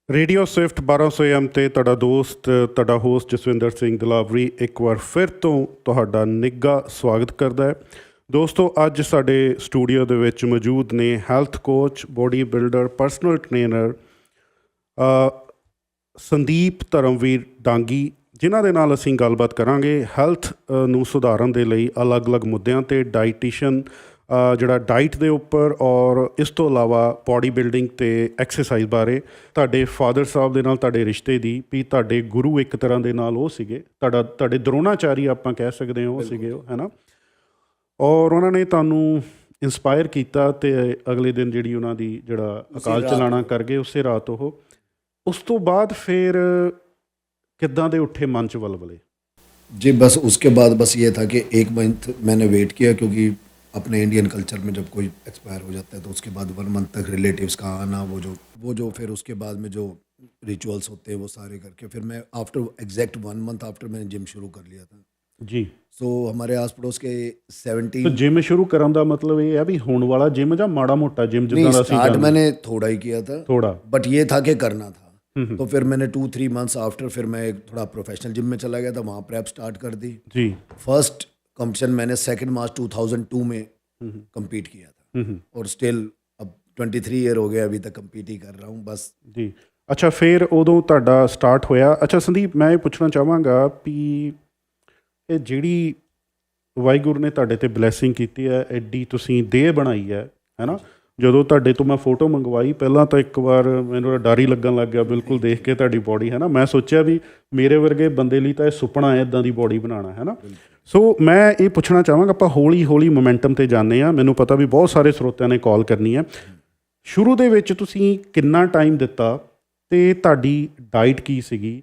Radio Swift 1200 AM ਤੇ ਤੁਹਾਡਾ ਦੋਸਤ ਤੁਹਾਡਾ ਹੋਸਟ ਜਸਵਿੰਦਰ ਸਿੰਘ ਦਲਾਵਰੀ ਇੱਕ ਵਾਰ ਫਿਰ ਤੋਂ ਤੁਹਾਡਾ ਨਿੱਘਾ ਸਵਾਗਤ ਕਰਦਾ ਹੈ। ਦੋਸਤੋ, ਅੱਜ ਸਾਡੇ ਸਟੂਡੀਓ ਦੇ ਵਿੱਚ ਮੌਜੂਦ ਨੇ health coach, body builder, personal trainer Sandeep Dharamveer Dangi, ਜਿਨ੍ਹਾਂ ਦੇ ਨਾਲ ਅਸੀਂ ਗੱਲਬਾਤ ਕਰਾਂਗੇ ਹੈਲਥ ਨੂੰ ਸੁਧਾਰਨ ਦੇ ਲਈ ਅਲੱਗ-ਅਲੱਗ ਮੁੱਦਿਆਂ 'ਤੇ, ਡਾਈਟੀਸ਼ਨ ਜਿਹੜਾ ਡਾਈਟ ਦੇ ਉੱਪਰ, ਔਰ ਇਸ ਤੋਂ ਇਲਾਵਾ ਬੋਡੀ ਬਿਲਡਿੰਗ ਅਤੇ ਐਕਸਰਸਾਈਜ਼ ਬਾਰੇ। ਤੁਹਾਡੇ ਫਾਦਰ ਸਾਹਿਬ ਦੇ ਨਾਲ ਤੁਹਾਡੇ ਰਿਸ਼ਤੇ ਦੀ ਵੀ ਤੁਹਾਡੇ ਗੁਰੂ ਇੱਕ ਤਰ੍ਹਾਂ ਦੇ ਨਾਲ ਉਹ ਸੀਗੇ, ਤੁਹਾਡੇ ਦਰੋਣਾਚਾਰੀ ਆਪਾਂ ਕਹਿ ਸਕਦੇ ਹਾਂ ਉਹ ਸੀਗੇ ਉਹ, ਹੈ ਨਾ। ਔਰ ਉਹਨਾਂ ਨੇ ਤੁਹਾਨੂੰ ਇੰਸਪਾਇਰ ਕੀਤਾ ਅਤੇ ਅਗਲੇ ਦਿਨ ਜਿਹੜੀ ਉਹਨਾਂ ਦੀ ਜਿਹੜਾ ਅਕਾਲ ਚਲਾਣਾ ਕਰ ਗਏ ਉਸੇ ਰਾਤ ਉਹ। ਉਸ ਤੋਂ ਬਾਅਦ ਫਿਰ ਕਿੱਦਾਂ ਦੇ ਉੱਠੇ ਮਨ 'ਚ ਵਲਵਲੇ? जी बस उसके बाद बस ये था कि 1 मंथ मैंने वेट किया, क्योंकि अपने इंडियन कल्चर में जब कोई एक्सपायर हो जाता है तो उसके बाद 1 मंथ तक रिलेटिव्स का आना, वो जो फिर उसके बाद में जो रिचुअल्स होते हैं वो सारे करके फिर मैं आफ्टर एग्जैक्ट 1 मंथ आफ्टर मैंने जिम शुरू कर लिया था जी। सो हमारे आस पड़ोस के 70 तो जिम शुरू ਕਰਨ ਦਾ ਮਤਲਬ ਇਹ ਹੈ ਵੀ ਹੁਣ ਵਾਲਾ ਜਿਮ ਜਾਂ ਮਾੜਾ ਮੋਟਾ ਜਿਮ ਜਿੱਦਾਂ ਦਾ ਅਸੀਂ स्टार्ट मैंने थोड़ा ही किया था, थोड़ा, बट ये था कि करना था। तो फिर मैंने 2-3 मंथ्स आफ्टर फिर मैं एक थोड़ा प्रोफेशनल जिम में चला गया था, वहाँ प्रेप स्टार्ट कर दी जी। फर्स्ट कंपटीशन मैंने 2 मार्च 2002 में कंपीट किया था और स्टिल अब 23 ईयर हो गए, अभी तक कंपीट ही कर रहा हूँ बस ਜੀ। ਅੱਛਾ, ਫਿਰ ਉਦੋਂ ਤੁਹਾਡਾ ਸਟਾਰਟ ਹੋਇਆ। ਅੱਛਾ ਸੰਦੀਪ, ਮੈਂ ਇਹ ਪੁੱਛਣਾ ਚਾਹਾਂਗਾ ਵੀ ਇਹ ਜਿਹੜੀ ਵਾਹਿਗੁਰੂ ਨੇ ਤੁਹਾਡੇ 'ਤੇ ਬਲੈਸਿੰਗ ਕੀਤੀ ਹੈ, ਐਡੀ ਤੁਸੀਂ ਦੇਹ ਬਣਾਈ ਹੈ ਨਾ। ਜਦੋਂ ਤੁਹਾਡੇ ਤੋਂ ਮੈਂ ਫੋਟੋ ਮੰਗਵਾਈ ਪਹਿਲਾਂ ਤਾਂ ਇੱਕ ਵਾਰ ਮੈਨੂੰ ਡਰ ਹੀ ਲੱਗਣ ਲੱਗ ਗਿਆ ਬਿਲਕੁਲ ਦੇਖ ਕੇ ਤੁਹਾਡੀ ਬੋਡੀ, ਹੈ ਨਾ। ਮੈਂ ਸੋਚਿਆ ਵੀ ਮੇਰੇ ਵਰਗੇ ਬੰਦੇ ਲਈ ਤਾਂ ਇਹ ਸੁਪਨਾ ਹੈ ਇੱਦਾਂ ਦੀ ਬੋਡੀ ਬਣਾਉਣਾ, ਹੈ ਨਾ। ਸੋ ਮੈਂ ਇਹ ਪੁੱਛਣਾ ਚਾਹਾਂਗਾ, ਆਪਾਂ ਹੌਲੀ ਹੌਲੀ ਮੋਮੈਂਟਮ 'ਤੇ ਜਾਂਦੇ ਹਾਂ। ਮੈਨੂੰ ਪਤਾ ਵੀ ਬਹੁਤ ਸਾਰੇ ਸਰੋਤਿਆਂ ਨੇ ਕਾਲ ਕਰਨੀ ਹੈ। ਸ਼ੁਰੂ ਦੇ ਵਿੱਚ ਤੁਸੀਂ ਕਿੰਨਾ ਟਾਈਮ ਦਿੱਤਾ ਅਤੇ ਤੁਹਾਡੀ ਡਾਈਟ ਕੀ ਸੀਗੀ?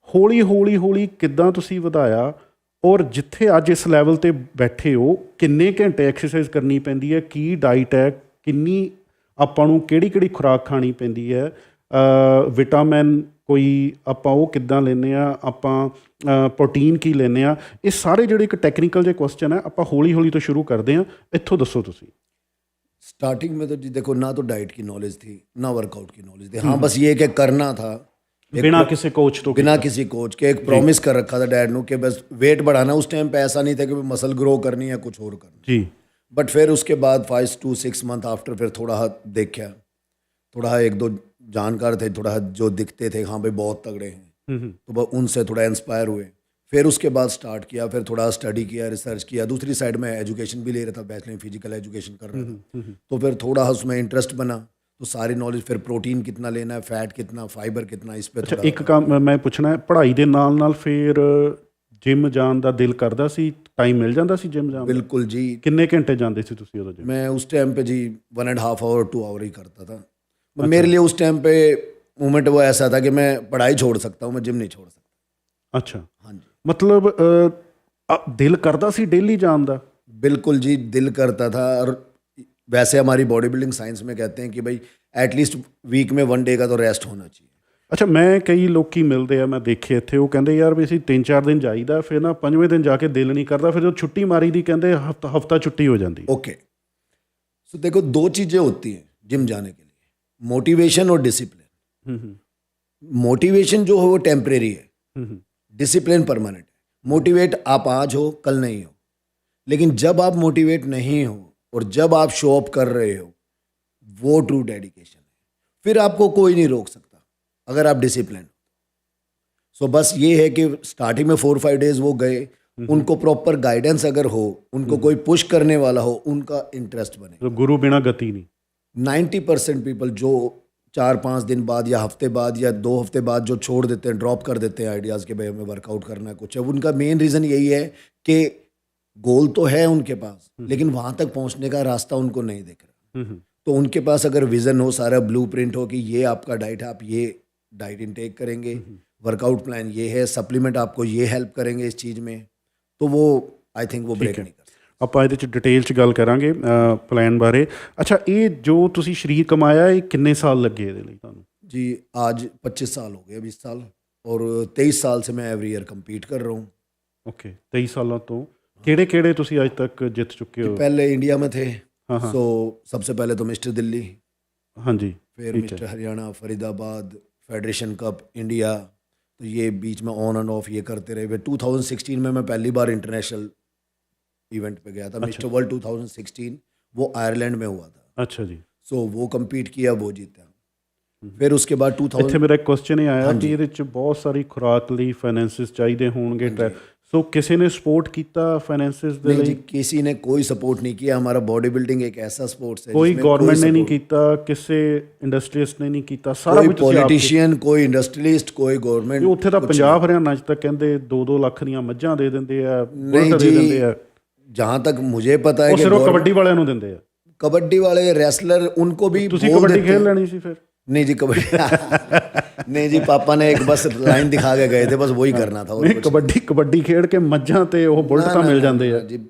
ਹੌਲੀ ਕਿੱਦਾਂ ਤੁਸੀਂ ਵਧਾਇਆ? ਔਰ ਜਿੱਥੇ ਅੱਜ ਇਸ ਲੈਵਲ 'ਤੇ ਬੈਠੇ ਹੋ, ਕਿੰਨੇ ਘੰਟੇ ਐਕਸਰਸਾਈਜ਼ ਕਰਨੀ ਪੈਂਦੀ ਹੈ? ਕੀ ਡਾਈਟ ਹੈ? ਕਿੰਨੀ ਆਪਾਂ ਨੂੰ ਕਿਹੜੀ ਖੁਰਾਕ ਖਾਣੀ ਪੈਂਦੀ ਹੈ? ਵਿਟਾਮਿਨ ਕੋਈ ਆਪਾਂ ਉਹ ਕਿੱਦਾਂ ਲੈਂਦੇ ਹਾਂ? ਆਪਾਂ ਪ੍ਰੋਟੀਨ ਕੀ ਲੈਂਦੇ ਹਾਂ? ਇਹ ਸਾਰੇ ਜਿਹੜੇ ਇੱਕ ਟੈਕਨੀਕਲ ਜਿਹੇ ਕੁਐਸਚਨ ਹੈ, ਆਪਾਂ ਹੌਲੀ ਤੋਂ ਸ਼ੁਰੂ ਕਰਦੇ ਹਾਂ। ਇੱਥੋਂ ਦੱਸੋ ਤੁਸੀਂ। स्टार्टिंग में तो जी देखो, ना तो डाइट की नॉलेज थी ना वर्कआउट की नॉलेज थी। हाँ, बस ये कि करना था बिना किसी कोच तो, बिना किसी कोच के एक प्रॉमिस कर रखा था डैड ने कि बस वेट बढ़ाना। उस टाइम पे ऐसा नहीं था कि मसल ग्रो करनी है कुछ और करना जी। बट फिर उसके बाद 5 to 6 मंथ आफ्टर फिर थोड़ा देखा, थोड़ा 1-2 जानकार थे थोड़ा जो दिखते थे, हाँ भाई बहुत तगड़े हैं, तो उनसे थोड़ा इंस्पायर हुए। फिर उसके बाद स्टार्ट किया, फिर थोड़ा स्टडी किया, रिसर्च किया। दूसरी साइड में एजुकेशन भी ले रहा था, बैचलर इन फिजिकल एजुकेशन कर रहा था, तो फिर थोड़ा उसमें इंटरेस्ट बना। तो सारी नॉलेज, फिर प्रोटीन कितना लेना है, फैट कितना, फाइबर कितना, इस पे ਅੱਛਾ, ਇੱਕ ਕੰਮ ਮੈਂ ਪੁੱਛਣਾ ਹੈ, ਪੜ੍ਹਾਈ ਦੇ ਨਾਲ ਫਿਰ ਜਿਮ ਜਾਣ ਦਾ ਦਿਲ ਕਰਦਾ ਸੀ? ਟਾਈਮ ਮਿਲ ਜਾਂਦਾ ਸੀ ਜਿਮ ਜਾਣ ਦਾ? बिल्कुल जी। ਕਿੰਨੇ ਘੰਟੇ ਜਾਂਦੇ ਸੀ ਤੁਸੀਂ ਉਦੋਂ ਜਿਮ? मैं उस टाइम पे जी 1.5 आवर 2 आवर ही करता था। मेरे लिए उस टाइम पे मोमेंट वो ऐसा था कि मैं पढ़ाई छोड़ सकता हूँ, मैं जिम नहीं छोड़ सकता। ਅੱਛਾ, हाँ जी, ਮਤਲਬ ਦਿਲ ਕਰਦਾ ਸੀ ਡੇਲੀ ਜਾਣ ਦਾ? बिल्कुल जी, दिल करता था। और वैसे हमारी बॉडी बिल्डिंग साइंस में कहते हैं कि भाई एटलीस्ट वीक में 1 डे का तो रेस्ट होना चाहिए। ਅੱਛਾ, ਮੈਂ ਕਈ ਲੋਕੀ ਮਿਲਦੇ ਆ, ਮੈਂ ਦੇਖੇ ਇੱਥੇ, ਉਹ ਕਹਿੰਦੇ ਯਾਰ ਵੀ ਅਸੀਂ 3-4 ਦਿਨ ਜਾਈਦਾ, ਫਿਰ ਨਾ 5ਵੇਂ ਦਿਨ ਜਾ ਕੇ ਦਿਲ ਨਹੀਂ ਕਰਦਾ, ਫਿਰ ਜਦੋਂ ਛੁੱਟੀ ਮਾਰੀ ਦੀ ਕਹਿੰਦੇ ਹਫਤਾ ਛੁੱਟੀ ਹੋ ਜਾਂਦੀ। ओके, सो देखो 2 चीज़ें होती हैं जिम जाने के लिए, मोटिवेशन और डिसिप्लिन। मोटिवेशन जो है वो टेम्परेरी है, डिसिप्लिन परमानेंट है। मोटिवेट आप आज हो कल नहीं हो, लेकिन जब आप मोटिवेट नहीं हो और जब आप शो अप कर रहे हो, वो ट्रू डेडिकेशन है। फिर आपको कोई नहीं रोक सकता अगर आप डिसिप्लिन हो। सो बस ये है कि स्टार्टिंग में 4-5 डेज वो गए, उनको प्रॉपर गाइडेंस अगर हो, उनको कोई पुश करने वाला हो, उनका इंटरेस्ट बने। तो गुरु बिना गति नहीं। 90% पीपल जो 4-5 दिन बाद या हफ्ते बाद या 2 हफ्ते बाद जो छोड़ देते हैं, ड्रॉप कर देते हैं आइडियाज़ के भाई हमें वर्कआउट करना है कुछ है, उनका मेन रीज़न यही है कि गोल तो है उनके पास, लेकिन वहाँ तक पहुँचने का रास्ता उनको नहीं दिख रहा। तो उनके पास अगर विज़न हो, सारा ब्लूप्रिंट हो कि ये आपका डाइट है, आप ये डाइट इनटेक करेंगे, वर्कआउट प्लान ये है, सप्लीमेंट आपको ये हेल्प करेंगे इस चीज़ में, तो वो आई थिंक वो ब्रेक नहीं कर। ਆਪਾਂ ਇਹਦੇ 'ਚ ਡਿਟੇਲ 'ਚ ਗੱਲ ਕਰਾਂਗੇ ਪਲਾਨ ਬਾਰੇ। ਅੱਛਾ, ਇਹ ਜੋ ਤੁਸੀਂ ਸਰੀਰ ਕਮਾਇਆ, ਇਹ ਕਿੰਨੇ ਸਾਲ ਲੱਗੇ ਇਹਦੇ ਲਈ ਤੁਹਾਨੂੰ? जी आज 25 साल हो गए, 20 साल, और 23 साल से मैं एवरी ईयर कम्पीट कर रहा हूँ। ਓਕੇ, 23 ਸਾਲਾਂ ਤੋਂ ਕਿਹੜੇ ਤੁਸੀਂ ਅੱਜ ਤੱਕ ਜਿੱਤ ਚੁੱਕੇ ਹੋ? पहले इंडिया में थे, हाँ, हाँ। सो सबसे पहले तो मिस्टर दिल्ली, हाँ जी, फिर mister Haryana, Faridabad, federation cup India, तो ये बीच में ऑन एंड ऑफ ये करते रहे। फिर 2016 में मैं पहली बार इंटरनेशनल इवेंट पे गया था, मिस्टर वर्ल्ड 2016, वो आयरलैंड में हुआ था। ਅੱਛਾ ਜੀ। सो वो compete किया, वो जीता। फिर उसके बाद 2000 ਇੱਥੇ ਮੇਰਾ ਇੱਕ ਕੁਐਸਚਨ ਇਹ ਆਇਆ ਕਿ ਇਹਦੇ ਚ ਬਹੁਤ ਸਾਰੀ ਖੁਰਾਕ ਲਈ ਫਾਈਨੈਂਸਿਸ ਚਾਹੀਦੇ ਹੋਣਗੇ, ਸੋ ਕਿਸੇ ਨੇ ਸਪੋਰਟ ਕੀਤਾ ਫਾਈਨੈਂਸਿਸ ਦੇ नहीं जी, ਲਈ? किसी ने कोई सपोर्ट नहीं किया। हमारा बॉडी बिल्डिंग एक ऐसा स्पोर्ट्स है ਕੋਈ जिसमें ਗਵਰਨਮੈਂਟ ਨੇ ਨਹੀਂ support- ਕੀਤਾ, ਕਿਸੇ ਇੰਡਸਟਰੀਅਲਿਸਟ ਨੇ ਨਹੀਂ ਕੀਤਾ, ਸਾਰਾ कोई ਕੁਝ ਤੁਸੀਂ ਆਪ ਕੀਤਾ। पॉलिटिशियन, कोई इंडस्ट्रियलिस्ट, कोई ਵੀ गवर्नमेंट। ਉੱਥੇ ਤਾਂ ਪੰਜਾਬ ਹਰਿਆਣਾ ਚ ਤਾਂ ਕਹਿੰਦੇ 2-2 ਲੱਖ ਦੀਆਂ ਮੱਝਾਂ ਦੇ ਦਿੰਦੇ ਆ, नहीं ਬੁਲਟ ਦੇ जी, ਦਿੰਦੇ ਆ, जहाँ तक मुझे पता है ਉਹ कि ਸਿਰਫ ਕਬੱਡੀ ਵਾਲਿਆਂ ਨੂੰ ਦਿੰਦੇ ਆ। कबड्डी वाले रेसलर उनको भी ਤੁਸੀਂ बोल ਕਬੱਡੀ देते ਖੇਡ हैं। ਲੈਣੀ ਸੀ ਫਿਰ? नहीं जी, कबड्डी नहीं जी, पापा ने एक बस लाइन दिखा के गए थे, बस वही करना था। और ਨਹੀਂ, कुछ ਕਬੱਡੀ ਖੇਡ ਕੇ ਮੱਝਾਂ ਤੇ ਉਹ ਬੁਲਟ ਤਾਂ ਮਿਲ ਜਾਂਦੇ ਆ। जी,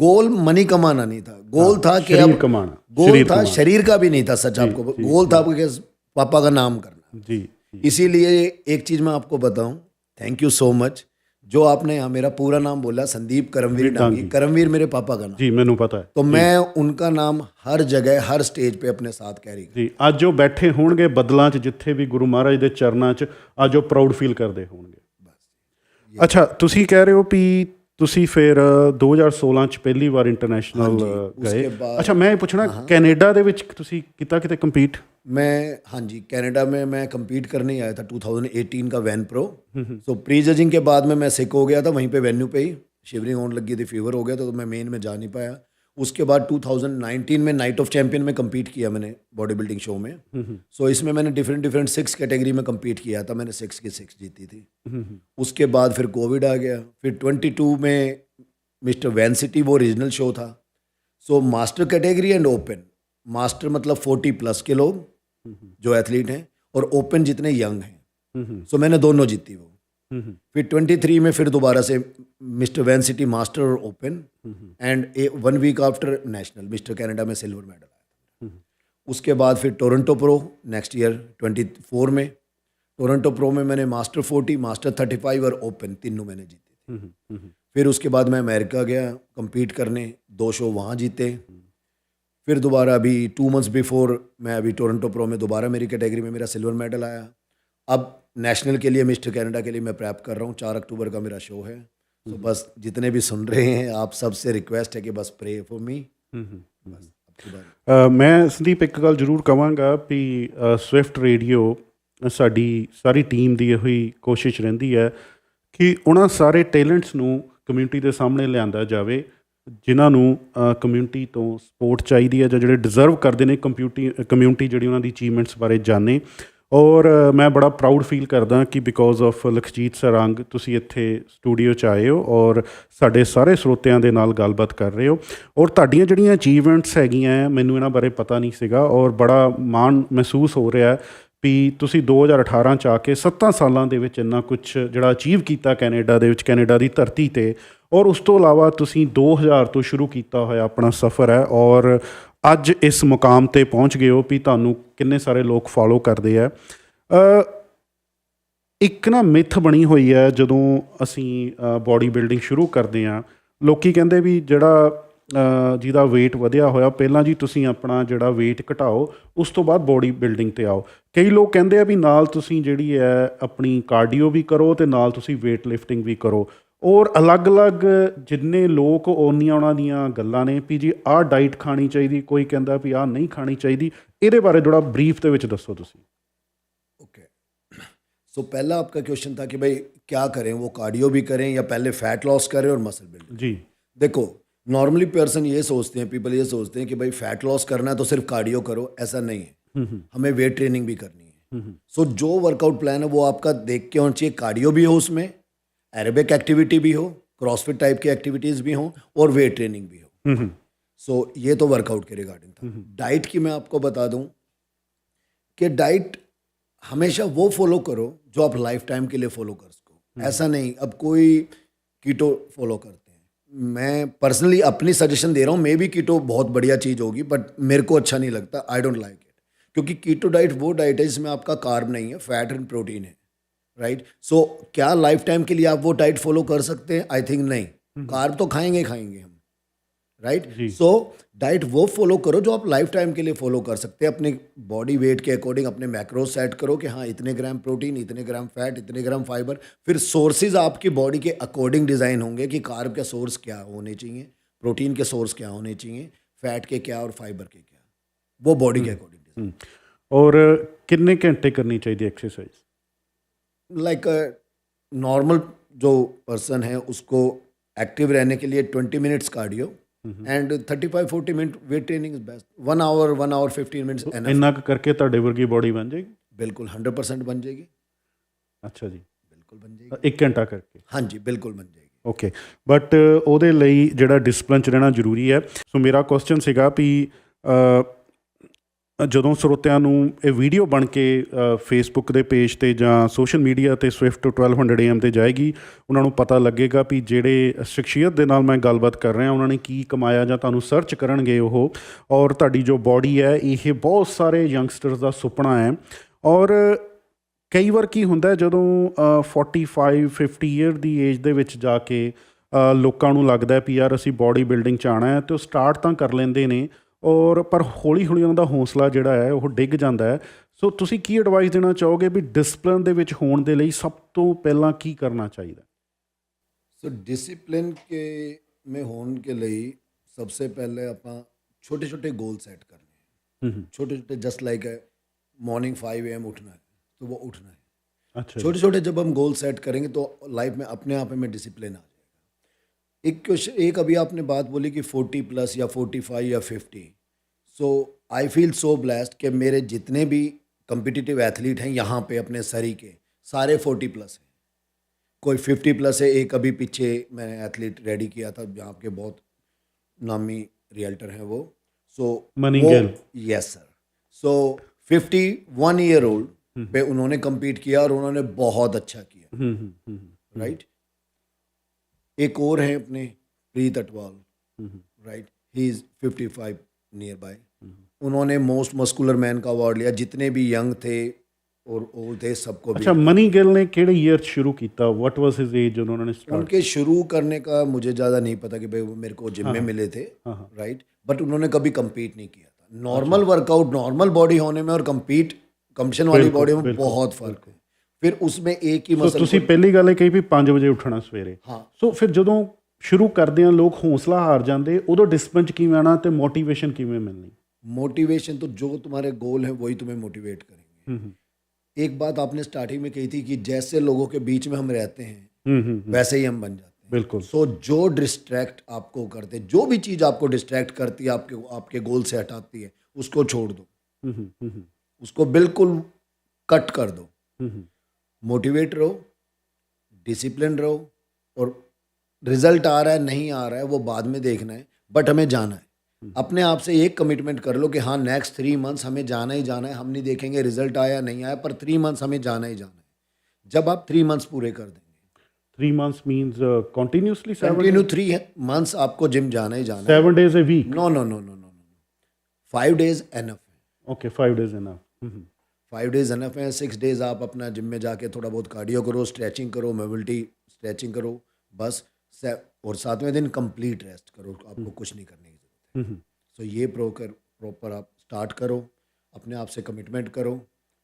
गोल मनी कमाना नहीं था, गोल था कि शरीर अब कमाना, गोल शरीर था, कमाना। शरीर का भी नहीं था सच आपको, गोल था कि पापा का नाम करना। जी, इसीलिए एक चीज मैं आपको बताऊं, थैंक यू सो मच, जो आपने यहाँ मेरा पूरा नाम बोला, संदीप करमवीर डांगी। करमवीर मेरे पापा का नाम, जी ਮੈਨੂੰ ਪਤਾ ਹੈ। तो मैं उनका नाम हर जगह हर स्टेज पे अपने साथ कैरी कर। ਜੀ ਅੱਜ ਉਹ ਬੈਠੇ ਹੋਣਗੇ ਬਦਲਾਂ 'ਚ ਜਿੱਥੇ ਵੀ ਗੁਰੂ ਮਹਾਰਾਜ ਦੇ ਚਰਨਾਂ 'ਚ, ਅੱਜ ਉਹ ਪ੍ਰਾਊਡ ਫੀਲ ਕਰਦੇ ਹੋਣਗੇ। ਅੱਛਾ, ਤੁਸੀਂ ਕਹਿ ਰਹੇ ਹੋ ਵੀ ਤੁਸੀਂ ਫਿਰ 2016 'ਚ ਪਹਿਲੀ ਵਾਰ ਇੰਟਰਨੈਸ਼ਨਲ ਗਏ। ਅੱਛਾ, ਮੈਂ ਇਹ ਪੁੱਛਣਾ, ਕੈਨੇਡਾ ਦੇ ਵਿੱਚ ਤੁਸੀਂ ਕੀਤਾ ਕਿਤੇ ਕੰਪੀਟ? मैं हाँ जी, कनाडा में मैं compete करने ही आया था 2018 का Van Pro. So pre judging के बाद में मैं सिक हो गया था, वहीं पे वेन्यू पे ही शिवरिंग होने लगी थी, फीवर हो गया था, तो मैं मेन में जा नहीं पाया। उसके बाद 2019 में नाइट ऑफ चैंपियन में compete किया मैंने बॉडी बिल्डिंग शो में। सो इसमें मैंने डिफरेंट 6 कैटेगरी में compete किया था, मैंने 6 की 6 जीती थी। उसके बाद फिर कोविड आ गया, फिर 22 में मिस्टर वैन सिटी, वो रीजनल शो था। So master category and open, master मतलब 40 प्लस के लोग जो एथलीट हैं, और ओपन जितने यंग हैं। सो मैंने दोनों जीती वो। फिर 23 में फिर दोबारा से मिस्टर वैन सिटी मास्टर और open, and 1 week after national mister Canada में सिल्वर मेडल आया। उसके बाद फिर टोरंटो प्रो नेक्स्ट ईयर 24 में, टोरंटो प्रो में मैंने मास्टर 40, मास्टर 35 और ओपन तीनों मैंने जीते थे। फिर उसके बाद मैं अमेरिका गया compete करने, 2 शो वहाँ जीते। फिर दोबारा अभी 2 मंथ्स बिफोर मैं अभी टोरंटो प्रो में दोबारा मेरी कैटेगरी में मेरा सिल्वर मेडल आया। अब नेशनल के लिए मिस्टर कनाडा के लिए मैं प्रैप कर रहा हूँ, 4 अक्टूबर का मेरा शो है। तो बस जितने भी सुन रहे हैं, आप सबसे रिक्वेस्ट है कि बस प्रे फॉर मी। बस आपकी बारी। ਮੈਂ ਸੰਦੀਪ ਇੱਕ ਗੱਲ ਜ਼ਰੂਰ ਕਹਾਂਗਾ ਵੀ ਸਵਿਫਟ ਰੇਡੀਓ ਸਾਡੀ ਸਾਰੀ ਟੀਮ ਦੀ ਇਹੋ ਹੀ ਕੋਸ਼ਿਸ਼ ਰਹਿੰਦੀ ਹੈ ਕਿ ਉਹਨਾਂ ਸਾਰੇ ਟੈਲੈਂਟਸ ਨੂੰ ਕਮਿਊਨਿਟੀ ਦੇ ਸਾਹਮਣੇ ਲਿਆਂਦਾ ਜਾਵੇ, ਜਿਨ੍ਹਾਂ ਨੂੰ ਕਮਿਊਨਿਟੀ ਤੋਂ ਸਪੋਰਟ ਚਾਹੀਦੀ ਹੈ, ਜਾਂ ਜਿਹੜੇ ਡਿਜ਼ਰਵ ਕਰਦੇ ਨੇ ਕਮਿਊਨਿਟੀ ਜਿਹੜੀ ਉਹਨਾਂ ਦੀ ਅਚੀਵਮੈਂਟਸ ਬਾਰੇ ਜਾਣੇ। ਔਰ ਮੈਂ ਬੜਾ ਪ੍ਰਾਊਡ ਫੀਲ ਕਰਦਾ ਕਿ ਬਿਕੋਜ਼ ਆਫ ਲਖਜੀਤ ਸਰੰਗ ਤੁਸੀਂ ਇੱਥੇ ਸਟੂਡੀਓ 'ਚ ਆਏ ਹੋ ਔਰ ਸਾਡੇ ਸਾਰੇ ਸਰੋਤਿਆਂ ਦੇ ਨਾਲ ਗੱਲਬਾਤ ਕਰ ਰਹੇ ਹੋ। ਔਰ ਤੁਹਾਡੀਆਂ ਜਿਹੜੀਆਂ ਅਚੀਵਮੈਂਟਸ ਹੈਗੀਆਂ, ਮੈਨੂੰ ਇਹਨਾਂ ਬਾਰੇ ਪਤਾ ਨਹੀਂ ਸੀਗਾ, ਔਰ ਬੜਾ ਮਾਣ ਮਹਿਸੂਸ ਹੋ ਰਿਹਾ ਵੀ ਤੁਸੀਂ 2018 'ਚ ਆ ਕੇ 7 ਸਾਲਾਂ ਦੇ ਵਿੱਚ ਇੰਨਾ ਕੁਛ ਜਿਹੜਾ ਅਚੀਵ ਕੀਤਾ ਕੈਨੇਡਾ ਦੇ ਵਿੱਚ, ਕੈਨੇਡਾ ਦੀ ਧਰਤੀ 'ਤੇ। ਔਰ ਉਸ ਤੋਂ ਇਲਾਵਾ ਤੁਸੀਂ 2000 ਤੋਂ ਸ਼ੁਰੂ ਕੀਤਾ ਹੋਇਆ ਆਪਣਾ ਸਫ਼ਰ ਹੈ, ਔਰ ਅੱਜ ਇਸ ਮੁਕਾਮ 'ਤੇ ਪਹੁੰਚ ਗਏ ਹੋ ਵੀ ਤੁਹਾਨੂੰ ਕਿੰਨੇ ਸਾਰੇ ਲੋਕ ਫੋਲੋ ਕਰਦੇ ਆ। ਇੱਕ ਨਾ ਮਿੱਥ ਬਣੀ ਹੋਈ ਹੈ ਜਦੋਂ ਅਸੀਂ ਬੋਡੀ ਬਿਲਡਿੰਗ ਸ਼ੁਰੂ ਕਰਦੇ ਹਾਂ, ਲੋਕ ਕਹਿੰਦੇ ਵੀ ਜਿਹੜਾ ਜਿਹਦਾ ਵੇਟ ਵਧਿਆ ਹੋਇਆ, ਪਹਿਲਾਂ ਜੀ ਤੁਸੀਂ ਆਪਣਾ ਜਿਹੜਾ ਵੇਟ ਘਟਾਓ, ਉਸ ਤੋਂ ਬਾਅਦ ਬੋਡੀ ਬਿਲਡਿੰਗ 'ਤੇ ਆਓ। ਕਈ ਲੋਕ ਕਹਿੰਦੇ ਆ ਵੀ ਨਾਲ ਤੁਸੀਂ ਜਿਹੜੀ ਹੈ ਆਪਣੀ ਕਾਰਡੀਓ ਵੀ ਕਰੋ ਅਤੇ ਨਾਲ ਤੁਸੀਂ ਵੇਟ ਲਿਫਟਿੰਗ ਵੀ ਕਰੋ। ਔਰ ਅਲੱਗ-ਅਲੱਗ ਜਿੰਨੇ ਲੋਕ ਓਨੀਆਂ ਉਹਨਾਂ ਦੀਆਂ ਗੱਲਾਂ ਨੇ ਵੀ ਜੀ ਆਹ ਡਾਈਟ ਖਾਣੀ ਚਾਹੀਦੀ, ਕੋਈ ਕਹਿੰਦਾ ਵੀ ਆਹ ਨਹੀਂ ਖਾਣੀ ਚਾਹੀਦੀ। ਇਹਦੇ ਬਾਰੇ ਥੋੜ੍ਹਾ ਬਰੀਫ ਦੇ ਵਿੱਚ ਦੱਸੋ ਤੁਸੀਂ। ओके, सो पहला आपका क्वेश्चन था कि भाई क्या करें, वो कार्डियो भी करें या पहले फैट लॉस करें और मसल बिल्डिंग। जी देखो, नॉर्मली पर्सन ये सोचते हैं, पीपल ये सोचते हैं कि भाई फैट लॉस करना है तो सिर्फ कार्डियो करो, ऐसा नहीं है। हमें वेट ट्रेनिंग भी करनी है। सो जो वर्कआउट प्लान है वो आपका देख के होना चाहिए, कार्डियो भी हो उसमें, एरोबिक एक्टिविटी भी हो, क्रॉसफिट टाइप की एक्टिविटीज़ भी हों, और वेट ट्रेनिंग भी हो। सो ये तो वर्कआउट के रिगार्डिंग था। डाइट की मैं आपको बता दूं कि डाइट हमेशा वो फॉलो करो जो आप लाइफ टाइम के लिए फॉलो कर सको। ऐसा नहीं अब कोई कीटो फॉलो करते हैं, मैं पर्सनली अपनी सजेशन दे रहा हूँ, मे भी कीटो बहुत बढ़िया चीज़ होगी, बट मेरे को अच्छा नहीं लगता, आई डोंट लाइक इट। क्योंकि कीटो डाइट वो डाइट है जिसमें आपका कार्ब नहीं है, फैट एंड प्रोटीन है, राइट। सो क्या लाइफ टाइम के लिए आप वो डाइट फॉलो कर सकते हैं? आई थिंक नहीं। कार्ब तो खाएंगे हम, राइट। सो डाइट वो फॉलो करो जो आप लाइफ टाइम के लिए फॉलो कर सकते हैं, अपने बॉडी वेट के अकॉर्डिंग अपने मैक्रो सेट करो कि हाँ इतने ग्राम प्रोटीन, इतने ग्राम फैट, इतने ग्राम फाइबर। फिर सोर्सेज आपकी बॉडी के अकॉर्डिंग डिज़ाइन होंगे कि कार्ब के सोर्स क्या होने चाहिए, प्रोटीन के सोर्स क्या होने चाहिए, फैट के क्या और फाइबर के क्या, वो बॉडी के अकॉर्डिंग। और कितने घंटे करनी चाहिए एक्सरसाइज? लाइक नॉर्मल जो पर्सन है उसको एक्टिव रहने के लिए 20 minutes cardio and 35-40 minute weight training is best. 1 hour 15 minutes enough. ਇੰਨਾ ਕੁ ਕਰਕੇ ਤੁਹਾਡੇ ਵਰਗੀ ਬੋਡੀ ਬਣ ਜਾਏਗੀ? बिल्कुल 100% बन जाएगी। ਅੱਛਾ ਜੀ, बिल्कुल बन जाएगी। 1 ਘੰਟਾ ਕਰਕੇ? हाँ जी बिल्कुल बन जाएगी। ਓਕੇ, ਬਟ ਉਹਦੇ ਲਈ ਜਿਹੜਾ ਡਿਸਪਲਿਨ 'ਚ ਰਹਿਣਾ ਜ਼ਰੂਰੀ ਹੈ। ਸੋ ਮੇਰਾ ਕੁਐਸਚਨ ਸੀਗਾ ਵੀ ਜਦੋਂ ਸਰੋਤਿਆਂ ਨੂੰ ਇਹ ਵੀਡੀਓ ਬਣ ਕੇ ਫੇਸਬੁੱਕ ਦੇ ਪੇਜ 'ਤੇ ਜਾਂ ਸੋਸ਼ਲ ਮੀਡੀਆ 'ਤੇ ਸਵਿਫਟ 1200 AM 'ਤੇ ਜਾਏਗੀ, ਉਹਨਾਂ ਨੂੰ ਪਤਾ ਲੱਗੇਗਾ ਵੀ ਜਿਹੜੇ ਸ਼ਖਸੀਅਤ ਦੇ ਨਾਲ ਮੈਂ ਗੱਲਬਾਤ ਕਰ ਰਿਹਾ ਉਹਨਾਂ ਨੇ ਕੀ ਕਮਾਇਆ, ਜਾਂ ਤੁਹਾਨੂੰ ਸਰਚ ਕਰਨਗੇ ਉਹ। ਔਰ ਤੁਹਾਡੀ ਜੋ ਬੋਡੀ ਹੈ ਇਹ ਬਹੁਤ ਸਾਰੇ ਯੰਗਸਟਰਸ ਦਾ ਸੁਪਨਾ ਹੈ। ਔਰ ਕਈ ਵਾਰ ਕੀ ਹੁੰਦਾ ਜਦੋਂ 45-50 ਈਅਰ ਦੀ ਏਜ ਦੇ ਵਿੱਚ ਜਾ ਕੇ ਲੋਕਾਂ ਨੂੰ ਲੱਗਦਾ ਵੀ ਯਾਰ ਅਸੀਂ ਬੋਡੀ ਬਿਲਡਿੰਗ 'ਚ ਆਉਣਾ ਹੈ, ਅਤੇ ਉਹ ਸਟਾਰਟ ਤਾਂ ਕਰ ਲੈਂਦੇ ਨੇ ਔਰ ਪਰ ਹੌਲੀ ਹੌਲੀ ਉਹਨਾਂ ਦਾ ਹੌਸਲਾ ਜਿਹੜਾ ਹੈ ਉਹ ਡਿੱਗ ਜਾਂਦਾ ਹੈ। ਸੋ ਤੁਸੀਂ ਕੀ ਐਡਵਾਈਸ ਦੇਣਾ ਚਾਹੋਗੇ ਵੀ ਡਿਸਪਲਿਨ ਦੇ ਵਿੱਚ ਹੋਣ ਦੇ ਲਈ ਸਭ ਤੋਂ ਪਹਿਲਾਂ ਕੀ ਕਰਨਾ ਚਾਹੀਦਾ? ਸੋ ਡਿਸਿਪਲਿਨ ਕੇ में होने के लिए सबसे पहले ਆਪਾਂ छोटे छोटे गोल सेट करने हैं। छोटे छोटे जस्ट लाइक मॉर्निंग 5 AM उठना है तो वो उठना है। अच्छा, छोटे छोटे जब हम गोल सेट करेंगे तो लाइफ में अपने आप में डिसिप्लिन आ जाएगा। एक क्वेश्चन, एक अभी आपने बात बोली कि 40+ या 45 या 50। सो आई फील सो ब्लेस्ड कि मेरे जितने भी कम्पिटिटिव एथलीट हैं यहाँ पे अपने सरी के सारे 40+ हैं, कोई 50+ है। एक अभी पीछे मैंने एथलीट रेडी किया था जहाँ के बहुत नामी रियल्टर हैं वो, so Manny Gill. Yes sir. So 51 year old पे उन्होंने कम्पीट किया और उन्होंने बहुत अच्छा किया, राइट। एक और हैं अपने Preet Atwal, right, he is 55 nearby. उन्होंने मोस्ट मस्कुलर मैन का अवार्ड लिया। जितने भी यंग थे और ओल्ड थे सबको भी। अच्छा, मनी गिल ने किहड़े ईयर शुरू किया? व्हाट वाज हिज एज उन्होंने स्टार्ट? उनके शुरू करने का मुझे ज़्यादा नहीं पता कि भाई वो मेरे को जिम में मिले थे, राइट, बट उन्होंने कभी कम्पीट नहीं किया था। नॉर्मल वर्कआउट, नॉर्मल बॉडी होने में और कंपटीशन वाली बॉडी में बहुत फर्क है। फिर उसमें एक ही मसल। ਤੁਸੀਂ ਪਹਿਲੀ ਗੱਲ ਇਹ ਕਹੀ ਵੀ 5 ਵਜੇ ਉੱਠਣਾ ਸਵੇਰੇ। ਹਾਂ। ਸੋ ਫਿਰ ਜਦੋਂ ਸ਼ੁਰੂ ਕਰਦੇ ਆ ਲੋਕ ਹੌਸਲਾ ਹਾਰ ਜਾਂਦੇ, ਉਦੋਂ ਡਿਸਪਲਿਨ 'ਚ ਕਿਵੇਂ ਆਉਣਾ ਤੇ ਮੋਟੀਵੇਸ਼ਨ ਕਿਵੇਂ ਮਿਲਣੀ? मोटिवेशन तो जो तुम्हारे गोल हैं वही तुम्हें मोटिवेट करेंगे। एक बात आपने स्टार्टिंग में कही थी कि जैसे लोगों के बीच में हम रहते हैं वैसे ही हम बन जाते हैं। बिल्कुल। सो जो डिस्ट्रैक्ट आपको करते, जो भी चीज़ आपको डिस्ट्रैक्ट करती है, आपके गोल से हटाती है, उसको छोड़ दो, उसको बिल्कुल कट कर दो। मोटिवेट रहो, डिसिप्लिन रहो, और रिजल्ट आ रहा है नहीं आ रहा है वो बाद में देखना है, बट हमें जाना है। अपने आप से एक कमिटमेंट कर लो कि हाँ नेक्स्ट 3 मंथ्स हमें जाना ही जाना है। हम नहीं देखेंगे रिजल्ट आया नहीं आया, पर 3 मंथ्स हमें जाना ही जाना है। जब आप 3 मंथ्स पूरे कर देंगे, 3 months means continuously 3 मंथ्स आपको जिम जाना ही जाना है। 7 days a week? No no no no no, 5 days enough है। Okay, 5 days enough. 5 days enough है। 6 days आप अपना जिम में जाके थोड़ा बहुत कार्डियो करो, स्ट्रेचिंग करो, मोबिलिटी स्ट्रेचिंग करो, बस। और 7वें दिन कंप्लीट रेस्ट करो, आपको कुछ नहीं करने की जरूरत है। सो ये प्रॉपर आप स्टार्ट करो, अपने आप से कमिटमेंट करो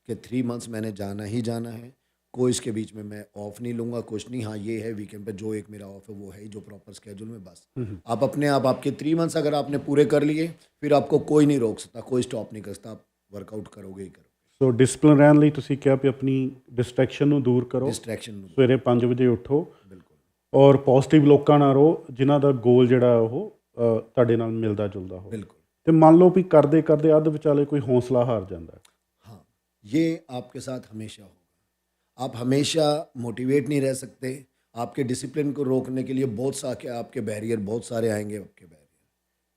कि 3 मंथ्स मैंने जाना ही जाना है, कोई इसके बीच में मैं ऑफ नहीं लूँगा, कुछ नहीं। हाँ ये है वीकेंड पे जो एक मेरा ऑफ है वो है जो प्रॉपर स्केड्यूल में, बस। आप अपने आप, आपके 3 मंथ्स अगर आपने पूरे कर लिए, फिर आपको कोई नहीं रोक सकता, कोई स्टॉप नहीं कर सकता, आप वर्कआउट करोगे ही करोगे। ਸੋ ਡਿਸਪਲਿਨ ਰਹਿਣ ਲਈ ਤੁਸੀਂ ਕਿਹਾ ਵੀ ਆਪਣੀ ਡਿਸਟਰੈਕਸ਼ਨ ਨੂੰ ਦੂਰ ਕਰੋ, डिस्ट्रैक्शन ਸਵੇਰੇ 5 ਵਜੇ ਉੱਠੋ, बिल्कुल ਔਰ ਪੋਜ਼ਿਟਿਵ ਲੋਕਾਂ ਨਾਲ ਰਹੋ ਜਿਨ੍ਹਾਂ ਦਾ ਗੋਲ ਜਿਹੜਾ ਉਹ ਤੁਹਾਡੇ ਨਾਲ ਮਿਲਦਾ ਜੁਲਦਾ ਹੋ। बिल्कुल। ਤੇ ਮੰਨ ਲਓ ਵੀ ਕਰਦੇ ਕਰਦੇ ਅੱਧ ਵਿਚਾਲੇ ਕੋਈ ਹੌਸਲਾ ਹਾਰ ਜਾਂਦਾ ਹੈ। हाँ, ये आपके साथ हमेशा होगा। आप हमेशा मोटिवेट नहीं रह सकते। आपके डिसिप्लिन को रोकने के लिए बहुत सारे आपके बैरियर, बहुत सारे आएंगे आपके बैरियर,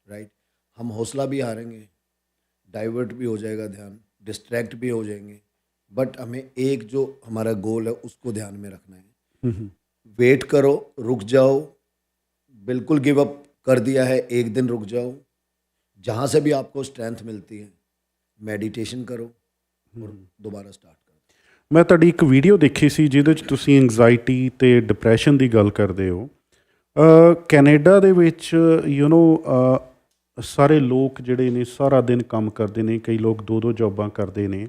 राइट। हम हौसला भी हारेंगे, डाइवर्ट भी हो जाएगा ध्यान, डिस्ट्रैक्ट भी हो जाएंगे, बट हमें एक जो हमारा गोल है उसको ध्यान में रखना है। वेट करो, रुक जाओ, बिल्कुल गिव अप कर दिया है, एक दिन रुक जाओ, जहाँ से भी आपको स्ट्रेंथ मिलती है मेडिटेशन करो और दोबारा स्टार्ट करो। ਮੈਂ ਤੁਹਾਡੀ ਇੱਕ ਵੀਡੀਓ ਦੇਖੀ ਸੀ ਜਿਹਦੇ 'ਚ ਤੁਸੀਂ ਐਂਗਜ਼ਾਇਟੀ ਤੇ ਡਿਪਰੈਸ਼ਨ ਦੀ ਗੱਲ ਕਰਦੇ ਹੋ। ਕੈਨੇਡਾ ਦੇ ਵਿੱਚ ਸਾਰੇ ਲੋਕ ਜਿਹੜੇ ਨੇ ਸਾਰਾ ਦਿਨ ਕੰਮ ਕਰਦੇ ਨੇ, ਕਈ ਲੋਕ 2-2 ਜੌਬਾਂ ਕਰਦੇ ਨੇ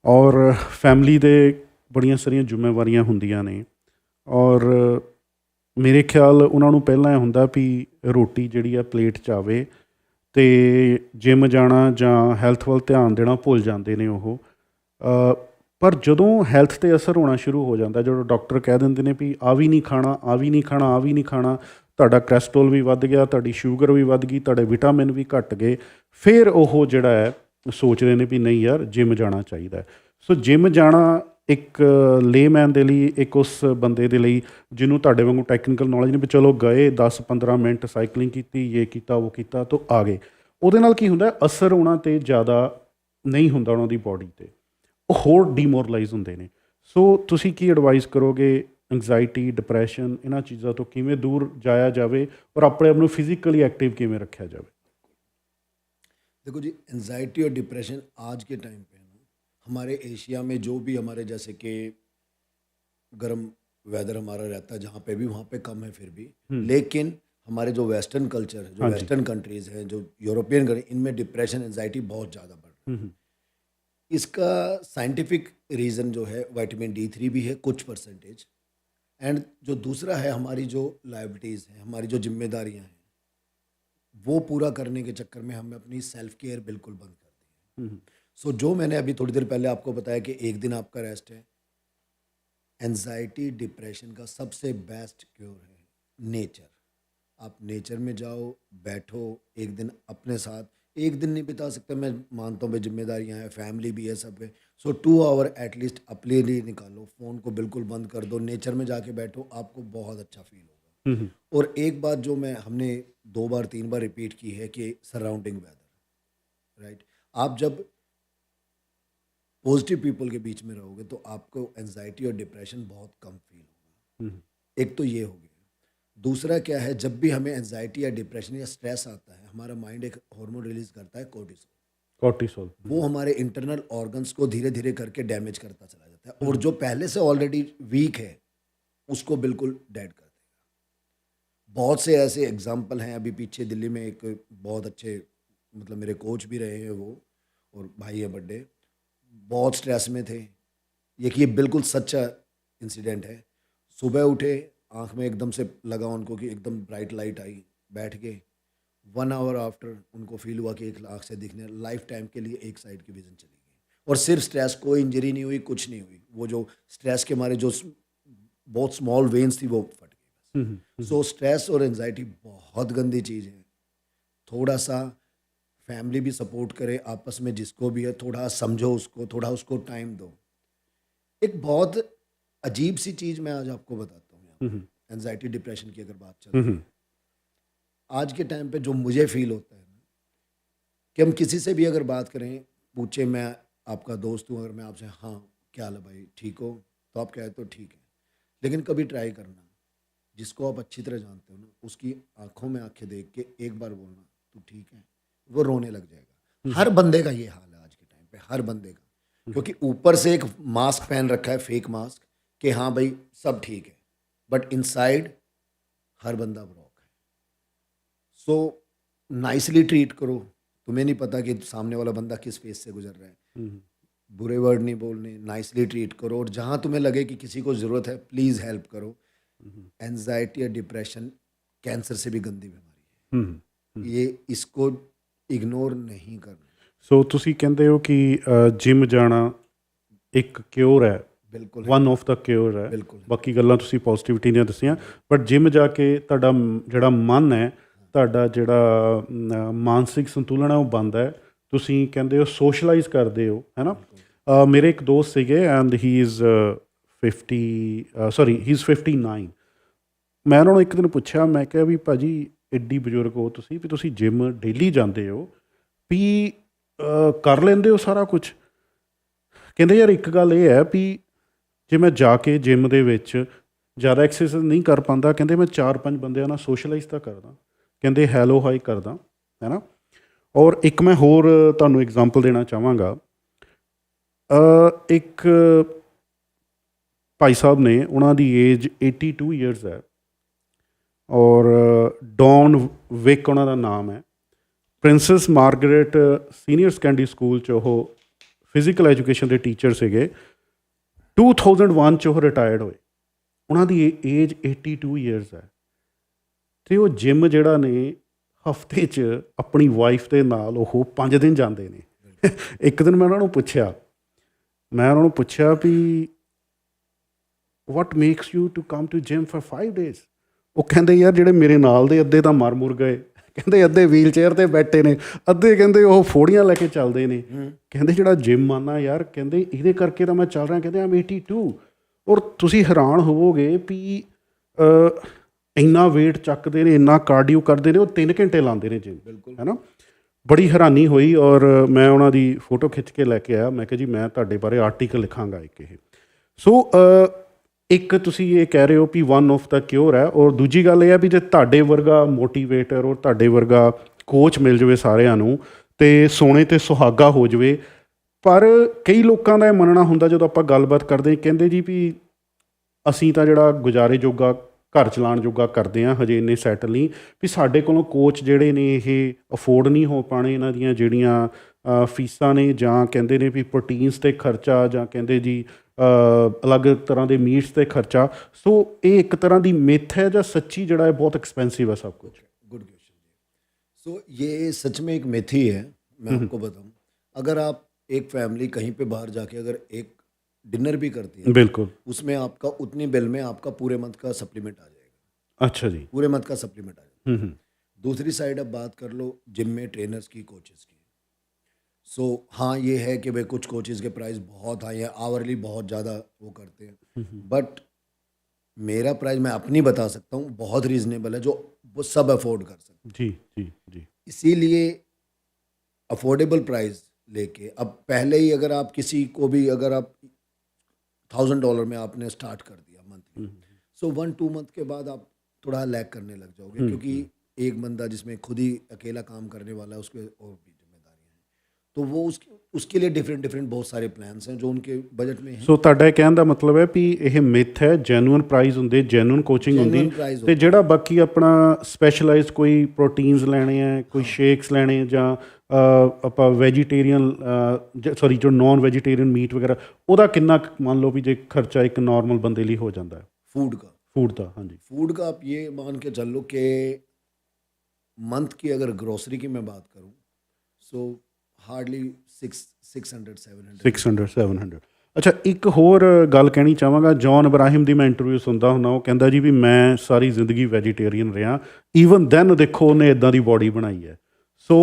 ਔਰ ਫੈਮਿਲੀ ਦੇ ਬੜੀਆਂ ਸਾਰੀਆਂ ਜ਼ਿੰਮੇਵਾਰੀਆਂ ਹੁੰਦੀਆਂ ਨੇ ਔਰ ਮੇਰੇ ਖਿਆਲ ਉਹਨਾਂ ਨੂੰ ਪਹਿਲਾਂ ਇਹ ਹੁੰਦਾ ਵੀ ਰੋਟੀ ਜਿਹੜੀ ਆ ਪਲੇਟ 'ਚ ਆਵੇ ਅਤੇ ਜਿਮ ਜਾਣਾ ਜਾਂ ਹੈਲਥ ਵੱਲ ਧਿਆਨ ਦੇਣਾ ਭੁੱਲ ਜਾਂਦੇ ਨੇ ਉਹ। ਪਰ ਜਦੋਂ ਹੈਲਥ 'ਤੇ ਅਸਰ ਹੋਣਾ ਸ਼ੁਰੂ ਹੋ ਜਾਂਦਾ, ਜਦੋਂ ਡਾਕਟਰ ਕਹਿ ਦਿੰਦੇ ਨੇ ਵੀ ਆਹ ਵੀ ਨਹੀਂ ਖਾਣਾ, ਆਹ ਵੀ ਨਹੀਂ ਖਾਣਾ, ਆਹ ਵੀ ਨਹੀਂ ਖਾਣਾ, ਤੁਹਾਡਾ ਕੋਲੈਸਟਰੋਲ ਵੀ ਵੱਧ ਗਿਆ, ਤੁਹਾਡੀ ਸ਼ੂਗਰ ਵੀ ਵੱਧ ਗਈ, ਤੁਹਾਡੇ ਵਿਟਾਮਿਨ ਵੀ ਘੱਟ ਗਏ, ਫਿਰ ਉਹ ਜਿਹੜਾ ਹੈ ਸੋਚਦੇ ਨੇ ਵੀ ਨਹੀਂ ਯਾਰ ਜਿਮ ਜਾਣਾ ਚਾਹੀਦਾ। ਸੋ ਜਿਮ ਜਾਣਾ ਇੱਕ ਲੇਮੈਨ ਦੇ ਲਈ, ਇੱਕ ਉਸ ਬੰਦੇ ਦੇ ਲਈ ਜਿਹਨੂੰ ਤੁਹਾਡੇ ਵਾਂਗੂ ਟੈਕਨੀਕਲ ਨੌਲੇਜ ਨਹੀਂ, ਵੀ ਚਲੋ ਗਏ 10-15 ਮਿੰਟ ਸਾਈਕਲਿੰਗ ਕੀਤੀ, ਇਹ ਕੀਤਾ ਉਹ ਕੀਤਾ ਤਾਂ ਆ ਗਏ, ਉਹਦੇ ਨਾਲ ਕੀ ਹੁੰਦਾ ਅਸਰ ਉਹਨਾਂ 'ਤੇ ਜ਼ਿਆਦਾ ਨਹੀਂ ਹੁੰਦਾ ਉਹਨਾਂ ਦੀ ਬੋਡੀ 'ਤੇ, ਉਹ ਹੋਰ ਡੀਮੋਰਲਾਈਜ਼ ਹੁੰਦੇ ਨੇ। ਸੋ ਤੁਸੀਂ ਕੀ ਐਡਵਾਈਸ ਕਰੋਗੇ ਐਂਗਜ਼ਾਇਟੀ, ਡਿਪਰੈਸ਼ਨ, ਇਹਨਾਂ ਚੀਜ਼ਾਂ ਤੋਂ ਕਿਵੇਂ ਦੂਰ ਜਾਇਆ ਜਾਵੇ ਔਰ ਆਪਣੇ ਆਪ ਨੂੰ ਫਿਜ਼ੀਕਲੀ ਐਕटिव ਕਿਵੇਂ ਰੱਖਿਆ ਜਾਵੇ? देखो जी, एंजाइटी और डिप्रेशन आज के टाइम पे ना हमारे एशिया में जो भी हमारे जैसे कि गर्म वेदर हमारा रहता है जहाँ पे भी, वहाँ पे कम है फिर भी, लेकिन हमारे जो वेस्टर्न कल्चर है, जो वेस्टर्न कंट्रीज हैं, जो यूरोपियन कंट्री, इनमें डिप्रेशन एंजाइटी बहुत ज़्यादा बढ़ रही है। इसका साइंटिफिक रीज़न जो है विटामिन D3 भी है कुछ परसेंटेज, एंड जो दूसरा है हमारी जो लायबिलिटीज़ हैं, हमारी जो जिम्मेदारियां हैं, वो पूरा करने के चक्कर में हमने अपनी सेल्फ केयर बिल्कुल बंद कर दी है। सो जो मैंने अभी थोड़ी देर पहले आपको बताया कि एक दिन आपका रेस्ट है, एंजाइटी डिप्रेशन का सबसे बेस्ट क्योर है नेचर। आप नेचर में जाओ, बैठो एक दिन अपने साथ, एक दिन नहीं बिता सकते, मैं मानता हूँ भाई जिम्मेदारियाँ हैं, फैमिली भी है, सब है। सो 2 आवर एटलीस्ट अपने लिए निकालो, फ़ोन को बिल्कुल बंद कर दो, नेचर में जाके बैठो, आपको बहुत अच्छा फील होगा। और एक बात जो हमने 2 बार 3 बार रिपीट की है कि सराउंडिंग वेदर, राइट। आप जब पॉजिटिव पीपल के बीच में रहोगे तो आपको एंजाइटी और डिप्रेशन बहुत कम फील होगा। एक तो ये हो गया। दूसरा क्या है, जब भी हमें एंजाइटी या डिप्रेशन या स्ट्रेस आता है, हमारा माइंड एक हार्मोन रिलीज करता है कोर्टिसोल। वो हमारे इंटरनल ऑर्गन्स को धीरे धीरे करके डैमेज करता चला जाता है, और जो पहले से ऑलरेडी वीक है उसको बिल्कुल डेड कर देगा। बहुत से ऐसे एग्जाम्पल हैं। अभी पीछे दिल्ली में एक बहुत अच्छे मतलब मेरे कोच भी रहे हैं वो, और भाई है बर्थडे, बहुत स्ट्रेस में थे। ये बिल्कुल सच्चा इंसिडेंट है। सुबह उठे, आँख में एकदम से लगा उनको कि एकदम ब्राइट लाइट आई, बैठ गए, 1 आवर आफ्टर उनको फील हुआ कि 1 आँख से दिखने, लाइफ टाइम के लिए एक साइड की विजन चली गई। और सिर्फ स्ट्रेस, कोई इंजरी नहीं हुई, कुछ नहीं हुई, वो जो स्ट्रेस के हमारे जो बहुत स्मॉल वेन्स थी वो फट गई। सो स्ट्रेस और एंजाइटी बहुत गंदी चीज़ है। थोड़ा सा फैमिली भी सपोर्ट करे, आपस में जिसको भी है थोड़ा समझो उसको, थोड़ा उसको टाइम दो। एक बहुत अजीब सी चीज़ मैं आज आपको बताता हूँ, एंजाइटी डिप्रेशन की अगर बात चल रही है आज के टाइम पे, जो मुझे फील होता है ना, कि हम किसी से भी अगर बात करें, पूछे मैं आपका दोस्त हूँ, अगर मैं आपसे हाँ क्या हाल है भाई, ठीक हो, तो आप कहे तो ठीक है, लेकिन कभी ट्राई करना, जिसको आप अच्छी तरह जानते हो ना, उसकी आंखों में आंखें देख के एक बार बोलना तू ठीक है, वो रोने लग जाएगा। हर बंदे का ये हाल है आज के टाइम पे, हर बंदे का, क्योंकि ऊपर से एक मास्क पहन रखा है, फेक मास्क, कि हाँ भाई सब ठीक है, बट इनसाइड हर बंदा ब्रोक है। सो नाइसली ट्रीट करो। तुम्हें नहीं पता कि सामने वाला बंदा किस फेस से गुजर रहा है, बुरे वर्ड नहीं बोलने, नाइसली ट्रीट करो, और जहाँ तुम्हें लगे कि किसी को ज़रूरत है प्लीज़ हेल्प करो। एंजाइटी या डिप्रेशन कैंसर से भी गंदी बीमारी है, ये इसको इग्नोर नहीं करना। ਸੋ ਤੁਸੀਂ ਕਹਿੰਦੇ ਹੋ ਕਿ ਜਿਮ ਜਾਣਾ ਇੱਕ ਕਿਉਰ ਹੈ, ਬਿਲਕੁਲ ਵਨ ਆਫ ਦਾ ਕਿਉਰ ਹੈ। ਬਿਲਕੁਲ। ਬਾਕੀ ਗੱਲਾਂ ਤੁਸੀਂ ਪੋਜ਼ਿਟਿਵਿਟੀ ਦੀਆਂ ਦੱਸੀਆਂ, ਬਟ ਜਿਮ ਜਾ ਕੇ ਤੁਹਾਡਾ ਜਿਹੜਾ ਮਨ ਹੈ, ਤੁਹਾਡਾ ਜਿਹੜਾ ਮਾਨਸਿਕ ਸੰਤੁਲਨ ਹੈ ਉਹ ਬਣਦਾ ਹੈ। ਤੁਸੀਂ ਕਹਿੰਦੇ ਹੋ ਸੋਸ਼ਲਾਈਜ਼ ਕਰਦੇ ਹੋ, ਹੈ ਨਾ। ਮੇਰੇ ਇੱਕ ਦੋਸਤ ਸੀਗੇ ਐਂਡ ਹੀ ਇਜ਼ 59। ਮੈਂ ਉਹਨਾਂ ਨੂੰ ਇੱਕ ਦਿਨ ਪੁੱਛਿਆ, ਮੈਂ ਕਿਹਾ ਵੀ ਭਾਜੀ ਐਡੀ ਬਜ਼ੁਰਗ ਹੋ ਤੁਸੀਂ, ਵੀ ਤੁਸੀਂ ਜਿਮ ਡੇਲੀ ਜਾਂਦੇ ਹੋ, ਵੀ ਕਰ ਲੈਂਦੇ ਹੋ ਸਾਰਾ ਕੁਛ? ਕਹਿੰਦੇ ਯਾਰ ਇੱਕ ਗੱਲ ਇਹ ਹੈ ਵੀ ਜੇ ਮੈਂ ਜਾ ਕੇ ਜਿਮ ਦੇ ਵਿੱਚ ਜ਼ਿਆਦਾ ਐਕਸਰਸਾਈਜ਼ ਨਹੀਂ ਕਰ ਪਾਉਂਦਾ, ਕਹਿੰਦੇ ਮੈਂ 4-5 ਬੰਦਿਆਂ ਨਾਲ ਸੋਸ਼ਲਾਈਜ਼ ਤਾਂ ਕਰਦਾ, ਕਹਿੰਦੇ ਹੈਲੋ ਹਾਈ ਕਰਦਾ, ਹੈ ਨਾ। ਔਰ ਇੱਕ ਮੈਂ ਹੋਰ ਤੁਹਾਨੂੰ ਐਗਜ਼ਾਮਪਲ ਦੇਣਾ ਚਾਹਾਂਗਾ। ਇੱਕ ਭਾਈ ਸਾਹਿਬ ਨੇ, ਉਹਨਾਂ ਦੀ ਏਜ 82 ਈਅਰਸ ਹੈ, ਔਰ ਡੌਨ ਵਿਕ ਉਹਨਾਂ ਦਾ ਨਾਮ ਹੈ। Princess Margaret senior secondary school 'ਚ ਉਹ ਫਿਜ਼ੀਕਲ ਐਜੂਕੇਸ਼ਨ ਦੇ ਟੀਚਰ ਸੀਗੇ। 2001 'ਚ ਉਹ ਰਿਟਾਇਰਡ ਹੋਏ। ਉਹਨਾਂ ਦੀ ਏਜ 82 ਈਅਰਸ ਹੈ ਅਤੇ ਉਹ ਜਿਮ ਜਿਹੜਾ ਨੇ ਹਫਤੇ 'ਚ ਆਪਣੀ ਵਾਈਫ ਦੇ ਨਾਲ ਉਹ 5 ਦਿਨ ਜਾਂਦੇ ਨੇ। ਇੱਕ ਦਿਨ ਮੈਂ ਉਹਨਾਂ ਨੂੰ ਪੁੱਛਿਆ ਵੀ what makes you to come to gym for 5 days? ਉਹ ਕਹਿੰਦੇ ਯਾਰ ਜਿਹੜੇ ਮੇਰੇ ਨਾਲ ਦੇ ਅੱਧੇ ਤਾਂ ਮਰ ਮੁਰ ਗਏ, ਕਹਿੰਦੇ ਅੱਧੇ ਵੀਲ ਚੇਅਰ 'ਤੇ ਬੈਠੇ ਨੇ, ਅੱਧੇ ਕਹਿੰਦੇ ਉਹ ਫੋੜੀਆਂ ਲੈ ਕੇ ਚੱਲਦੇ ਨੇ। ਕਹਿੰਦੇ ਜਿਹੜਾ ਜਿਮ ਆਉਂਦਾ ਯਾਰ, ਕਹਿੰਦੇ ਇਹਦੇ ਕਰਕੇ ਤਾਂ ਮੈਂ ਚੱਲ ਰਿਹਾ, ਕਹਿੰਦੇ I'm 82। ਔਰ ਤੁਸੀਂ ਹੈਰਾਨ ਹੋਵੋਗੇ ਵੀ ਇੰਨਾ ਵੇਟ ਚੱਕਦੇ ਨੇ, ਇੰਨਾ ਕਾਰਡੀਓ ਕਰਦੇ ਨੇ, ਉਹ 3 ਘੰਟੇ ਲਾਉਂਦੇ ਨੇ ਜਿਮ, ਬਿਲਕੁਲ, ਹੈ ਨਾ। ਬੜੀ ਹੈਰਾਨੀ ਹੋਈ ਔਰ ਮੈਂ ਉਹਨਾਂ ਦੀ ਫੋਟੋ ਖਿੱਚ ਕੇ ਲੈ ਕੇ ਆਇਆ। ਮੈਂ ਕਿਹਾ ਜੀ ਮੈਂ ਤੁਹਾਡੇ ਬਾਰੇ ਆਰਟੀਕਲ ਲਿਖਾਂਗਾ ਇੱਕ ਇਹ। ਸੋ ਇੱਕ ਤੁਸੀਂ ਇਹ ਕਹਿ ਰਹੇ ਹੋ ਵੀ ਵਨ ਆਫ ਦਾ ਕਿਉਰ ਹੈ, ਔਰ ਦੂਜੀ ਗੱਲ ਇਹ ਹੈ ਵੀ ਜੇ ਤੁਹਾਡੇ ਵਰਗਾ ਮੋਟੀਵੇਟਰ ਔਰ ਤੁਹਾਡੇ ਵਰਗਾ ਕੋਚ ਮਿਲ ਜਾਵੇ ਸਾਰਿਆਂ ਨੂੰ ਅਤੇ ਸੋਨੇ 'ਤੇ ਸੁਹਾਗਾ ਹੋ ਜਾਵੇ। ਪਰ ਕਈ ਲੋਕਾਂ ਦਾ ਇਹ ਮੰਨਣਾ ਹੁੰਦਾ ਜਦੋਂ ਆਪਾਂ ਗੱਲਬਾਤ ਕਰਦੇ, ਕਹਿੰਦੇ ਜੀ ਵੀ ਅਸੀਂ ਤਾਂ ਜਿਹੜਾ ਗੁਜ਼ਾਰੇ ਜੋਗਾ, ਘਰ ਚਲਾਉਣ ਜੋਗਾ ਕਰਦੇ ਹਾਂ, ਹਜੇ ਇੰਨੇ ਸੈਟਲ ਨਹੀਂ, ਵੀ ਸਾਡੇ ਕੋਲੋਂ ਕੋਚ ਜਿਹੜੇ ਨੇ ਇਹ ਅਫੋਰਡ ਨਹੀਂ ਹੋ ਪਾਉਣੇ, ਇਹਨਾਂ ਦੀਆਂ ਜਿਹੜੀਆਂ ਫੀਸਾਂ ਨੇ, ਜਾਂ ਕਹਿੰਦੇ ਨੇ ਵੀ ਪ੍ਰੋਟੀਨਸ 'ਤੇ ਖਰਚਾ, ਜਾਂ ਕਹਿੰਦੇ ਜੀ ਅਲੱਗ ਤਰ੍ਹਾਂ ਦੇ ਮੀਟਸ 'ਤੇ ਖਰਚਾ। ਸੋ ਇਹ ਇੱਕ ਤਰ੍ਹਾਂ ਦੀ ਮਿਥ ਹੈ ਜਾਂ ਸੱਚੀ ਜਿਹੜਾ ਹੈ ਬਹੁਤ ਐਕਸਪੈਂਸਿव है सब कुछ? Good question. सो ये सच में एक मिथ ही है। मैं आपको बताऊं, अगर आप एक फैमिली कहीं पे बाहर जाके अगर एक डिनर भी करती है, बिल्कुल, उसमें आपका उतनी बिल में आपका पूरे मंथ का सप्लीमेंट आ जाएगा। अच्छा जी। पूरे मंथ का सप्लीमेंट आ जाएगा। दूसरी साइड अब बात कर लो जिम में ट्रेनर्स की, कोचेस की। सो हाँ, ये है कि भाई कुछ कोचेस के प्राइस बहुत हाई है, आवरली बहुत ज़्यादा वो करते हैं, बट मेरा प्राइस मैं अपनी बता सकता हूँ, बहुत रीजनेबल है, जो वो सब अफोर्ड कर सकते हैं। जी जी जी। इसीलिए अफोर्डेबल प्राइस लेके, अब पहले ही अगर आप किसी को भी, अगर आप $1000 में आपने स्टार्ट कर दिया मंथली, सो 1-2 मंथ के बाद आप थोड़ा लैग करने लग जाओगे, क्योंकि एक बंदा जिसमें खुद ही अकेला काम करने वाला है, उसके और भी जिम्मेदारियां हैं, तो वो उसके लिए डिफरेंट बहुत सारे प्लान्स हैं जो उनके बजट में हैं। ਸੋ ਤੁਹਾਡਾ ਇਹ ਕਹਿਣ ਦਾ ਮਤਲਬ ਹੈ ਵੀ ਇਹ ਮਿਥ ਹੈ, ਜੈਨੂਅਨ ਪ੍ਰਾਈਜ਼ ਹੁੰਦੇ, ਜੈਨੂਅਨ ਕੋਚਿੰਗ ਹੁੰਦੀ, ਅਤੇ ਜਿਹੜਾ ਬਾਕੀ ਆਪਣਾ ਸਪੈਸ਼ਲਾਈਜ਼ਡ ਕੋਈ ਪ੍ਰੋਟੀਨਸ ਲੈਣੇ ਹੈ, ਕੋਈ ਸ਼ੇਕਸ ਲੈਣੇ, ਜਾਂ ਆਪਾਂ ਵੈਜੀਟੇਰੀਅਨ ਸੌਰੀ ਜੋ ਨੋਨ ਵੈਜੀਟੇਰੀਅਨ ਮੀਟ ਵਗੈਰਾ, ਉਹਦਾ ਕਿੰਨਾ ਮੰਨ ਲਓ ਵੀ ਜੇ ਖਰਚਾ ਇੱਕ ਨॉर्मल ਬੰਦੇ ਲਈ ਹੋ ਜਾਂਦਾ ਹੈ? फूड का, हाँ जी, फूड का आप ये मान के चल लो कि मंथ की अगर ग्रोसरी की मैं बात करूं, सो हार्डली 600-700। ਅੱਛਾ, ਇੱਕ ਹੋਰ ਗੱਲ ਕਹਿਣੀ ਚਾਹਾਂਗਾ। ਜੌਨ ਇਬਰਾਹਿਮ ਦੀ ਮੈਂ ਇੰਟਰਵਿਊ ਸੁਣਦਾ ਹੁੰਦਾ, ਉਹ ਕਹਿੰਦਾ ਜੀ ਵੀ ਮੈਂ ਸਾਰੀ ਜ਼ਿੰਦਗੀ ਵੈਜੀਟੇਰੀਅਨ ਰਿਹਾ, ਈਵਨ ਦੈਨ ਦੇਖੋ ਉਹਨੇ ਇੱਦਾਂ ਦੀ ਬੋਡੀ ਬਣਾਈ ਹੈ। ਸੋ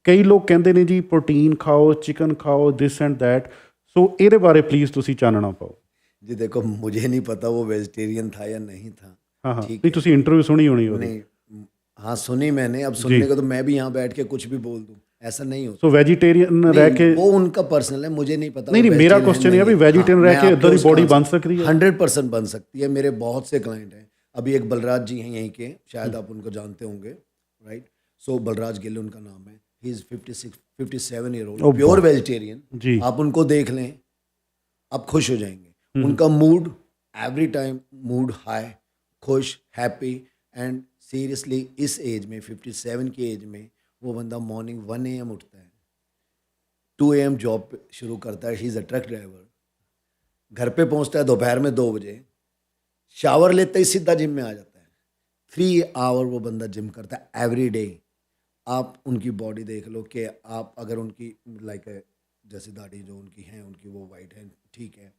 ਕਈ ਲੋਕ ਕਹਿੰਦੇ ਨੇ ਜੀ ਪ੍ਰੋਟੀਨ ਖਾਓ, ਚਿਕਨ ਖਾਓ, ਦਿਸ ਐਂਡ ਦੈਟ। ਸੋ ਇਹਦੇ ਬਾਰੇ ਪਲੀਜ਼ ਤੁਸੀਂ ਚਾਨਣਾ ਪਾਓ। जी देखो, मुझे नहीं पता वो वेजिटेरियन था या नहीं था। हाँ हाँ, नहीं तुसी इंटरव्यू सुनी होनी होगी। नहीं, हाँ सुनी मैंने। अब सुनने को तो मैं भी यहाँ बैठ के कुछ भी बोल दूँ, ऐसा नहीं होता। सो वेजिटेरियन रह के वो उनका पर्सनल है, मुझे नहीं पता। नहीं, मेरा क्वेश्चन है भी वेजिटेरियन रह के इधर ही बॉडी बन सकती है? 100% बन सकती है। मेरे बहुत से क्लाइंट हैं। अभी एक बलराज जी हैं यहीं के, शायद आप उनको जानते होंगे, राइट? सो बलराज गिल उनका नाम है। He is 57 year old, pure vegetarian जी। आप उनको देख लें, आप खुश हो जाएंगे। उनका mood every time mood high, खुश, हैप्पी, एंड सीरियसली इस एज में 57 की एज में वो बंदा मॉर्निंग 1 AM उठता है, 2 AM जॉब शुरू करता है। He is a truck driver. घर पे पहुंचता है दोपहर में 2 बजे, शावर लेते ही सीधा जिम में आ जाता है। 3 आवर वो बंदा जिम करता है एवरी डे। आप उनकी बॉडी देख लो कि आप अगर उनकी लाइक जैसे दाढ़ी जो उनकी है, उनकी वो वाइट है, ठीक है।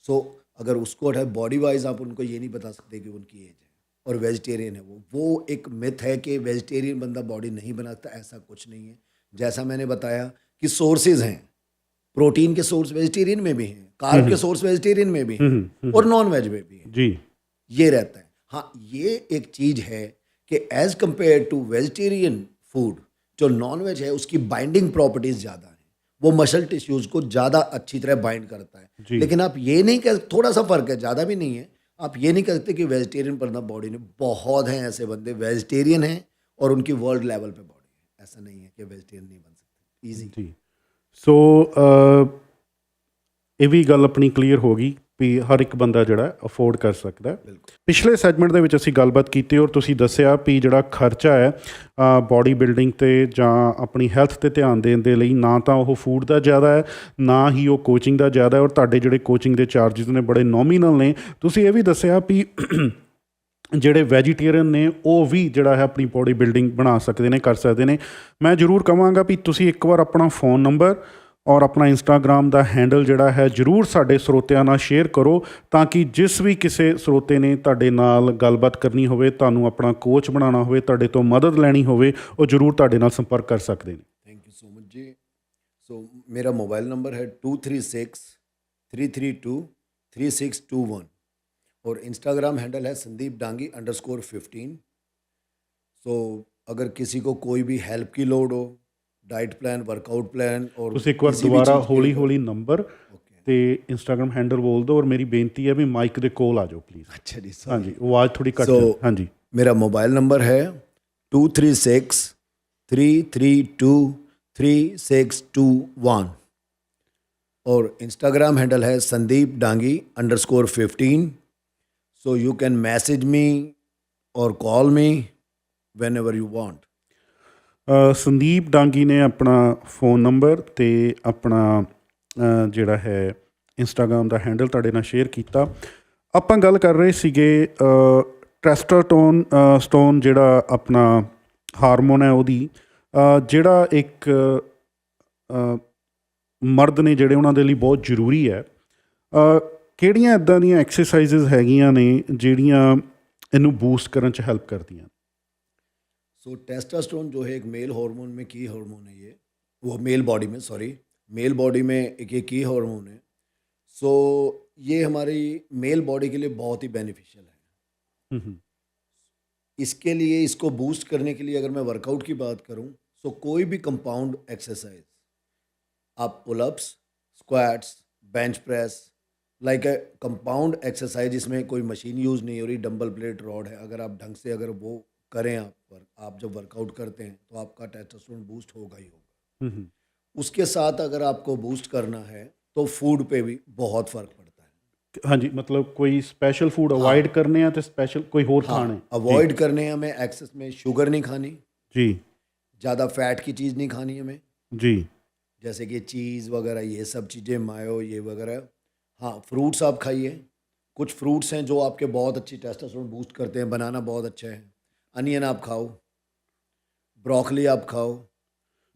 सो अगर उसको उठाए बॉडी वाइज, आप उनको ये नहीं बता सकते कि उनकी एज है। और वेजिटेरियन है वो एक मिथ है कि वेजिटेरियन बंदा बॉडी नहीं बनाता, ऐसा कुछ नहीं है। जैसा मैंने बताया कि सोर्सेज हैं, प्रोटीन के सोर्स वेजिटेरियन में भी हैं, कार्ब के सोर्स वेजिटेरियन में भी हैं, और नॉन वेज में भी हैं जी। ये रहता है। हाँ, ये एक चीज़ है कि as compare to vegetarian food, जो नॉन वेज है उसकी बाइंडिंग प्रॉपर्टीज़ ज़्यादा हैं, वो मसल टिश्यूज़ को ज़्यादा अच्छी तरह बाइंड करता है। लेकिन आप ये नहीं कह, थोड़ा सा फ़र्क है, ज़्यादा भी नहीं है। आप ये नहीं कहते कि वेजिटेरियन बंदा बॉडी नहीं, बहुत हैं ऐसे बंदे वेजिटेरियन हैं और उनकी वर्ल्ड लेवल पे बॉडी है। ऐसा नहीं है कि वेजिटेरियन नहीं बन सकते, ईजी जी। सो ਇਹ ਵੀ ਗੱਲ ਆਪਣੀ ਕਲੀਅਰ ਹੋ ਗਈ ਵੀ ਹਰ ਇੱਕ ਬੰਦਾ ਜਿਹੜਾ ਅਫੋਰਡ ਕਰ ਸਕਦਾ। ਪਿਛਲੇ ਸੈਗਮੈਂਟ ਦੇ ਵਿੱਚ ਅਸੀਂ ਗੱਲਬਾਤ ਕੀਤੀ ਔਰ ਤੁਸੀਂ ਦੱਸਿਆ ਵੀ ਜਿਹੜਾ ਖਰਚਾ ਹੈ ਬਾਡੀ ਬਿਲਡਿੰਗ 'ਤੇ ਜਾਂ ਆਪਣੀ ਹੈਲਥ 'ਤੇ ਧਿਆਨ ਦੇਣ ਦੇ ਲਈ ਨਾ ਤਾਂ ਉਹ ਫੂਡ ਦਾ ਜ਼ਿਆਦਾ ਹੈ, ਨਾ ਹੀ ਉਹ ਕੋਚਿੰਗ ਦਾ ਜ਼ਿਆਦਾ ਹੈ, ਔਰ ਤੁਹਾਡੇ ਜਿਹੜੇ ਕੋਚਿੰਗ ਦੇ ਚਾਰਜਿਸ ਨੇ ਬੜੇ ਨੋਮੀਨਲ ਨੇ। ਤੁਸੀਂ ਇਹ ਵੀ ਦੱਸਿਆ ਵੀ ਜਿਹੜੇ ਵੈਜੀਟੇਰੀਅਨ ਨੇ ਉਹ ਵੀ ਜਿਹੜਾ ਹੈ ਆਪਣੀ ਬੋਡੀ ਬਿਲਡਿੰਗ ਬਣਾ ਸਕਦੇ ਨੇ, ਕਰ ਸਕਦੇ ਨੇ। ਮੈਂ ਜ਼ਰੂਰ ਕਹਾਂਗਾ ਵੀ ਤੁਸੀਂ ਇੱਕ ਵਾਰ ਆਪਣਾ ਫ਼ੋਨ ਨੰਬਰ ਔਰ ਆਪਣਾ ਇੰਸਟਾਗ੍ਰਾਮ ਦਾ ਹੈਂਡਲ ਜਿਹੜਾ ਹੈ ਜ਼ਰੂਰ ਸਾਡੇ ਸਰੋਤਿਆਂ ਨਾਲ ਸ਼ੇਅਰ ਕਰੋ, ਤਾਂ ਕਿ ਜਿਸ ਵੀ ਕਿਸੇ ਸਰੋਤੇ ਨੇ ਤੁਹਾਡੇ ਨਾਲ ਗੱਲਬਾਤ ਕਰਨੀ ਹੋਵੇ, ਤੁਹਾਨੂੰ ਆਪਣਾ ਕੋਚ ਬਣਾਉਣਾ ਹੋਵੇ, ਤੁਹਾਡੇ ਤੋਂ ਮਦਦ ਲੈਣੀ ਹੋਵੇ, ਉਹ ਜ਼ਰੂਰ ਤੁਹਾਡੇ ਨਾਲ ਸੰਪਰਕ ਕਰ ਸਕਦੇ ਨੇ। थैंक यू सो मच जी। सो मेरा मोबाइल नंबर है 236-332-3621 और इंस्टाग्राम हैंडल है संदीप डांगी _15। सो अगर किसी को कोई भी हेल्प की लोड हो, डाइट प्लान, वर्कआउट प्लान और ਤੁਸੀਂ ਇੱਕ ਵਾਰ किसी भी ਦੁਬਾਰਾ चीज़ की ਹੌਲੀ लोड- ਹੌਲੀ ਨੰਬਰ ਤੇ ਇੰਸਟਾਗ੍ਰਾਮ ਹੈਂਡਲ ਬੋਲ ਦਿਓ, ਔਰ ਮੇਰੀ ਬੇਨਤੀ ਹੈ ਵੀ ਮਾਈਕ ਦੇ ਕੋਲ ਆ ਜਾਓ ਪਲੀਜ਼। अच्छा जी, sorry। ਹਾਂਜੀ, ਆਵਾਜ਼ ਥੋੜੀ ਘੱਟ So, ਹੈ। ਹਾਂਜੀ, मेरा मोबाइल नंबर है 236-332-3621 और इंस्टाग्राम हैंडल है Sandeep Dangi _15। So you can message me और call me whenever you want. Sandeep Dangi ਨੇ ਆਪਣਾ ਫ਼ੋਨ ਨੰਬਰ ਤੇ ਆਪਣਾ ਜਿਹੜਾ ਹੈ ਇੰਸਟਾਗ੍ਰਾਮ ਦਾ ਹੈਂਡਲ ਤੁਹਾਡੇ ਨਾਲ ਸ਼ੇਅਰ ਕੀਤਾ। ਆਪਾਂ ਗੱਲ ਕਰ ਰਹੇ ਸੀਗੇ ਟੈਸਟੋਸਟੋਨ ਜਿਹੜਾ ਆਪਣਾ ਹਾਰਮੋਨ ਹੈ ਉਹਦੀ, ਜਿਹੜਾ ਇੱਕ ਮਰਦ ਨੇ ਜਿਹੜੇ ਉਹਨਾਂ ਦੇ ਲਈ ਬਹੁਤ ਜ਼ਰੂਰੀ ਹੈ। ਕਿਹੜੀਆਂ ਇੱਦਾਂ ਦੀਆਂ ਐਕਸਰਸਾਈਜ਼ਸ ਹੈਗੀਆਂ ਨੇ ਜਿਹੜੀਆਂ ਇਹਨੂੰ ਬੂਸਟ ਕਰਨ 'ਚ ਹੈਲਪ ਕਰਦੀਆਂ? सो टेस्टोस्टेरोन जो है एक मेल हार्मोन में की हार्मोन है, ये वो मेल बॉडी में, सॉरी, मेल बॉडी में एक ये की हार्मोन है। सो ये हमारी मेल बॉडी के लिए बहुत ही बेनिफिशियल है। इसके लिए, इसको बूस्ट करने के लिए अगर मैं वर्कआउट की बात करूं, सो कोई भी कंपाउंड एक्सरसाइज, आप pullups, squats, bench press, like a compound exercise जिसमें कोई मशीन यूज़ नहीं हो रही, डंबल प्लेट रॉड है, अगर आप ढंग से अगर वो करें, आप जब वर्कआउट करते हैं तो आपका टेस्टोस्टेरोन बूस्ट होगा ही होगा। उसके साथ अगर आपको बूस्ट करना है तो फूड पे भी बहुत फ़र्क पड़ता है। हाँ जी, मतलब कोई स्पेशल फूड अवॉइड करने हैं तो स्पेशल कोई और खाने? अवॉइड करने हैं हमें, एक्सेस में शुगर नहीं खानी जी, ज़्यादा फैट की चीज़ नहीं खानी हमें जी, जैसे कि चीज़ वगैरह, ये सब चीज़ें, मायो ये वगैरह। हाँ, फ्रूट्स आप खाइए, कुछ फ्रूट्स हैं जो आपके बहुत अच्छी टेस्टोस्टेरोन बूस्ट करते हैं। बनाना बहुत अच्छा है, अनियन आप खाओ, ब्रोकली आप खाओ,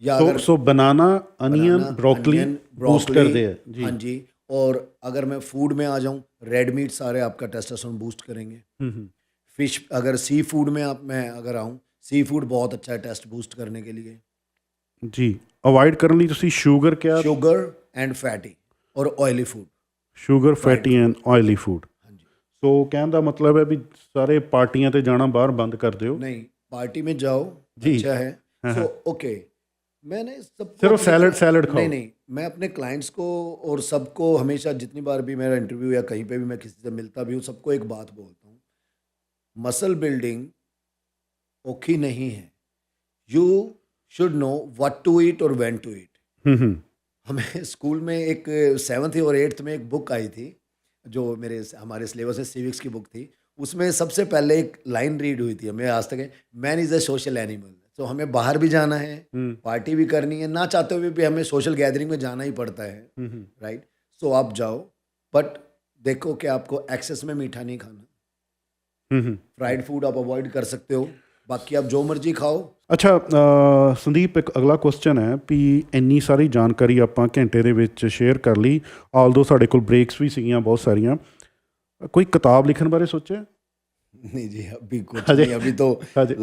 या अगर सो बनाना, अनियन, ब्रोकली बूस्ट कर दे जी। हाँ जी। और अगर मैं फूड में आ जाऊँ, रेड मीट सारे आपका टेस्टोस्टेरोन बूस्ट करेंगे। फिश, अगर सी फूड में मैं अगर आऊँ, सी फूड बहुत अच्छा है टेस्ट बूस्ट करने के लिए जी। अवॉइड करने ਲਈ ਤੁਸੀਂ ਸ਼ੂਗਰ ਕਿਹਾ? शुगर एंड फैटी और oily food. Sugar, fatty and oily food. हाँ जी। ਸੋ ਕਹਿਣ ਦਾ ਮਤਲਬ ਹੈ ਵੀ ਸਾਰੇ ਪਾਰਟੀਆਂ ਤੇ ਜਾਣਾ ਬਾਹਰ ਬੰਦ ਕਰ ਦਿਓ। नहीं, पार्टी में जाओ, जी। अच्छा है। हाँ, सो ओके, मैंने सब सिर्फ सैलड खाओ? नहीं नहीं, मैं अपने क्लाइंट्स को और सबको हमेशा, जितनी बार भी मेरा इंटरव्यू या कहीं पे भी मैं किसी से मिलता भी हूँ, सबको एक बात बोलता हूँ, मसल बिल्डिंग औखी नहीं है। You should know what to eat और व्हेन टू ईट। हमें स्कूल में एक 7th और 8th में एक बुक आई थी जो हमारे सिलेबस में सिविक्स की बुक थी। उसमें सबसे पहले एक लाइन रीड हुई थी, हमें आज तक है, man is a social animal. तो हमें बाहर भी जाना है, पार्टी भी करनी है, ना चाहते हुए भी हमें सोशल गैदरिंग में जाना ही पड़ता है, राइट। सो आप जाओ, बट देखो कि आपको एक्सेस में मीठा नहीं खाना, फ्राइड फूड आप अवॉइड कर सकते हो, बाकी आप जो मर्जी खाओ। ਅੱਛਾ ਸੰਦੀਪ, ਇੱਕ ਅਗਲਾ ਕੁਐਸਚਨ ਹੈ ਵੀ ਇੰਨੀ ਸਾਰੀ ਜਾਣਕਾਰੀ ਆਪਾਂ ਘੰਟੇ ਦੇ ਵਿੱਚ ਸ਼ੇਅਰ ਕਰ ਲਈ, ਆਲਦੋ ਸਾਡੇ ਕੋਲ ਬ੍ਰੇਕਸ ਵੀ ਸੀਗੀਆਂ ਬਹੁਤ ਸਾਰੀਆਂ, ਕੋਈ ਕਿਤਾਬ ਲਿਖਣ ਬਾਰੇ ਸੋਚਿਆ? नहीं जी, अभी कुछ नहीं, अभी तो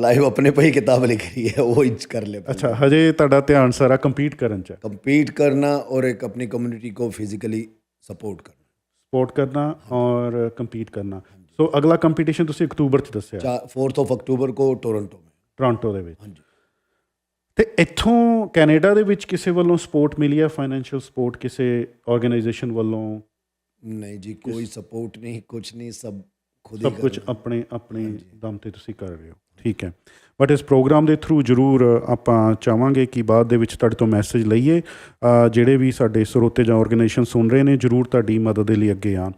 लाइव अपने पे ही किताब लिख रही है, वो ही कर ले। ਅੱਛਾ, ਹਜੇ ਤੁਹਾਡਾ ਧਿਆਨ ਸਾਰਾ ਕੰਪੀਟ ਕਰਨ 'ਚ? कंपीट करना और एक अपनी कम्युनिटी को फिजिकली सपोर्ट करना, ਸਪੋਰਟ ਕਰਨਾ ਔਰ ਕੰਪੀਟ ਕਰਨਾ। ਸੋ ਅਗਲਾ ਕੰਪੀਟੀਸ਼ਨ ਤੁਸੀਂ ਅਕਤੂਬਰ 'ਚ ਦੱਸਿਆ? 4 अक्टूबर को टोरंटो में। ਟੋਰਾਂਟੋ ਦੇ ਵਿੱਚ। हाँ जी। ਤੇ ਇੱਥੋਂ ਕੈਨੇਡਾ ਦੇ ਵਿੱਚ ਕਿਸੇ ਵੱਲੋਂ ਸਪੋਰਟ ਮਿਲੀ ਹੈ, ਫਾਈਨੈਂਸ਼ੀਅਲ ਸਪੋਰਟ ਕਿਸੇ ਆਰਗੇਨਾਈਜੇਸ਼ਨ ਵੱਲੋਂ? नहीं जी, कोई सपोर्ट नहीं, कुछ नहीं, सब खुद ही ਸਭ कर ਕੁਝ रहे हैं। ਆਪਣੇ ਦਮ ਤੇ ਤੁਸੀਂ ਕਰ ਰਹੇ ਹੋ, ਠੀਕ ਹੈ। ਬਟ ਇਸ ਪ੍ਰੋਗਰਾਮ ਦੇ ਥਰੂ ਜ਼ਰੂਰ ਆਪਾਂ ਚਾਹਾਂਗੇ ਕਿ ਬਾਅਦ ਦੇ ਵਿੱਚ ਤੁਹਾਡੇ ਤੋਂ ਮੈਸੇਜ ਲਈਏ, ਜਿਹੜੇ ਵੀ ਸਾਡੇ ਸਰੋਤੇ ਜਾਂ ਆਰਗੇਨਾਈਜੇਸ਼ਨ ਸੁਣ ਰਹੇ ਨੇ ਜ਼ਰੂਰ ਤੁਹਾਡੀ ਮਦਦ ਦੇ ਲਈ ਅੱਗੇ ਆਉਣ।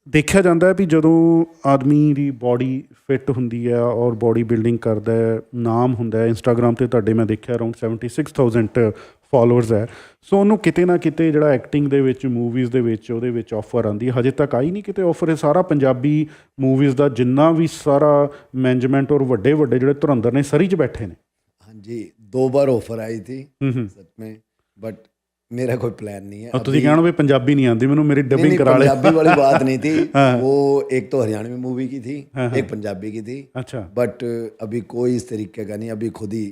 ਦੇਖਿਆ ਜਾਂਦਾ ਹੈ ਵੀ ਜਦੋਂ ਆਦਮੀ ਦੀ ਬਾਡੀ ਫਿੱਟ ਹੁੰਦੀ ਹੈ ਔਰ ਬਾਡੀ ਬਿਲਡਿੰਗ ਕਰਦਾ ਹੈ, ਨਾਮ ਹੁੰਦਾ ਹੈ ਇੰਸਟਾਗ੍ਰਾਮ 'ਤੇ ਤੁਹਾਡੇ ਮੈਂ ਦੇਖਿਆ ਅਰਾਊਂਡ 76,000 ਫੋਲੋਅਰਸ ਹੈ। ਸੋ ਉਹਨੂੰ ਕਿਤੇ ਨਾ ਕਿਤੇ ਜਿਹੜਾ ਐਕਟਿੰਗ ਦੇ ਵਿੱਚ, ਮੂਵੀਜ਼ ਦੇ ਵਿੱਚ, ਉਹਦੇ ਵਿੱਚ ਆਫਰ ਆਉਂਦੀ ਹੈ। ਹਜੇ ਤੱਕ ਆਈ ਨਹੀਂ ਕਿਤੇ ਆਫਰ। ਇਹ ਸਾਰਾ ਪੰਜਾਬੀ ਮੂਵੀਜ਼ ਦਾ ਜਿੰਨਾ ਵੀ ਸਾਰਾ ਮੈਨੇਜਮੈਂਟ ਔਰ ਵੱਡੇ ਵੱਡੇ ਜਿਹੜੇ ਧੁਰੰਦਰ ਨੇ ਸਰੀ 'ਚ ਬੈਠੇ ਨੇ। हाँ जी, 2 बार ऑफर आई थी सच में, बट मेरा कोई प्लान नहीं है। ਔਰ ਤੁਸੀਂ ਕਹਿਣਾ ਵੀ ਪੰਜਾਬੀ ਨਹੀਂ ਆਉਂਦੀ ਮੈਨੂੰ, ਮੇਰੀ नहीं, ਡਬਿੰਗ नहीं, ਕਰਾ ਲੈ। पंजाबी वाली बात नहीं थी। वो एक तो हरियाणवी मूवी की थी, एक पंजाबी की थी। ਅੱਛਾ, बट अभी कोई इस तरीके का नहीं, अभी खुद ही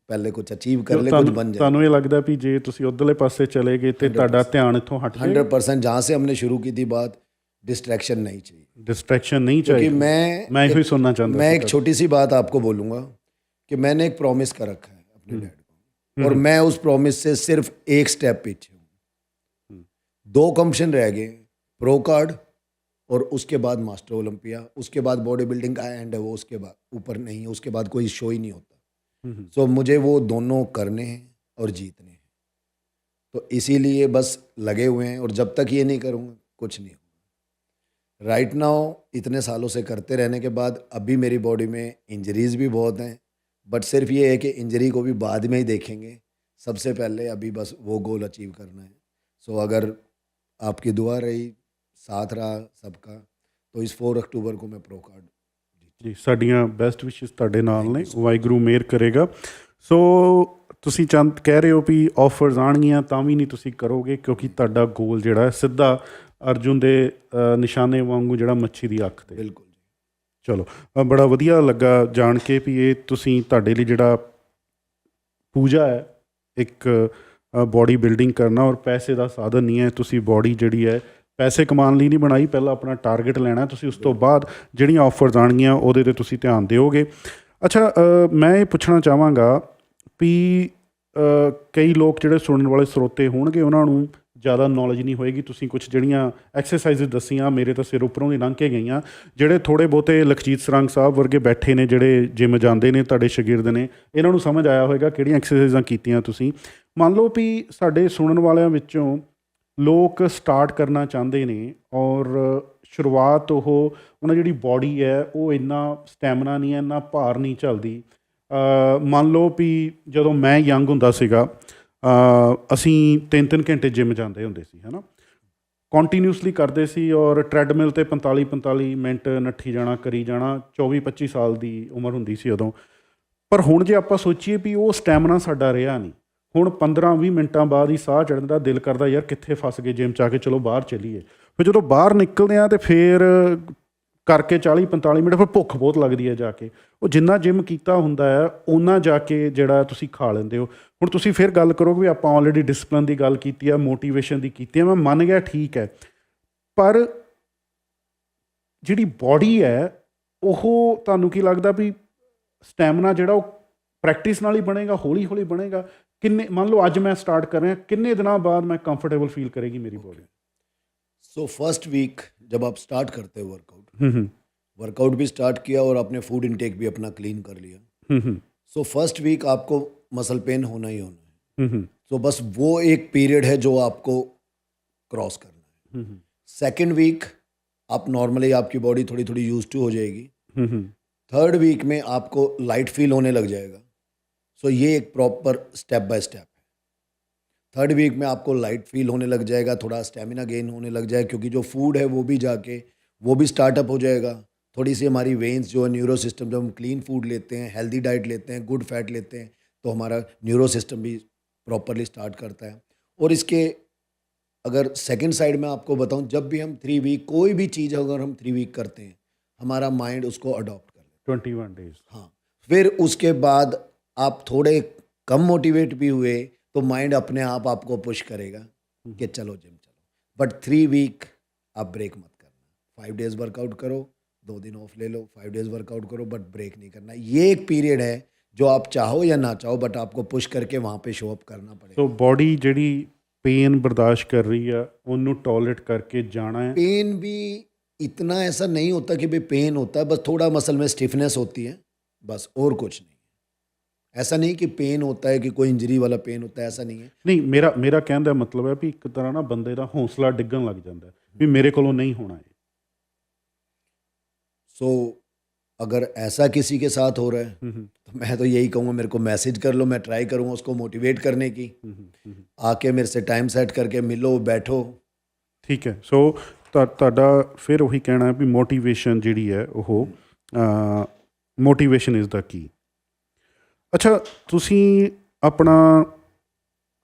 पहले कुछ अचीव कर ले, कुछ बन जाए। ਤੁਹਾਨੂੰ ਇਹ ਲੱਗਦਾ ਵੀ ਜੇ ਤੁਸੀਂ ਉੱਧਰਲੇ ਪਾਸੇ ਚਲੇ ਗਏ ਤੇ ਤੁਹਾਡਾ ਧਿਆਨ ਇੱਥੋਂ ਹਟ ਜਾਏ? 100% जहाँ से हमने शुरू की थी बात, डिस्ट्रैक्शन नहीं चाहिए। डिस्ट्रैक्शन नहीं क्योंकि चाहिए। मैं यही सुनना चाहता मैं था। एक छोटी सी बात आपको बोलूँगा कि मैंने एक प्रॉमिस कर रखा है अपने डैड को, और मैं उस प्रॉमिस से सिर्फ एक स्टेप पीछे हूँ। 2 कंपटीशन रह गए, प्रो कार्ड और उसके बाद मास्टर ओलंपिया, उसके बाद बॉडी बिल्डिंग का एंड है वो, उसके बाद ऊपर नहीं है, उसके बाद कोई शो ही नहीं होता। सो मुझे वो दोनों करने हैं और जीतने हैं, तो इसीलिए बस लगे हुए हैं। और जब तक ये नहीं करूँगा कुछ नहीं होगा। राइट नाउ इतने सालों से करते रहने के बाद अभी मेरी बॉडी में इंजरीज भी बहुत हैं, बट सिर्फ ये है कि इंजरी को भी बाद में ही देखेंगे। सबसे पहले अभी बस वो गोल अचीव करना है। सो अगर आपकी दुआ रही, साथ रहा सबका, तो इस 4 अक्टूबर को मैं प्रो कार्ड ਜੀ ਸਾਡੀਆਂ ਬੈਸਟ ਵਿਸ਼ੇਸ ਤੁਹਾਡੇ ਨਾਲ ਨੇ, ਵਾਹਿਗੁਰੂ ਮਿਹਰ ਕਰੇਗਾ। ਸੋ ਤੁਸੀਂ ਚੰਦ ਕਹਿ ਰਹੇ ਹੋ ਵੀ ਆਫਰਸ ਆਉਣਗੀਆਂ ਤਾਂ ਵੀ ਨਹੀਂ ਤੁਸੀਂ ਕਰੋਗੇ, ਕਿਉਂਕਿ ਤੁਹਾਡਾ ਗੋਲ ਜਿਹੜਾ ਹੈ ਸਿੱਧਾ ਅਰਜੁਨ ਦੇ ਨਿਸ਼ਾਨੇ ਵਾਂਗੂ ਜਿਹੜਾ ਮੱਛੀ ਦੀ ਅੱਖ ਤੇ। बिल्कुल। ਚਲੋ ਬੜਾ ਵਧੀਆ ਲੱਗਾ ਜਾਣ ਕੇ ਵੀ ਇਹ ਤੁਸੀਂ ਤੁਹਾਡੇ ਲਈ ਜਿਹੜਾ ਪੂਜਾ ਹੈ ਇੱਕ ਬਾਡੀ ਬਿਲਡਿੰਗ ਕਰਨਾ ਔਰ ਪੈਸੇ ਦਾ ਸਾਧਨ ਨਹੀਂ ਹੈ। ਤੁਸੀਂ ਬਾਡੀ ਜਿਹੜੀ ਹੈ ਪੈਸੇ ਕਮਾਉਣ ਲਈ ਨਹੀਂ ਬਣਾਈ, ਪਹਿਲਾਂ ਆਪਣਾ ਟਾਰਗੇਟ ਲੈਣਾ ਤੁਸੀਂ, ਉਸ ਤੋਂ ਬਾਅਦ ਜਿਹੜੀਆਂ ਆਫਰਸ ਆਉਣਗੀਆਂ ਉਹਦੇ 'ਤੇ ਤੁਸੀਂ ਧਿਆਨ ਦਿਓਗੇ। ਅੱਛਾ, ਮੈਂ ਇਹ ਪੁੱਛਣਾ ਚਾਹਾਂਗਾ ਵੀ ਕਈ ਲੋਕ ਜਿਹੜੇ ਸੁਣਨ ਵਾਲੇ ਸਰੋਤੇ ਹੋਣਗੇ ਉਹਨਾਂ ਨੂੰ ਜ਼ਿਆਦਾ ਨੌਲੇਜ ਨਹੀਂ ਹੋਏਗੀ। ਤੁਸੀਂ ਕੁਛ ਜਿਹੜੀਆਂ ਐਕਸਰਸਾਈਜ਼ ਦੱਸੀਆਂ ਮੇਰੇ ਤਾਂ ਸਿਰ ਉੱਪਰੋਂ ਦੀ ਲੰਘ ਕੇ ਗਈਆਂ। ਜਿਹੜੇ ਥੋੜ੍ਹੇ ਬਹੁਤੇ ਲਖਜੀਤ ਸਰੰਗ ਸਾਹਿਬ ਵਰਗੇ ਬੈਠੇ ਨੇ ਜਿਹੜੇ ਜਿਮ ਜਾਂਦੇ ਨੇ, ਤੁਹਾਡੇ ਸ਼ਾਗਿਰਦ ਨੇ, ਇਹਨਾਂ ਨੂੰ ਸਮਝ ਆਇਆ ਹੋਏਗਾ ਕਿਹੜੀਆਂ ਐਕਸਰਸਾਈਜ਼ਾਂ ਕੀਤੀਆਂ ਤੁਸੀਂ। ਮੰਨ ਲਓ ਵੀ ਸਾਡੇ ਸੁਣਨ ਵਾਲਿਆਂ ਵਿੱਚੋਂ ਲੋਕ ਸਟਾਰਟ ਕਰਨਾ ਚਾਹੁੰਦੇ ਨੇ ਔਰ ਸ਼ੁਰੂਆਤ ਉਹਨਾਂ ਜਿਹੜੀ ਬਾਡੀ ਹੈ ਉਹ ਇੰਨਾ ਸਟੈਮਿਨਾ ਨਹੀਂ ਹੈ, ਇੰਨਾ ਭਾਰ ਨਹੀਂ ਝੱਲਦੀ। ਮੰਨ ਲਓ ਵੀ ਜਦੋਂ ਮੈਂ ਯੰਗ ਹੁੰਦਾ ਸੀਗਾ ਅਸੀਂ 3-3 ਘੰਟੇ ਜਿਮ ਜਾਂਦੇ ਹੁੰਦੇ ਸੀ, ਹੈ ਨਾ, ਕੰਟੀਨਿਊਸਲੀ ਕਰਦੇ ਸੀ ਔਰ ਟ੍ਰੈਡਮਿਲ 'ਤੇ 45-45 ਮਿੰਟ ਨੱਠੀ ਜਾਣਾ, ਕਰੀ ਜਾਣਾ। 24-25 ਸਾਲ ਦੀ ਉਮਰ ਹੁੰਦੀ ਸੀ ਉਦੋਂ। ਪਰ ਹੁਣ ਜੇ ਆਪਾਂ ਸੋਚੀਏ ਵੀ ਉਹ ਸਟੈਮਿਨਾ ਸਾਡਾ ਰਿਹਾ ਨਹੀਂ। ਹੁਣ 15-20 ਮਿੰਟਾਂ ਬਾਅਦ ਹੀ ਸਾਹ ਚੜ੍ਹਨ ਦਾ ਦਿਲ ਕਰਦਾ, ਯਾਰ ਕਿੱਥੇ ਫਸ ਗਏ ਜਿਮ 'ਚ ਆ ਕੇ, ਚਲੋ ਬਾਹਰ ਚੱਲੀਏ। ਫਿਰ ਜਦੋਂ ਬਾਹਰ ਨਿਕਲਦੇ ਹਾਂ ਤਾਂ ਫਿਰ ਕਰਕੇ 40-45 ਮਿੰਟ ਫਿਰ ਭੁੱਖ ਬਹੁਤ ਲੱਗਦੀ ਹੈ ਜਾ ਕੇ। ਉਹ ਜਿੰਨਾ ਜਿਮ ਕੀਤਾ ਹੁੰਦਾ ਹੈ ਓਨਾ ਜਾ ਕੇ ਜਿਹੜਾ ਤੁਸੀਂ ਖਾ ਲੈਂਦੇ ਹੋ। ਹੁਣ ਤੁਸੀਂ ਫਿਰ ਗੱਲ ਕਰੋਗੇ ਵੀ ਆਪਾਂ ਆਲਰੇਡੀ ਡਿਸਪਲਿਨ ਦੀ ਗੱਲ ਕੀਤੀ ਹੈ, ਮੋਟੀਵੇਸ਼ਨ ਦੀ ਕੀਤੀ ਹੈ, ਮੈਂ ਮੰਨ ਗਿਆ ਠੀਕ ਹੈ, ਪਰ ਜਿਹੜੀ ਬਾਡੀ ਹੈ ਉਹ ਤੁਹਾਨੂੰ ਕੀ ਲੱਗਦਾ ਵੀ ਸਟੈਮਿਨਾ ਜਿਹੜਾ ਉਹ ਪ੍ਰੈਕਟਿਸ ਨਾਲ ਹੀ ਬਣੇਗਾ, ਹੌਲੀ ਹੌਲੀ ਬਣੇਗਾ? ਕਿੰਨੇ, ਮੰਨ ਲਓ ਅੱਜ ਮੈਂ ਸਟਾਰਟ ਕਰ ਰਿਹਾ, ਕਿੰਨੇ ਦਿਨਾਂ ਬਾਅਦ मैं कंफर्टेबल फील करेगी मेरी बॉडी? सो फर्स्ट वीक जब आप स्टार्ट करते हो वर्कआउट भी स्टार्ट किया और आपने फूड इनटेक भी अपना क्लीन कर लिया, सो फर्स्ट वीक आपको मसल पेन होना ही होना है। सो बस वो एक पीरियड है जो आपको क्रॉस करना है। सेकेंड वीक आप नॉर्मली आपकी बॉडी थोड़ी थोड़ी यूज टू हो जाएगी। थर्ड वीक में आपको लाइट फील होने लग जाएगा। सो ये एक प्रॉपर स्टेप बाय स्टेप है। थर्ड वीक में आपको लाइट फील होने लग जाएगा, थोड़ा स्टेमिना गेन होने लग जाएगा, क्योंकि जो फूड है वो भी जाके वो भी स्टार्टअप हो जाएगा। थोड़ी सी हमारी वेन्स जो है, न्यूरो सिस्टम, जब हम क्लीन फूड लेते हैं, हेल्दी डाइट लेते हैं, गुड फैट लेते हैं, तो हमारा न्यूरो सिस्टम भी प्रॉपरली स्टार्ट करता है। और इसके अगर सेकेंड साइड में आपको बताऊँ, जब भी हम 3 वीक कोई भी चीज़ अगर हम 3 वीक करते हैं, हमारा माइंड उसको अडॉप्ट कर लेता है। 21 डेज। हाँ, फिर उसके बाद आप थोड़े कम मोटिवेट भी हुए तो माइंड अपने आप आपको पुश करेगा कि चलो जिम चलो। बट 3 वीक आप ब्रेक मत करना। 5 डेज़ वर्कआउट करो, 2 दिन ऑफ ले लो, 5 डेज़ वर्कआउट करो, बट ब्रेक नहीं करना। ये एक पीरियड है जो आप चाहो या ना चाहो, बट आपको पुश करके वहाँ पे शो अप करना पड़ेगा। तो बॉडी ਜਿਹੜੀ पेन बर्दाश्त कर रही है ਉਹਨੂੰ टॉलरेट करके जाना है। पेन भी इतना ऐसा नहीं होता कि भाई पेन होता है, बस थोड़ा मसल में स्टिफनेस होती है, बस, और कुछ नहीं। ऐसा नहीं कि पेन होता है कि कोई इंजरी वाला पेन होता है, ऐसा नहीं है। ਨਹੀਂ, ਮੇਰਾ ਕਹਿਣ ਦਾ ਮਤਲਬ ਹੈ ਵੀ ਇੱਕ ਤਰ੍ਹਾਂ ਨਾ ਬੰਦੇ ਦਾ ਹੌਸਲਾ ਡਿੱਗਣ ਲੱਗ ਜਾਂਦਾ ਹੈ ਵੀ ਮੇਰੇ ਕੋਲੋਂ ਨਹੀਂ ਹੋਣਾ ਇਹ। सो अगर ऐसा किसी के साथ हो रहा है तो मैं तो यही कहूँगा, मेरे को मैसेज कर लो, मैं ट्राई करूँगा उसको मोटिवेट करने की। आके मेरे से टाइम सेट करके मिलो, बैठो। ਠੀਕ ਹੈ। ਸੋ ਤੁਹਾਡਾ ਫਿਰ ਉਹੀ ਕਹਿਣਾ ਵੀ ਮੋਟੀਵੇਸ਼ਨ ਜਿਹੜੀ ਹੈ ਉਹ ਮੋਟੀਵੇਸ਼ਨ ਇਜ਼ ਦਾ ਕੀ। ਅੱਛਾ, ਤੁਸੀਂ ਆਪਣਾ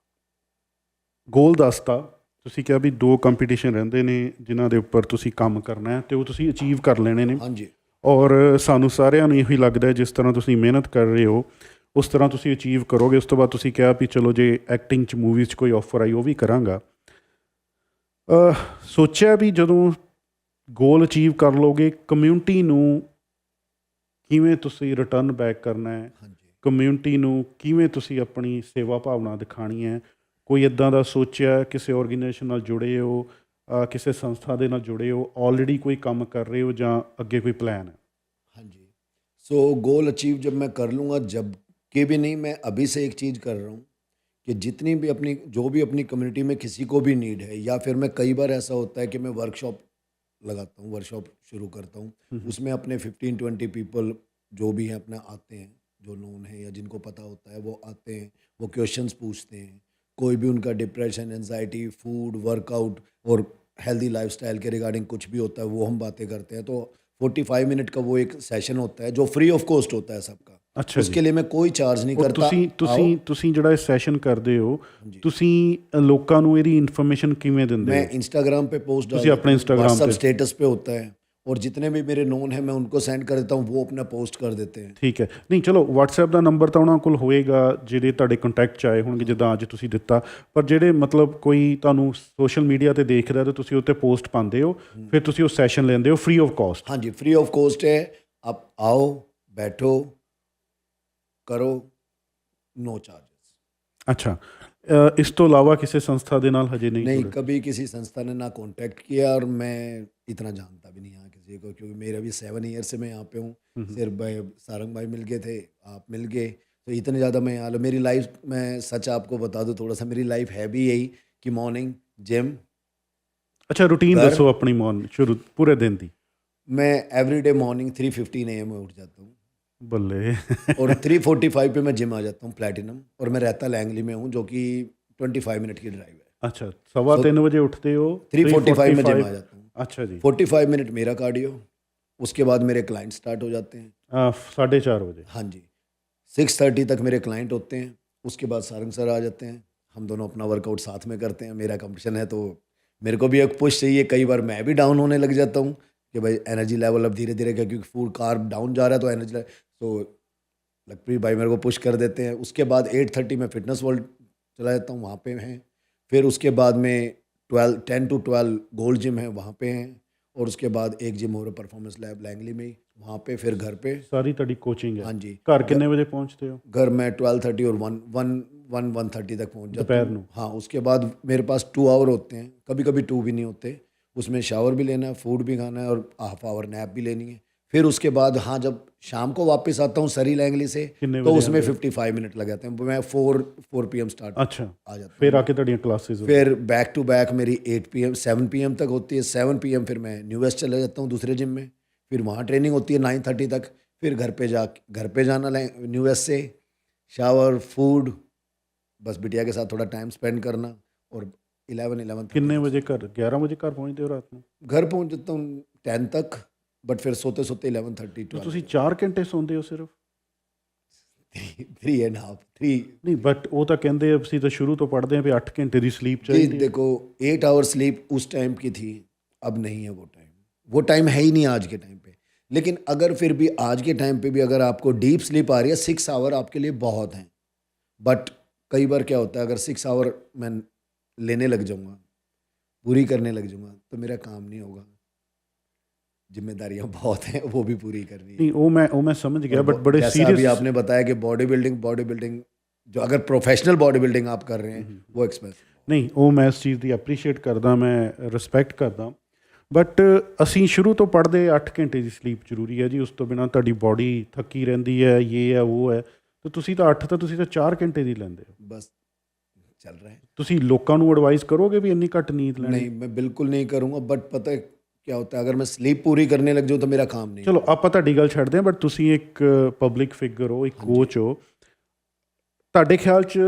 ਗੋਲ ਦੱਸਤਾ। ਤੁਸੀਂ ਕਿਹਾ ਵੀ 2 ਕੰਪੀਟੀਸ਼ਨ ਰਹਿੰਦੇ ਨੇ ਜਿਨ੍ਹਾਂ ਦੇ ਉੱਪਰ ਤੁਸੀਂ ਕੰਮ ਕਰਨਾ ਹੈ ਅਤੇ ਉਹ ਤੁਸੀਂ ਅਚੀਵ ਕਰ ਲੈਣੇ ਨੇ। ਹਾਂਜੀ। ਔਰ ਸਾਨੂੰ ਸਾਰਿਆਂ ਨੂੰ ਇਹੀ ਲੱਗਦਾ ਹੈ ਜਿਸ ਤਰ੍ਹਾਂ ਤੁਸੀਂ ਮਿਹਨਤ ਕਰ ਰਹੇ ਹੋ ਉਸ ਤਰ੍ਹਾਂ ਤੁਸੀਂ ਅਚੀਵ ਕਰੋਗੇ। ਉਸ ਤੋਂ ਬਾਅਦ ਤੁਸੀਂ ਕਿਹਾ ਵੀ ਚਲੋ ਜੇ ਐਕਟਿੰਗ 'ਚ ਮੂਵੀਜ਼ 'ਚ ਕੋਈ ਆਫਰ ਆਈ ਉਹ ਵੀ ਕਰਾਂਗਾ। ਸੋਚਿਆ ਵੀ ਜਦੋਂ ਗੋਲ ਅਚੀਵ ਕਰ ਲਓਗੇ ਕਮਿਊਨਿਟੀ ਨੂੰ ਕਿਵੇਂ ਤੁਸੀਂ ਰਿਟਰਨ ਬੈਕ ਕਰਨਾ ਹੈ, ਕਮਿਊਨਿਟੀ ਨੂੰ ਕਿਵੇਂ ਤੁਸੀਂ ਆਪਣੀ ਸੇਵਾ ਭਾਵਨਾ ਦਿਖਾਣੀ ਹੈ, ਕੋਈ ਇੱਦਾਂ ਦਾ ਸੋਚਿਆ? ਕਿਸੇ ਆਰਗੇਨਾਈਜੇਸ਼ਨ ਨਾਲ ਜੁੜੇ ਹੋ, ਕਿਸੇ ਸੰਸਥਾ ਦੇ ਨਾਲ ਜੁੜੇ ਹੋ, ਆਲਰੇਡੀ ਕੋਈ ਕੰਮ कर रहे हो ਜਾਂ ਅੱਗੇ ਕੋਈ प्लान है? हाँ जी। सो गोल अचीव जब मैं कर लूँगा, जब के भी नहीं, मैं अभी से एक चीज़ कर रहा हूँ कि जितनी भी अपनी जो भी अपनी कम्युनिटी में किसी को भी नीड है, या फिर मैं कई बार ऐसा होता है कि मैं वर्कशॉप लगाता हूँ, वर्कशॉप शुरू करता हूँ, उसमें अपने 15-20 पीपल जो भी हैं अपना आते हैं, जो नोन है या जिनको पता होता है वो आते हैं, वो क्वेश्चंस पूछते हैं। कोई भी उनका डिप्रेशन, एंजाइटी, फूड, वर्कआउट और हेल्दी लाइफस्टाइल के रिगार्डिंग कुछ भी होता है वो हम बातें करते हैं। तो 45 मिनट का वो एक सेशन होता है जो फ्री ऑफ कॉस्ट होता है सबका। अच्छा, उसके लिए मैं कोई चार्ज नहीं करता। ਤੁਸੀਂ ਜਿਹੜਾ ਇਹ ਸੈਸ਼ਨ ਕਰਦੇ ਹੋ ਤੁਸੀਂ ਲੋਕਾਂ ਨੂੰ ਇਹਦੀ ਇਨਫੋਰਮੇਸ਼ਨ ਕਿਵੇਂ ਦਿੰਦੇ ਹੋ? मैं इंस्टाग्राम पे पोस्ट ਤੁਸੀਂ ਆਪਣੇ Instagram व्हाट्सएप पे? स्टेटस पे होता है, और जितने भी मेरे नोन हैं मैं उनको सेंड कर देता हूँ, वो अपना पोस्ट कर देते हैं। ਠੀਕ ਹੈ। ਨਹੀਂ ਚਲੋ WhatsApp ਦਾ ਨੰਬਰ ਤਾਂ ਉਹਨਾਂ ਕੋਲ ਹੋਏਗਾ ਜਿਹੜੇ ਤੁਹਾਡੇ ਕੰਟੈਕਟ 'ਚ ਆਏ ਹੋਣਗੇ ਜਿੱਦਾਂ ਅੱਜ ਤੁਸੀਂ ਦਿੱਤਾ, ਪਰ ਜਿਹੜੇ ਮਤਲਬ ਕੋਈ ਤੁਹਾਨੂੰ ਸੋਸ਼ਲ ਮੀਡੀਆ ਤੇ ਦੇਖਦਾ ਤੇ ਤੁਸੀਂ ਉੱਤੇ ਪੋਸਟ ਪਾਉਂਦੇ ਹੋ ਫਿਰ ਤੁਸੀਂ ਉਹ ਸੈਸ਼ਨ ਲੈਂਦੇ ਹੋ ਫ੍ਰੀ ਆਫ ਕਾਸਟ? हाँ जी, फ्री ऑफ कॉस्ट है। आप आओ, बैठो, करो, नो चार्जेस। अच्छा, ਇਸ ਤੋਂ ਇਲਾਵਾ ਕਿਸੇ ਸੰਸਥਾ ਦੇ ਨਾਲ ਹਜੇ ਨਹੀਂ नहीं, ਜੁੜੇ? कभी किसी संस्था ने ना कांटेक्ट किया, और मैं इतना जानता भी नहीं यहाँ किसी को, क्योंकि मेरा भी 7 ईयर से मैं यहाँ पे हूँ। सिर्फ भाई सारंग भाई मिल गए थे, आप मिल गए, तो इतने ज़्यादा मैं यहाँ मेरी लाइफ, मैं सच आपको बता दूँ थोड़ा सा, मेरी लाइफ है भी यही कि मॉर्निंग जिम। ਅੱਛਾ, ਰੂਟੀਨ ਦੱਸੋ ਆਪਣੀ ਮੌਰਨਿੰਗ ਸ਼ੁਰੂ ਪੂਰੇ ਦਿਨ ਦੀ। मैं एवरीडे मॉर्निंग 3:15 AM में उठ जाता हूँ, ਬੱਲੇ। और 3:45 पे मैं जिम आ जाता हूँ प्लैटिनम, और मैं रहता लैंगली में हूँ, जो कि 25 मिनट की ड्राइव है। अच्छा, 3:15 बजे उठते हो? 3:45 में जिम आ जाता हूँ। अच्छा जी। 45 मिनट मेरा कार्डियो, उसके बाद मेरे क्लाइंट स्टार्ट हो जाते हैं 4:30 बजे। हाँ जी, 6:30 तक मेरे क्लाइंट होते हैं। उसके बाद सारंग सर आ जाते हैं, हम दोनों अपना वर्कआउट साथ में करते हैं। मेरा कंपटीशन है तो मेरे को भी एक पुश चाहिए, कई बार मैं भी डाउन होने लग जाता हूँ कि भाई एनर्जी लेवल अब धीरे धीरे, क्योंकि फूड कार्ब डाउन जा रहा है तो एनर्जी लेवल, तो लखप्रीत भाई मेरे को पुश कर देते हैं। उसके बाद 8:30 में फिटनेस वर्ल्ड चला जाता हूँ, वहाँ पे हैं। फिर उसके बाद में 10 to 12 गोल्ड जिम है, वहाँ पे हैं। और उसके बाद एक जिम हो रहा परफॉर्मेंस लैब लैंगली में, वहाँ पे। फिर घर पे ਸਾਰੀ ਤੁਹਾਡੀ ਕੋਚਿੰग ਹੈ? हाँ जी। ਘਰ ਕਿੰਨੇ ਵਜੇ ਪਹੁੰਚਦੇ ਹੋ? घर मैं 12:30 और 1:30 तक पहुँच जाता दोपहर हूँ। में? हाँ, उसके बाद मेरे पास 2 आवर होते हैं, कभी कभी 2 भी नहीं होते। उसमें शावर भी लेना है, फूड भी खाना है, और हाफ आवर नैप भी लेनी है। फिर उसके बाद हाँ, जब शाम को वापस आता हूँ सरी लैंगली से, कितने तो बजे उसमें आते हो? 55 मिनट लग जाते हैं। मैं 4 PM स्टार्ट अच्छा, आ जाता फिर हूँ। आके ਤੁਹਾਡੀਆਂ ਕਲਾसेस? फिर बैक टू बैक मेरी 8 PM 7 PM तक होती है। 7 PM फिर मैं न्यू वेस्ट चले जाता हूँ दूसरे जिम में, फिर वहाँ ट्रेनिंग होती है 9:30 तक। फिर घर पे जाना न्यू वेस्ट से, शावर, फूड, बस बिटिया के साथ थोड़ा टाइम स्पेंड करना, और 11 ਕਿੰਨੇ ਵਜੇ ਘਰ? 11 ਵਜੇ ਘਰ ਪਹੁੰਚਦੇ ਹੋ ਰਾਤ ਨੂੰ? घर पहुँच जाता हूँ 10 तक, बट फिर सोते सोते 11:30 ਤਾਂ ਤੁਸੀਂ 4 ਘੰਟੇ ਸੌਂਦੇ ਹੋ ਸਿਰਫ? 3.5 ਨਹੀਂ, ਬਟ ਉਹ ਤਾਂ ਕਹਿੰਦੇ ਅਸੀਂ ਤਾਂ ਸ਼ੁਰੂ ਤੋਂ ਪੜ੍ਹਦੇ ਹਾਂ ਵੀ 8 ਘੰਟੇ ਦੀ ਸਲੀਪ जी। ਚਾਹੀਦੀ ਹੈ। देखो 8 आवर स्लीप उस टाइम की थी, अब नहीं है वो टाइम है ही नहीं आज के टाइम पे। लेकिन अगर फिर भी आज के टाइम पे भी अगर आपको डीप स्लीप आ रही है, 6 आवर आपके लिए बहुत हैं। बट कई बार क्या होता है, अगर 6 आवर मैं लेने लग जाऊँगा, पूरी करने लग जाऊँगा, तो मेरा काम नहीं होगा। जिम्मेदारियां बहुत हैं, वो भी पूरी करनी है। नहीं, वो मैं समझ गया, बट बड़े जैसा अभी सीरियस। आपने बताया कि बॉडी बिल्डिंग जो अगर प्रोफेशनल बॉडी बिल्डिंग आप कर रहे हैं वो एक्सपेंसिव। ਨਹੀਂ, ਉਹ ਮੈਂ ਇਸ ਚੀਜ਼ ਦੀ ਅਪਰੀਸ਼ੀਏਟ ਕਰਦਾ, ਮੈਂ ਰਿਸਪੈਕਟ ਕਰਦਾ, ਬਟ ਅਸੀਂ ਸ਼ੁਰੂ ਤੋਂ ਪੜ੍ਹਦੇ 8 ਘੰਟੇ ਦੀ ਸਲੀਪ ਜ਼ਰੂਰੀ ਹੈ ਜੀ, ਉਸ ਤੋਂ ਬਿਨਾਂ ਤੁਹਾਡੀ ਬੋਡੀ ਥੱਕੀ ਰਹਿੰਦੀ ਹੈ, ਇਹ ਹੈ ਉਹ ਹੈ, ਤੇ ਤੁਸੀਂ ਤਾਂ 8 ਤਾਂ ਤੁਸੀਂ ਤਾਂ 4 ਘੰਟੇ ਦੀ ਲੈਂਦੇ ਹੋ। बस चल रहा है। ਤੁਸੀਂ ਲੋਕਾਂ ਨੂੰ ਐਡਵਾਈਸ ਕਰੋਗੇ ਵੀ ਇੰਨੀ ਘੱਟ ਨੀਂਦ ਲੈਣੀ? नहीं, मैं बिल्कुल नहीं करूँगा, बट पता है क्या होता है, अगर मैं स्लीप पूरी करने लग जाऊँ तो मेरा काम नहीं ਚਲੋ ਆਪਾਂ ਤੁਹਾਡੀ ਗੱਲ ਛੱਡਦੇ ਹਾਂ, ਬਟ ਤੁਸੀਂ ਇੱਕ ਪਬਲਿਕ ਫਿਗਰ ਹੋ, ਇੱਕ ਕੋਚ ਹੋ, ਤੁਹਾਡੇ ਖਿਆਲ 'ਚ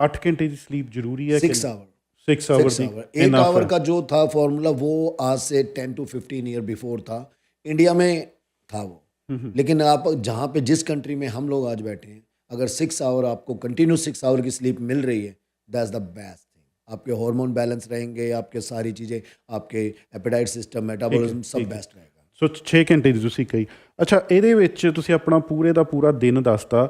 8 ਘੰਟੇ ਦੀ ਸਲੀਪ ਜ਼ਰੂਰੀ ਹੈ? 6 our 6 hour the 8 enough our ਹੈ? का जो था फॉर्मूला वो आज से 10 to 15 ईयर बिफोर था, इंडिया में था वो। लेकिन आप जहाँ पे जिस कंट्री में हम लोग आज बैठे हैं, अगर 6 आवर आपको कंटिन्यू 6 आवर की स्लीप मिल रही है, दैट्स द बेस्ट थिंग। आपके हार्मोन बैलेंस रहेंगे, आपके सारी चीज़ें, आपके एपेटाइट सिस्टम, मेटाबॉलिज्म सब बेस्ट रहेगा। ਸੋ 6 ਘੰਟੇ ਦੀ ਤੁਸੀਂ ਕਹੀ। ਅੱਛਾ, ਇਹਦੇ ਵਿੱਚ ਤੁਸੀਂ ਆਪਣਾ ਪੂਰੇ ਦਾ ਪੂਰਾ ਦਿਨ ਦੱਸਤਾ।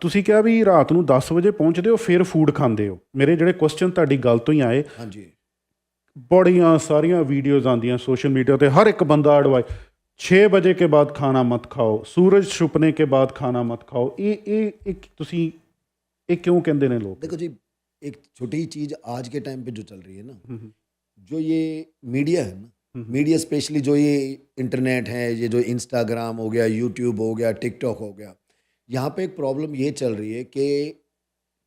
ਤੁਸੀਂ ਕਿਹਾ ਵੀ ਰਾਤ ਨੂੰ 10 ਵਜੇ ਪਹੁੰਚਦੇ ਹੋ, ਫਿਰ ਫੂਡ ਖਾਂਦੇ ਹੋ। ਮੇਰੇ ਜਿਹੜੇ ਕੁਐਸਚਨ ਤੁਹਾਡੀ ਗੱਲ ਤੋਂ ਹੀ ਆਏ। ਹਾਂਜੀ, ਬੜੀਆਂ ਸਾਰੀਆਂ ਵੀਡੀਓਜ਼ ਆਉਂਦੀਆਂ ਸੋਸ਼ਲ मीडिया पे, हर एक बंदा एडवाइस 6 बजे के बाद खाना मत खाओ, सूरज छुपने के बाद खाना मत खाओ। ये ਤੁਸੀਂ ਇਹ ਕਿਉਂ ਕਹਿੰਦੇ ਨੇ ਲੋਕ? देखो जी, एक छोटी चीज़ आज के टाइम पे जो चल रही है ना, जो ये मीडिया है ना, मीडिया स्पेशली जो ये इंटरनेट है, ये जो इंस्टाग्राम हो गया, यूट्यूब हो गया, टिकटॉक हो गया, यहाँ पे एक प्रॉब्लम ये चल रही है कि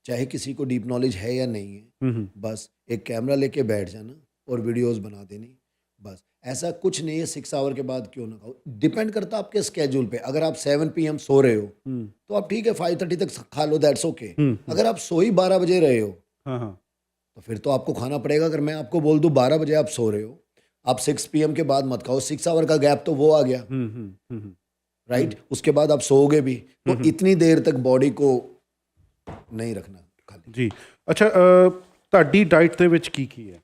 चाहे किसी को डीप नॉलेज है या नहीं है, बस एक कैमरा लेके बैठ जाना और वीडियोस बना देनी, बस। ऐसा कुछ नहीं है 6 आवर के बाद क्यों ना खाओ, डिपेंड करता आपके स्केड्यूल पे। अगर आप 7 PM सो रहे हो तो आप ठीक है 5:30 तक खा लो, दैट्स ओके। अगर आप सो ही 12 बजे रहे हो, हाँ हाँ, तो फिर तो आपको खाना पड़ेगा। अगर मैं आपको बोल दूं 12 बजे आप सो रहे हो, आप 6 PM के बाद मत खाओ, 6 आवर का गैप तो वो आ गया, राइट। उसके बाद आप सोओगे भी, तो इतनी देर तक बॉडी को नहीं रखना खाली। जी। अच्छा, ਤੁਹਾਡੀ ਡਾਈਟ ਦੇ ਵਿੱਚ ਕੀ ਕੀ ਹੈ?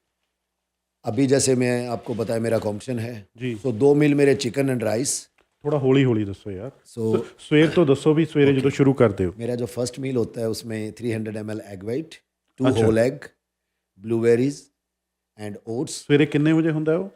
अभी जैसे मैं आपको बताया मेरा कॉम्पिटिशन है जी। तो 2 मील मेरे चिकन एंड राइस। ਥੋੜਾ ਹੌਲੀ ਹੌਲੀ ਦੱਸੋ ਯਾਰ। सो ਸਵੇਰ ਤੋਂ ਦੱਸੋ ਵੀ ਸਵੇਰੇ ਜਦੋਂ ਸ਼ੁਰੂ ਕਰਦੇ ਹੋ। मेरा जो फर्स्ट मील होता है उसमें 300 ml egg white, 2 whole egg, blueberries and oats. ਸਵੇਰੇ ਕਿੰਨੇ ਵਜੇ ਹੁੰਦਾ ਉਹ?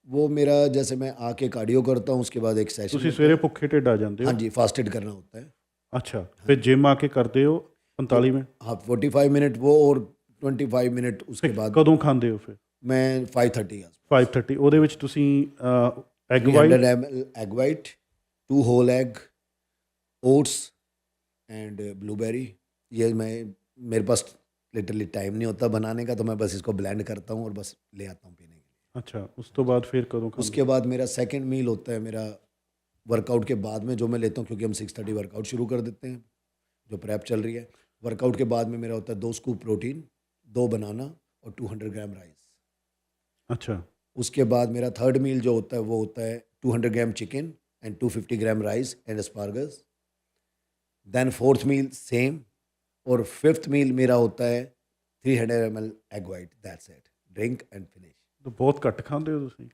वो मेरा जैसे मैं आके कार्डियो करता हूँ, उसके बाद एक सेशन। ਤੁਸੀਂ ਸਵੇਰੇ ਭੁੱਖੇ ਢਿੱਡ ਆ ਜਾਂਦੇ ਹੋ? हाँ जी, फास्टेड करना होता है। ਅੱਛਾ, ਫਿਰ ਜਿਮ ਆ ਕੇ ਕਰਦੇ ਹੋ 45 ਮਿੰਟ? हाँ, 45 मिनट वो और 25 मिनट उसके बाद। ਕਦੋਂ ਖਾਂਦੇ ਹੋ ਫਿਰ? मैं 5:30 5:30 ਉਹਦੇ ਵਿੱਚ ਤੁਸੀਂ egg 300 white? ml egg white, 2 whole egg, oats and blueberry. ये मैं, मेरे पास लिटरली टाइम नहीं होता बनाने का, तो मैं बस इसको ब्लेंड करता हूँ और बस ले आता हूँ पीने के लिए। ਅੱਛਾ, ਉਸ ਤੋਂ ਬਾਅਦ ਫਿਰ ਕਦੋਂ ਖਾਂਦੇ? उसके बाद मेरा सेकंड मील होता है मेरा वर्कआउट के बाद में, जो मैं लेता हूँ, क्योंकि हम 6:30 वर्कआउट शुरू कर देते हैं, जो प्रेप चल रही है। वर्कआउट के बाद में मेरा होता है 2 स्कूप प्रोटीन, 2 बनाना और 200 ग्राम राइस। ਅੱਛਾ, उसके बाद मेरा थर्ड मील जो होता है वो होता है 200 gram chicken and 250 gram rice and asparagus. Then fourth meal same, और फिफ्थ मील मेरा होता है 300 ml egg white, that's it, drink and finish. ਤਾਂ ਬਹੁਤ ਘੱਟ ਖਾਂਦੇ ਹੋ ਤੁਸੀਂ।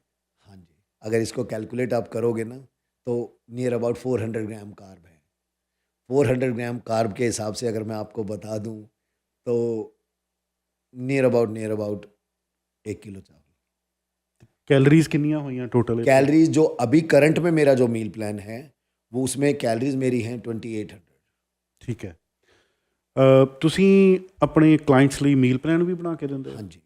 हाँ जी, अगर इसको कैलकुलेट आप करोगे ना तो नियर अबाउट 400 ग्राम कार्ब है। 400 ग्राम कार्ब के हिसाब से अगर मैं आपको बता दूं तो नियर अबाउट 1 किलो चावल। ਕੈਲਰੀਜ਼ ਕਿੰਨੀਆਂ ਹੋਈਆਂ ਟੋਟਲ? कैलोरीज जो अभी करंट में मेरा जो मील प्लान है वो, उसमें कैलोरीज मेरी हैं 2800। ਠੀਕ ਹੈ। ਤੁਸੀਂ ਆਪਣੇ ਕਲਾਇੰਟਸ ਲਈ ਮੀਲ ਪਲਾਨ ਵੀ ਬਣਾ ਕੇ ਦਿੰਦੇ ਹੋ? हाँ जी,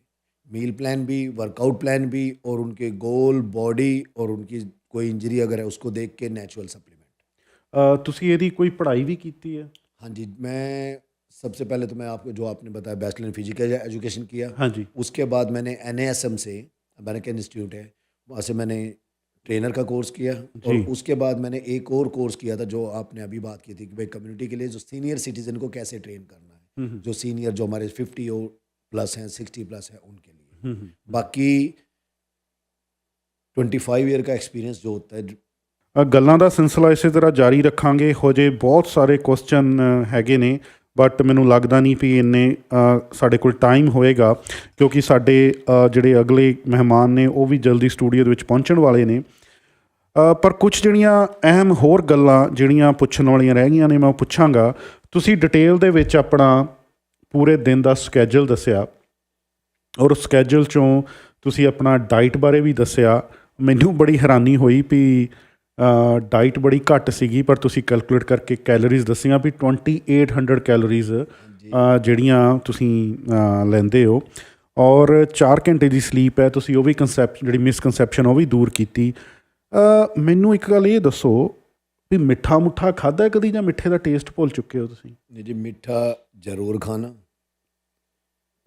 मील प्लान भी, वर्कआउट प्लान भी, और उनके गोल, बॉडी और उनकी कोई इंजरी अगर है उसको देख के नेचुरल सप्लीमेंट। ਤੁਸੀਂ ਇਹਦੀ ਕੋਈ पढ़ाई भी की है? हाँ जी, मैं सबसे पहले तो मैं आपको जो आपने बताया बैचलर इन फिजिकल एजुकेशन किया। हाँ जी। उसके बाद मैंने NASM से, अमेरिकन इंस्टीट्यूट है, वहाँ से मैंने ट्रेनर का कोर्स किया। और उसके बाद मैंने एक और कोर्स किया था जो आपने अभी बात की थी कि भाई कम्युनिटी के लिए जो सीनियर सिटीजन को कैसे ट्रेन करना है, जो सीनियर जो हमारे 50 और प्लस हैं, 60 प्लस हैं, उनके लिए। बाकी 25 ईयर का एक्सपीरियंस जो होता है। ਗੱਲਾਂ ਦਾ ਸਿਲਸਿਲਾ ਇਸੇ ਤਰ੍ਹਾਂ ਜਾਰੀ ਰੱਖਾਂਗੇ। ਇਹੋ ਜਿਹੇ ਬਹੁਤ ਸਾਰੇ ਕੁਐਸਚਨ ਹੈਗੇ ਨੇ, ਬਟ ਮੈਨੂੰ ਲੱਗਦਾ ਨਹੀਂ ਵੀ ਇੰਨੇ ਸਾਡੇ ਕੋਲ ਟਾਈਮ ਹੋਏਗਾ, ਕਿਉਂਕਿ ਸਾਡੇ ਜਿਹੜੇ ਅਗਲੇ ਮਹਿਮਾਨ ਨੇ ਉਹ ਵੀ ਜਲਦੀ ਸਟੂਡੀਓ ਦੇ ਵਿੱਚ ਪਹੁੰਚਣ ਵਾਲੇ ਨੇ। ਪਰ ਕੁਛ ਜਿਹੜੀਆਂ ਅਹਿਮ ਹੋਰ ਗੱਲਾਂ ਜਿਹੜੀਆਂ ਪੁੱਛਣ ਵਾਲੀਆਂ ਰਹਿ ਗਈਆਂ ਨੇ, ਮੈਂ ਉਹ ਪੁੱਛਾਂਗਾ। ਤੁਸੀਂ ਡਿਟੇਲ ਦੇ ਵਿੱਚ ਆਪਣਾ ਪੂਰੇ ਦਿਨ ਦਾ ਸਕੈਜੂਲ ਦੱਸਿਆ, ਔਰ ਉਸ ਸਕੈਜੂਲ 'ਚੋਂ ਤੁਸੀਂ ਆਪਣਾ ਡਾਈਟ ਬਾਰੇ ਵੀ ਦੱਸਿਆ। ਮੈਨੂੰ ਬੜੀ ਹੈਰਾਨੀ ਹੋਈ ਵੀ ਡਾਈਟ ਬੜੀ ਘੱਟ ਸੀਗੀ, ਪਰ ਤੁਸੀਂ ਕੈਲਕੂਲੇਟ ਕਰਕੇ ਕੈਲੋਰੀਜ਼ ਦੱਸੀਆਂ ਵੀ 2800 ਕੈਲੋਰੀਜ਼ ਜਿਹੜੀਆਂ ਤੁਸੀਂ ਲੈਂਦੇ ਹੋ, ਔਰ 4 ਘੰਟੇ ਦੀ ਸਲੀਪ ਹੈ। ਤੁਸੀਂ ਉਹ ਵੀ ਜਿਹੜੀ ਮਿਸਕਨਸੈਪਸ਼ਨ ਉਹ ਵੀ ਦੂਰ ਕੀਤੀ। ਮੈਨੂੰ ਇੱਕ ਗੱਲ ਇਹ ਦੱਸੋ ਵੀ ਮਿੱਠਾ ਮੁੱਠਾ ਖਾਧਾ ਕਦੀ, ਜਾਂ ਮਿੱਠੇ ਦਾ ਟੇਸਟ ਭੁੱਲ ਚੁੱਕੇ ਹੋ ਤੁਸੀਂ? नहीं जी, मीठा ज़रूर खाना,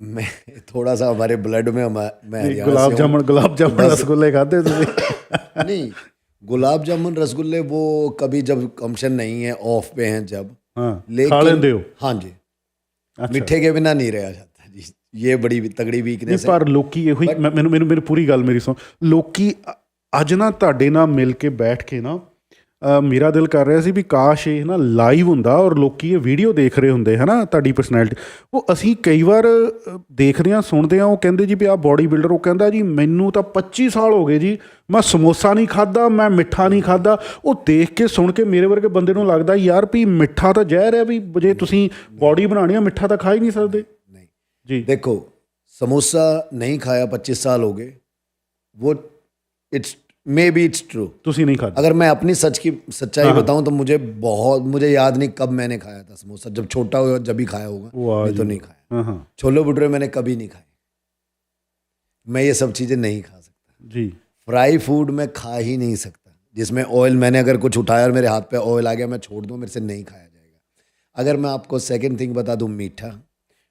मैं थोड़ा सा हमारे ब्लड में मैं हरियाणा से हूँ। गुलाब जामुन रसगुल्ले खाते तुसी? नहीं, गुलाब जामुन रसगुल्ले वो कभी जब फंक्शन नहीं है, ऑफ पे हैं जब, हाँ, खा लेकिन लेंदे हो? हाँ जी, अच्छा। मिठे के बिना नहीं रहा जाता जी, ये बड़ी तगड़ी ਨਹੀਂ वीकनेस है। ਪਰ ਲੋਕੀ ਇਹੋ ਹੀ ਮੈਨੂੰ ਪੂਰੀ ਗੱਲ ਮੇਰੀ ਸੁਣ। ਲੋਕੀ ਅੱਜ ਨਾ ਤੁਹਾਡੇ ਨਾਲ ਮਿਲ ਕੇ ਬੈਠ ਕੇ ਨਾ ਮੇਰਾ ਦਿਲ ਕਰ ਰਿਹਾ ਸੀ ਵੀ ਕਾਸ਼ ਇਹ ਨਾ ਲਾਈਵ ਹੁੰਦਾ ਔਰ ਲੋਕੀ ਇਹ ਵੀਡੀਓ ਦੇਖ ਰਹੇ ਹੁੰਦੇ ਹੈ ਨਾ ਤੁਹਾਡੀ ਪਰਸਨੈਲਿਟੀ। ਉਹ ਅਸੀਂ ਕਈ ਵਾਰ ਦੇਖਦੇ ਹਾਂ ਸੁਣਦੇ ਹਾਂ, ਉਹ ਕਹਿੰਦੇ ਜੀ ਵੀ ਆਹ ਬੋਡੀ ਬਿਲਡਰ, ਉਹ ਕਹਿੰਦਾ ਜੀ ਮੈਨੂੰ ਤਾਂ 25 ਸਾਲ ਹੋ ਗਏ ਜੀ, ਮੈਂ ਸਮੋਸਾ ਨਹੀਂ ਖਾਦਾ, ਮੈਂ ਮਿੱਠਾ ਨਹੀਂ ਖਾਦਾ। ਉਹ ਦੇਖ ਕੇ ਸੁਣ ਕੇ ਮੇਰੇ ਵਰਗੇ ਬੰਦੇ ਨੂੰ ਲੱਗਦਾ ਯਾਰ ਵੀ ਮਿੱਠਾ ਤਾਂ ਜ਼ਹਿਰ ਹੈ, ਵੀ ਜੇ ਤੁਸੀਂ ਬੋਡੀ ਬਣਾਉਣੀ ਆ ਮਿੱਠਾ ਤਾਂ ਖਾ ਹੀ ਨਹੀਂ ਸਕਦੇ। नहीं ਜੀ देखो, समोसा नहीं खाया 25 साल हो गए, वो it's may be it's true. ਤੁਸੀਂ नहीं खाते? अगर मैं अपनी सच्चाई बताऊं तो मुझे याद नहीं कब मैंने खाया था समोसा। जब छोटा होगा जब ही खाया होगा, वाह मैं तो जी। नहीं खाया। हाँ हाँ छोले भटूरे मैंने कभी नहीं खाए, मैं ये सब चीज़ें नहीं खा सकता। जी। फ्राई फूड मैं खा ही नहीं सकता, जिसमें ऑयल, मैंने अगर कुछ उठाया और मेरे हाथ पे ऑयल आ गया, मैं छोड़ दूँ, मेरे से नहीं खाया जाएगा। अगर मैं आपको सेकंड थिंग बता दूँ,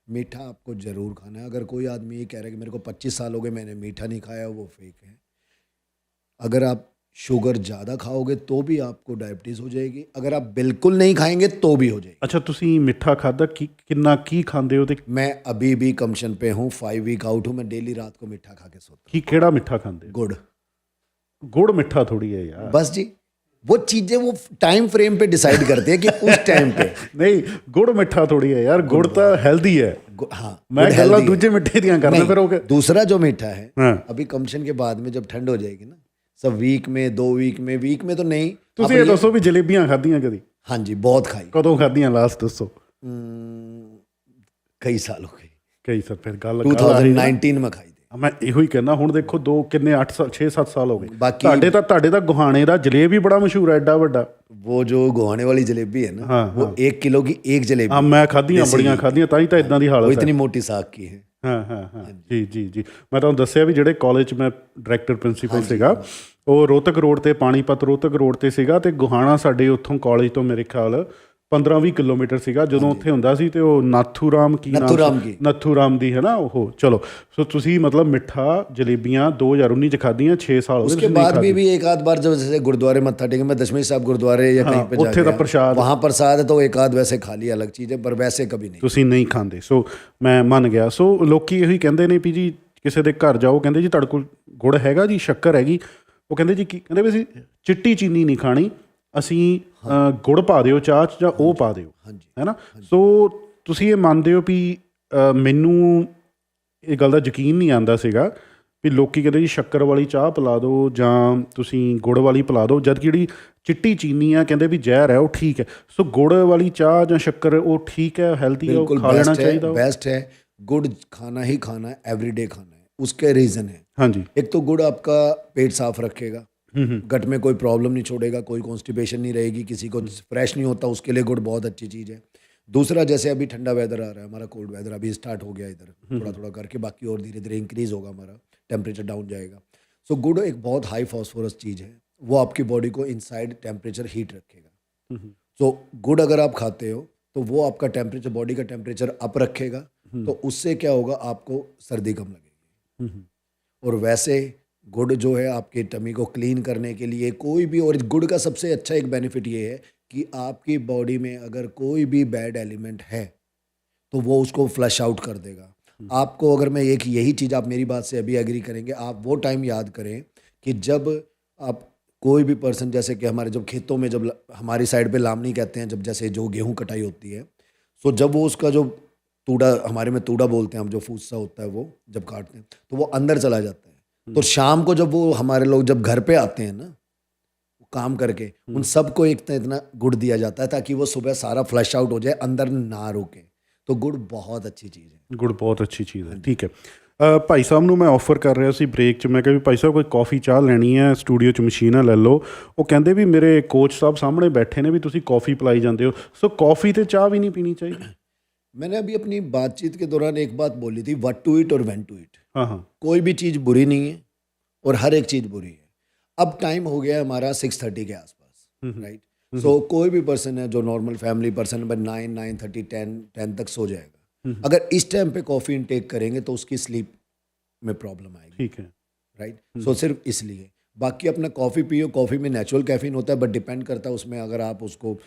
मीठा आपको ज़रूर खाना है। अगर कोई आदमी ये कह रहा है कि मेरे को 25 साल हो गए मैंने मीठा नहीं खाया, वो फेक है। अगर आप शुगर ज़्यादा खाओगे तो भी आपको डायबिटीज़ हो जाएगी, अगर आप बिल्कुल नहीं खाएंगे तो भी हो जाएगी। ਅੱਛਾ ਤੁਸੀਂ ਮਿੱਠਾ ਖਾਦਾ ਕਿੰਨਾ ਕੀ ਖਾਂਦੇ ਹੋ ਤੇ मैं अभी भी कमीशन पे हूँ, 5 वीक आउट हूँ, मैं डेली रात को मीठा खा के सोता ਕੀ ਕਿਹੜਾ ਮਿੱਠਾ ਖਾਂਦੇ हूँ। ਹੋ? गुड़, ਗੁੜ ਮਿੱਠਾ ਥੋੜੀ ਹੈ ਯਾਰ। बस जी, वो चीज़ें वो टाइम फ्रेम पे डिसाइड करती है कि उस टाइम पे ਨਹੀਂ ਗੁੜ ਮਿੱਠਾ ਥੋੜੀ ਹੈ ਯਾਰ, ਗੁੜ ਤਾਂ ਹੈਲਦੀ ਹੈ। हाँ, ਮੈਂ गुड़ ਗੱਲਾਂ healthy है। ਦੂਜੇ ਮਿੱਠੇ ਦੀਆਂ ਕਰਦਾ नहीं, ਫਿਰ ਉਹ दूसरा जो मीठा है, हाँ। अभी कमीशन के बाद में जब ठंड हो जाएगी ना, सब वीक में 2 वीक में तो नहीं। ਤੁਸੀਂ ਇਹ ਦੱਸੋ ਵੀ ਜਲੇਬੀਆਂ ਖਾਧੀਆਂ ਕਦੀ? हाँ जी, बहुत खाई। ਕਦੋਂ ਖਾਧੀਆਂ ਲਾਸਟ ਦੱਸੋ? कई साल हो गए, ਕਈ ਸਰ ਫਿਰ ਗੱਲ 2019 में खाई थी। ਮੈਂ ਇਹੋ ਹੀ ਕਹਿੰਦਾ। ਹੁਣ ਦੇਖੋ ਕਿੰਨੇ 8 ਸਾਲ 6-7 ਸਾਲ ਹੋ ਗਏ। ਬਾਕੀ- ਤੁਹਾਡੇ ਤਾਂ ਗੁਹਾਣੇ ਦਾ ਜਲੇਬੀ ਬੜਾ ਮਸ਼ਹੂਰ ਹੈ, ਐਡਾ ਵੱਡਾ। वो जो गुहाने वाली जलेबी है ना, हाँ, वो 1 किलो की एक जलेबी, ਹਾਂ ਮੈਂ ਖਾਧੀਆਂ, ਬੜੀਆਂ ਖਾਧੀਆਂ, ਤਾਂ ਹੀ ਤਾਂ ਇਦਾਂ ਦੀ वो ਹਾਲਤ ਹੈ। इतनी मोटी साग की है। ਹਾਂ ਹਾਂ ਹਾਂ ਜੀ ਜੀ ਜੀ। ਮੈਂ ਤੁਹਾਨੂੰ ਦੱਸਿਆ ਵੀ ਜਿਹੜੇ ਕਾਲਜ 'ਚ ਮੈਂ ਡਾਇਰੈਕਟਰ ਪ੍ਰਿੰਸੀਪਲ ਸੀਗਾ, ਉਹ ਰੋਹਤਕ ਰੋਡ ਤੇ, ਪਾਣੀਪਤ ਰੋਹਤਕ ਰੋਡ ਤੇ ਸੀਗਾ, ਤੇ ਗੁਹਾਣਾ ਸਾਡੇ ਉੱਥੋਂ ਕਾਲਜ ਤੋਂ ਮੇਰੇ ਖਿਆਲ 15-20 ਕਿਲੋਮੀਟਰ ਸੀਗਾ। ਜਦੋਂ ਉੱਥੇ ਹੁੰਦਾ ਸੀ ਤੇ ਉਹ ਨਾਥੂ ਰਾਮ ਕੀ ਨਾਮ नथुराम ਸੀ? की। ਨੱਥੂ ਰਾਮ ਦੀ ਹੈ ਨਾ ਉਹ। ਚਲੋ ਸੋ ਤੁਸੀਂ ਮਤਲਬ ਮਿੱਠਾ ਜਲੇਬੀਆਂ 2019 'ਚ ਖਾਧੀਆਂ, 6 ਸਾਲ ਹੋ ਗਏ उसके ਤੁਸੀਂ नहीं बाद खाधी। भी एक आध बार जब जैसे गुरुद्वारे मत्था टेके, मैं दशमेश साहब गुरुद्वारे या कहीं पे उत्थे दा जाके प्रसाद। वहाँ प्रसाद है तो एक आध वैसे खा लिया, अलग चीज़ है, पर वैसे कभी नहीं। ਤੁਸੀਂ ਨਹੀਂ ਖਾਂਦੇ। ਸੋ ਮੈਂ ਮੰਨ ਗਿਆ। ਸੋ ਲੋਕੀ ਇਹੀ ਕਹਿੰਦੇ ਨੇ ਵੀ ਜੀ ਕਿਸੇ ਦੇ ਘਰ ਜਾਓ, ਕਹਿੰਦੇ ਜੀ ਤੁਹਾਡੇ ਕੋਲ ਗੁੜ ਹੈਗਾ ਜੀ, ਸ਼ੱਕਰ ਹੈਗੀ? ਉਹ ਕਹਿੰਦੇ ਜੀ ਕੀ? ਕਹਿੰਦੇ ਵੀ ਅਸੀਂ ਚਿੱਟੀ ਚੀਨੀ ਨਹੀਂ ਖਾਣੀ, ਅਸੀਂ ਗੁੜ ਪਾ ਦਿਓ ਚਾਹ 'ਚ ਜਾਂ ਉਹ ਪਾ ਦਿਓ, ਹੈ ਨਾ। ਸੋ ਤੁਸੀਂ ਇਹ ਮੰਨਦੇ ਹੋ ਵੀ ਮੈਨੂੰ ਇਹ ਗੱਲ ਦਾ ਯਕੀਨ ਨਹੀਂ ਆਉਂਦਾ ਸੀਗਾ ਵੀ ਲੋਕੀ ਕਹਿੰਦੇ ਜੀ ਸ਼ੱਕਰ ਵਾਲੀ ਚਾਹ ਪਿਲਾ ਦਿਓ ਜਾਂ ਤੁਸੀਂ ਗੁੜ ਵਾਲੀ ਪਿਲਾ ਦਿਓ, ਜਦ ਕਿ ਜਿਹੜੀ ਚਿੱਟੀ ਚੀਨੀ ਆ ਕਹਿੰਦੇ ਵੀ ਜ਼ਹਿਰ ਹੈ, ਉਹ ਠੀਕ ਹੈ। ਸੋ ਗੁੜ ਵਾਲੀ ਚਾਹ ਜਾਂ ਸ਼ੱਕਰ ਉਹ ਠੀਕ ਹੈ, ਹੈਲਦੀ ਹੈ, ਉਹ बिल्कुल ਖਾ ਲੈਣਾ बेस्ट है, ਚਾਹੀਦਾ। बेस्ट है। गुड़ खाना ही खाना है, एवरीडे खाना है। उसके रीज़न है, ਹਾਂਜੀ। एक तो गुड़ आपका पेट साफ रखेगा, गट में कोई प्रॉब्लम नहीं छोड़ेगा, कोई कॉन्स्टिपेशन नहीं रहेगी, किसी को फ्रेश नहीं होता उसके लिए गुड़ बहुत अच्छी चीज़ है। दूसरा, जैसे अभी ठंडा वेदर आ रहा है, हमारा कोल्ड वेदर अभी स्टार्ट हो गया इधर, थोड़ा थोड़ा करके, बाकी और धीरे धीरे इंक्रीज होगा, हमारा टेम्परेचर डाउन जाएगा। सो गुड़ एक बहुत हाई फॉस्फोरस चीज़ है, वो आपकी बॉडी को इनसाइड टेम्परेचर हीट रखेगा। सो गुड़ अगर आप खाते हो तो वो आपका टेम्परेचर, बॉडी का टेम्परेचर अप रखेगा, तो उससे क्या होगा, आपको सर्दी कम लगेगी। और वैसे गुड़ जो है आपके टमी को क्लीन करने के लिए कोई भी, और गुड़ का सबसे अच्छा एक बेनिफिट ये है कि आपकी बॉडी में अगर कोई भी बैड एलिमेंट है तो वो उसको फ्लश आउट कर देगा। आपको अगर मैं एक यही चीज़, आप मेरी बात से अभी एग्री करेंगे, आप वो टाइम याद करें कि जब आप कोई भी पर्सन, जैसे कि हमारे जब खेतों में, जब हमारी साइड पे लामनी कहते हैं, जब जैसे जो गेहूँ कटाई होती है, सो जब वो उसका जो तूड़ा, हमारे में तूड़ा बोलते हैं हम, जो फूसा होता है, वो जब काटते हैं तो वो अंदर चला जाता है। तो शाम को जब वो हमारे लोग जब घर पे आते हैं ना, काम करके, उन सबको एक इतना गुड़ दिया जाता है ताकि वो सुबह सारा फ्लश आउट हो जाए, अंदर ना रुके। तो गुड़ बहुत अच्छी चीज़ है। ਗੁੜ ਬਹੁਤ ਅੱਛੀ ਚੀਜ਼ ਹੈ। ਠੀਕ ਹੈ। ਭਾਈ ਸਾਹਿਬ ਨੂੰ ਮੈਂ ਆਫਰ ਕਰ ਰਿਹਾ ਸੀ ਬ੍ਰੇਕ 'ਚ, ਮੈਂ ਕਿਹਾ ਵੀ ਭਾਈ ਸਾਹਿਬ ਕੋਈ ਕੌਫੀ ਚਾਹ ਲੈਣੀ ਹੈ, ਸਟੂਡੀਓ 'ਚ ਮਸ਼ੀਨ ਲੈ ਲਓ। ਉਹ ਕਹਿੰਦੇ ਵੀ ਮੇਰੇ ਕੋਚ ਸਾਹਿਬ ਸਾਹਮਣੇ ਬੈਠੇ ਨੇ, ਵੀ ਤੁਸੀਂ ਕੌਫੀ ਪਿਲਾਈ ਜਾਂਦੇ ਹੋ। ਸੋ ਕੌਫੀ ਤੇ ਚਾਹ ਵੀ ਨਹੀਂ ਪੀਣੀ ਚਾਹੀਦੀ। मैंने अभी अपनी बातचीत के दौरान एक बात बोली थी, व्हाट टू इट और व्हेन टू इट। हाँ हाँ। कोई भी चीज़ बुरी नहीं है और हर एक चीज़ बुरी है। अब टाइम हो गया है हमारा 6:30 के आसपास, राइट। सो कोई भी पर्सन है जो नॉर्मल फैमिली पर्सन, 9, 9:30, 10 तक सो जाएगा। अगर इस टाइम पे कॉफ़ी इनटेक करेंगे तो उसकी स्लीप में प्रॉब्लम आएगी, ठीक है। राइट। सो सिर्फ इसलिए, बाकी अपना कॉफ़ी पियो, कॉफ़ी में नेचुरल कैफीन होता है, बट डिपेंड करता है उसमें अगर आप उसको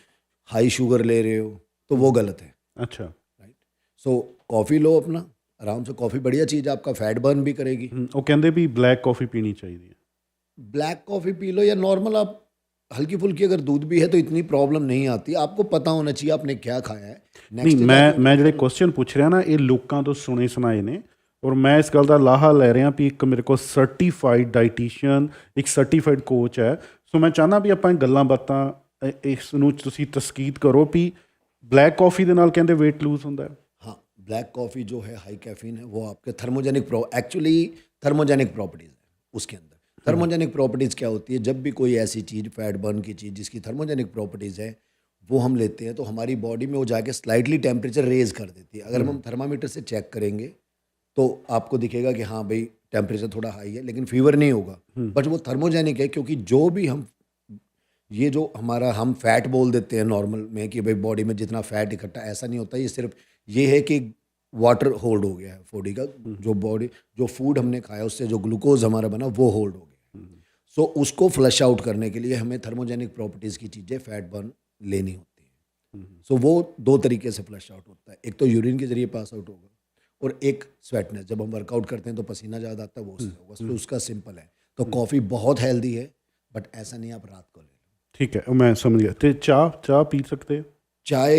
हाई शुगर ले रहे हो तो वो गलत है, अच्छा। राइट। सो कॉफ़ी लो अपना आराम से, कॉफ़ी बढ़िया चीज़ है, आपका फैट बर्न भी करेगी। ਉਹ ਕਹਿੰਦੇ ਵੀ ਬਲੈਕ ਕਾਫੀ ਪੀਣੀ ਚਾਹੀਦੀ ਹੈ। ब्लैक कॉफ़ी पी लो या नॉर्मल आप हल्की फुल्की अगर दूध भी है तो इतनी प्रॉब्लम नहीं आती। आपको पता होना चाहिए आपने क्या खाया है। ਨਹੀਂ ਮੈਂ ਜਿਹੜੇ ਕੁਐਸਚਨ ਪੁੱਛ ਰਿਹਾ ਨਾ ਇਹ ਲੋਕਾਂ ਤੋਂ ਸੁਣੇ ਸੁਣਾਏ ਨੇ ਔਰ ਮੈਂ ਇਸ ਗੱਲ ਦਾ ਲਾਹਾ ਲੈ ਰਿਹਾ ਵੀ ਇੱਕ ਮੇਰੇ ਕੋਲ ਸਰਟੀਫਾਈਡ ਡਾਈਟੀਸ਼ੀਅਨ ਇੱਕ ਸਰਟੀਫਾਈਡ ਕੋਚ ਹੈ। ਸੋ ਮੈਂ ਚਾਹੁੰਦਾ ਵੀ ਆਪਾਂ ਇਹ ਗੱਲਾਂ ਬਾਤਾਂ ਇਸ ਨੂੰ ਤੁਸੀਂ ਤਸਕੀਦ ਕਰੋ ਵੀ ਬਲੈਕ ਕਾਫੀ ਦੇ ਨਾਲ ਕਹਿੰਦੇ weight lose ਹੁੰਦਾ ਹੈ। हाँ, ब्लैक कॉफ़ी जो है हाई कैफीन है, वो आपके थर्मोजेनिक एक्चुअली थर्मोजेनिक प्रॉपर्टीज़ है उसके अंदर। थर्मोजेनिक प्रॉपर्टीज़ क्या होती है, जब भी कोई ऐसी चीज़ फैट बर्न की चीज़ जिसकी थर्मोजेनिक प्रॉपर्टीज़ है वो हम लेते हैं तो हमारी बॉडी में वो जाके स्लाइटली टेम्परेचर रेज कर देती है। अगर हम थर्मामीटर से चेक करेंगे तो आपको दिखेगा कि हाँ भाई टेम्परेचर थोड़ा हाई है, लेकिन फीवर नहीं होगा, बट वो थर्मोजेनिक है। क्योंकि जो भी हम ये जो हमारा हम फैट बोल देते हैं नॉर्मल में कि भाई बॉडी में जितना फैट इकट्ठा, ऐसा नहीं होता। ये सिर्फ ये है कि वाटर होल्ड हो गया है बॉडी का, जो बॉडी जो फूड हमने खाया उससे जो ग्लूकोज हमारा बना वो होल्ड हो गया। सो उसको फ्लश आउट करने के लिए हमें थर्मोजेनिक प्रॉपर्टीज़ की चीज़ें फैट बर्न लेनी होती है। सो वो दो तरीके से फ्लश आउट होता है, एक तो यूरिन के जरिए पास आउट होगा और एक स्वेटनेस, जब हम वर्कआउट करते हैं तो पसीना ज़्यादा आता है वो उससे होगा। तो उसका सिंपल है। तो कॉफ़ी बहुत हेल्दी है, बट ऐसा नहीं आप रात को ले लो। ठीक है, मैं समझ गया। तो चाय पी सकते हैं? चाय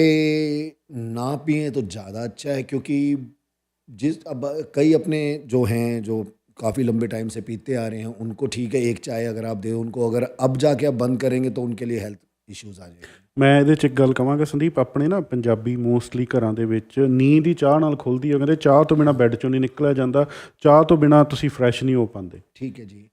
ना पिए तो ज़्यादा अच्छा है, क्योंकि अब कई अपने जो हैं जो काफ़ी लंबे टाइम से पीते आ रहे हैं उनको ठीक है, एक चाय अगर आप दे उनको, अगर अब जाके आप बंद करेंगे तो उनके लिए हेल्थ इश्यूज़ आ जाएंगे। ਮੈਂ ਇਹਦੇ 'ਚ ਇੱਕ ਗੱਲ ਕਹਾਂਗਾ ਸੰਦੀਪ, ਆਪਣੇ ਨਾ ਪੰਜਾਬੀ ਮੋਸਟਲੀ ਘਰਾਂ ਦੇ ਵਿੱਚ ਨੀਂਦ ਹੀ ਚਾਹ ਨਾਲ ਖੁੱਲ੍ਹਦੀ ਹੈ। ਕਹਿੰਦੇ ਚਾਹ ਤੋਂ ਬਿਨਾਂ ਬੈੱਡ 'ਚੋਂ ਨਹੀਂ ਨਿਕਲਿਆ ਜਾਂਦਾ, ਚਾਹ ਤੋਂ ਬਿਨਾਂ ਤੁਸੀਂ ਫਰੈਸ਼ नहीं हो पाते। ठीक है जी,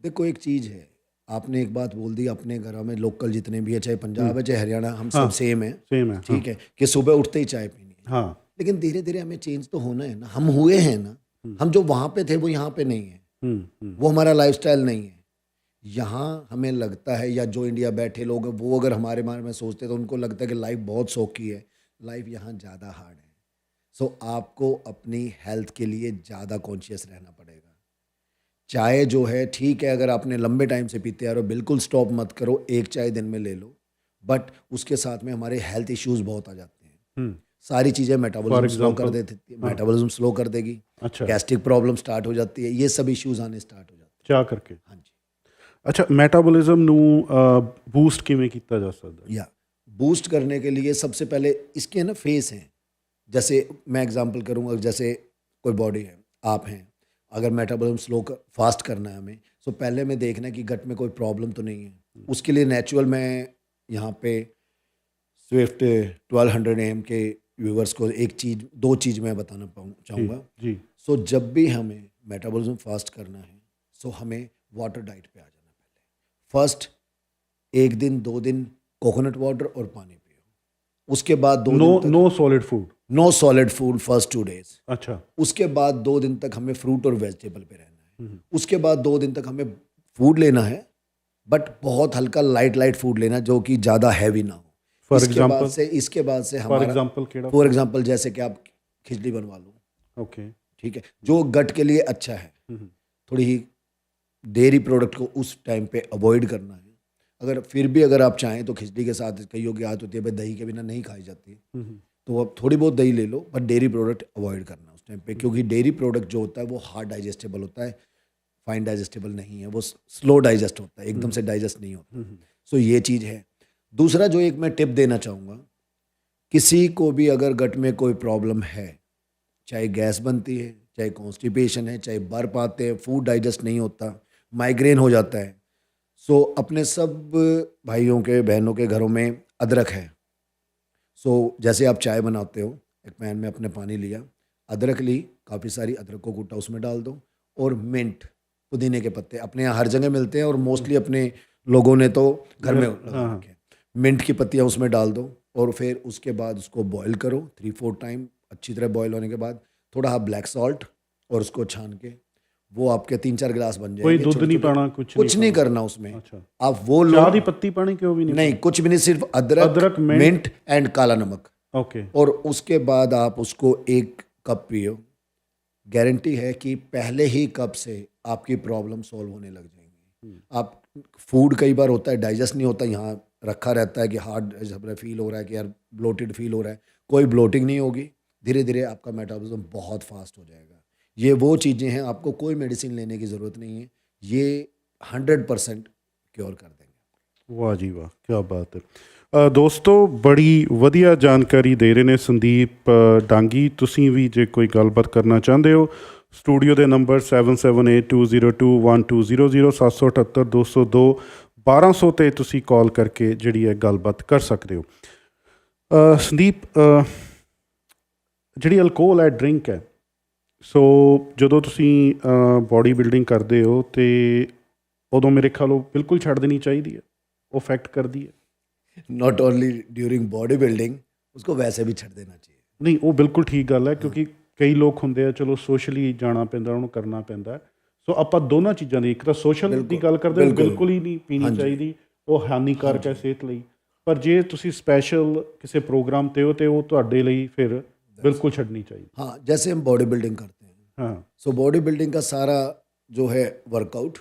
देखो एक चीज़ है, आपने एक बात बोल दी, अपने घरों में लोकल जितने भी है, चाहे पंजाब है चाहे हरियाणा, हम सब सेम है, सेम है, ठीक है, कि सुबह उठते ही चाय पीनी है। हाँ, लेकिन धीरे धीरे हमें चेंज तो होना है ना, हम हुए हैं ना, हम जो वहाँ पे थे वो यहाँ पे नहीं है, वो हमारा लाइफस्टाइल नहीं है। यहाँ हमें लगता है, या जो इंडिया बैठे लोग हैं वो अगर हमारे बारे में सोचते हैं तो उनको लगता है कि लाइफ बहुत सौखी है। लाइफ यहाँ ज़्यादा हार्ड है। सो आपको अपनी हेल्थ के लिए ज़्यादा कॉन्शियस रहना पड़ेगा। चाय जो है ठीक है, अगर आपने लंबे टाइम से पीते आ रहे हो बिल्कुल स्टॉप मत करो, एक चाय दिन में ले लो, बट उसके साथ में हमारे हेल्थ इश्यूज बहुत आ जाते हैं। सारी चीज़ें मेटाबॉलिज्म स्लो कर देती है, मेटाबॉलिज्म स्लो कर देगी, अच्छा, गैस्ट्रिक प्रॉब्लम स्टार्ट हो जाती है, ये सब इश्यूज आने स्टार्ट हो जाते हैं ਚਾਹ ਕਰਕੇ। हाँ जी। अच्छा, ਮੈਟਾਬੋਲਿਜ਼ਮ ਨੂੰ ਬੂਸਟ ਕਿਵੇਂ ਕੀਤਾ ਜਾ ਸਕਦਾ? या बूस्ट करने के लिए सबसे पहले इसके ना फेस हैं। जैसे मैं एग्जांपल करूँगा, जैसे कोई बॉडी है, आप हैं, अगर मेटाबॉलिज्म स्लो फास्ट करना है हमें, तो पहले में देखना है कि गट में कोई प्रॉब्लम तो नहीं है। उसके लिए नेचुरल मैं यहाँ पे स्विफ्ट 1200 AM के व्यूवर्स को दो चीज़ मैं बताना चाहूँगा जी। सो जब भी हमें मेटाबॉलिज्म फास्ट करना है, सो हमें वाटर डाइट पे आ जाना। पहले फर्स्ट 1 दिन 2 दिन कोकोनट वाटर और पानी पियो। उसके बाद 2 दिन तक no solid food, no solid food first 2 days. अच्छा, उसके बाद 2 दिन तक हमें फ्रूट और वेजिटेबल पे रहना है। उसके बाद 2 दिन तक हमें फूड लेना है, बट बहुत हल्का लाइट फूड लेना जो कि ज़्यादा हैवी ना हो। फॉर इसके एग्जांपल बाद से हमारा फॉर एग्जांपल जैसे कि आप खिचड़ी बनवा लो, ओके, ठीक है, जो गट के लिए अच्छा है। थोड़ी ही डेयरी प्रोडक्ट को उस टाइम पे अवॉइड करना है। अगर फिर भी अगर आप चाहें तो खिचड़ी के साथ कईयों की आदत होती है भाई दही के बिना नहीं खाई जाती, तो आप थोड़ी बहुत दही ले लो, पर डेयरी प्रोडक्ट अवॉइड करना उस टाइम पे, क्योंकि डेयरी प्रोडक्ट जो होता है वो हार्ड डाइजेस्टेबल होता है, फाइन डाइजेस्टेबल नहीं है, वो स्लो डाइजेस्ट होता है, एकदम से डाइजेस्ट नहीं होता। सो ये चीज़ है। दूसरा जो एक मैं टिप देना चाहूँगा, किसी को भी अगर गट में कोई प्रॉब्लम है, चाहे गैस बनती है, चाहे कॉन्स्टिपेशन है, चाहे बर्प आते हैं, फूड डाइजेस्ट नहीं होता, माइग्रेन हो जाता है, सो अपने सब भाइयों के बहनों के घरों में अदरक है। सो जैसे आप चाय बनाते हो, एक पैन में अपने पानी लिया, अदरक ली, काफ़ी सारी अदरक को कूटा उसमें डाल दो, और मिंट, पुदीने के पत्ते अपने यहाँ हर जगह मिलते हैं और मोस्टली अपने लोगों ने तो घर में लगा रखे हैं। मिंट की पत्तियाँ उसमें डाल दो, और फिर उसके बाद उसको बॉईल करो 3-4 टाइम। अच्छी तरह बॉईल होने के बाद थोड़ा हाँ ब्लैक सॉल्ट, और उसको छान के वो आपके 3-4 गिलास बन जाएंगे। कोई दूध नहीं पाना, कुछ नहीं करना उसमें। अच्छा, आप वो लो, चाय दी पत्ती पानी क्यों भी नहीं, कुछ भी नहीं, सिर्फ अदरक मिंट एंड काला नमक, ओके और उसके बाद आप उसको 1 कप पियो, गारंटी है कि पहले ही कप से आपकी प्रॉब्लम सॉल्व होने लग जाएंगी। आप फूड कई बार होता है डाइजेस्ट नहीं होता, यहाँ रखा रहता है कि हार्ड फील हो रहा है कि यार ब्लोटेड फील हो रहा है, कोई ब्लोटिंग नहीं होगी, धीरे धीरे आपका मेटाबॉलिज्म बहुत फास्ट हो जाएगा। ये वो चीज़ें हैं, आपको कोई मेडिसिन लेने की ज़रूरत नहीं है, ये 100% क्योर कर देंगे। वाह जी वाह, क्या बात है। ਦੋਸਤੋ ਬੜੀ ਵਧੀਆ ਜਾਣਕਾਰੀ ਦੇ ਰਹੇ ਨੇ ਸੰਦੀਪ ਡਾਂਗੀ। ਤੁਸੀਂ ਵੀ ਜੇ ਕੋਈ ਗੱਲਬਾਤ ਕਰਨਾ ਚਾਹੁੰਦੇ ਹੋ, ਸਟੂਡੀਓ ਦੇ ਨੰਬਰ 7782021200 77822021200 'ਤੇ ਤੁਸੀਂ ਕਾਲ ਕਰਕੇ ਜਿਹੜੀ ਹੈ ਗੱਲਬਾਤ ਕਰ ਸਕਦੇ ਹੋ। ਸੰਦੀਪ, ਜਿਹੜੀ ਅਲਕੋਹਲ ਹੈ, ਡਰਿੰਕ ਹੈ, ਸੋ ਜਦੋਂ ਤੁਸੀਂ ਬੋਡੀ ਬਿਲਡਿੰਗ ਕਰਦੇ ਹੋ ਅਤੇ ਉਦੋਂ ਮੇਰੇ ਖਿਆਲ ਉਹ ਬਿਲਕੁਲ ਛੱਡ ਦੇਣੀ ਚਾਹੀਦੀ ਹੈ, ਉਹ ਇਫੈਕਟ ਕਰਦੀ ਹੈ। Not only during body building, उसको वैसे भी छੱਡ ਦੇਣਾ चाहिए। ਨਹੀਂ, ਉਹ ਬਿਲਕੁਲ ਠੀਕ ਗੱਲ ਹੈ, ਕਿਉਂਕਿ ਕਈ ਲੋਕ ਹੁੰਦੇ ਆ, ਚਲੋ ਸੋਸ਼ਲੀ ਜਾਣਾ ਪੈਂਦਾ, ਉਹਨੂੰ ਕਰਨਾ ਪੈਂਦਾ। ਸੋ ਆਪਾਂ ਦੋਨਾਂ ਚੀਜ਼ਾਂ ਦੀ, ਇੱਕ ਤਾਂ ਸੋਸ਼ਲ ਦੀ ਗੱਲ ਕਰਦੇ ਹੋ, ਬਿਲਕੁਲ ਹੀ ਨਹੀਂ ਪੀਣੀ ਚਾਹੀਦੀ, ਉਹ ਹਾਨੀਕਾਰਕ ਹੈ ਸਿਹਤ ਲਈ। ਪਰ ਜੇ ਤੁਸੀਂ ਸਪੈਸ਼ਲ ਕਿਸੇ ਪ੍ਰੋਗਰਾਮ 'ਤੇ ਹੋ ਤਾਂ ਉਹ ਤੁਹਾਡੇ ਲਈ ਫਿਰ बिल्कुल छड़नी चाहिए। हाँ, जैसे हम बॉडी बिल्डिंग करते हैं, हाँ, सो बॉडी बिल्डिंग का सारा जो है workout,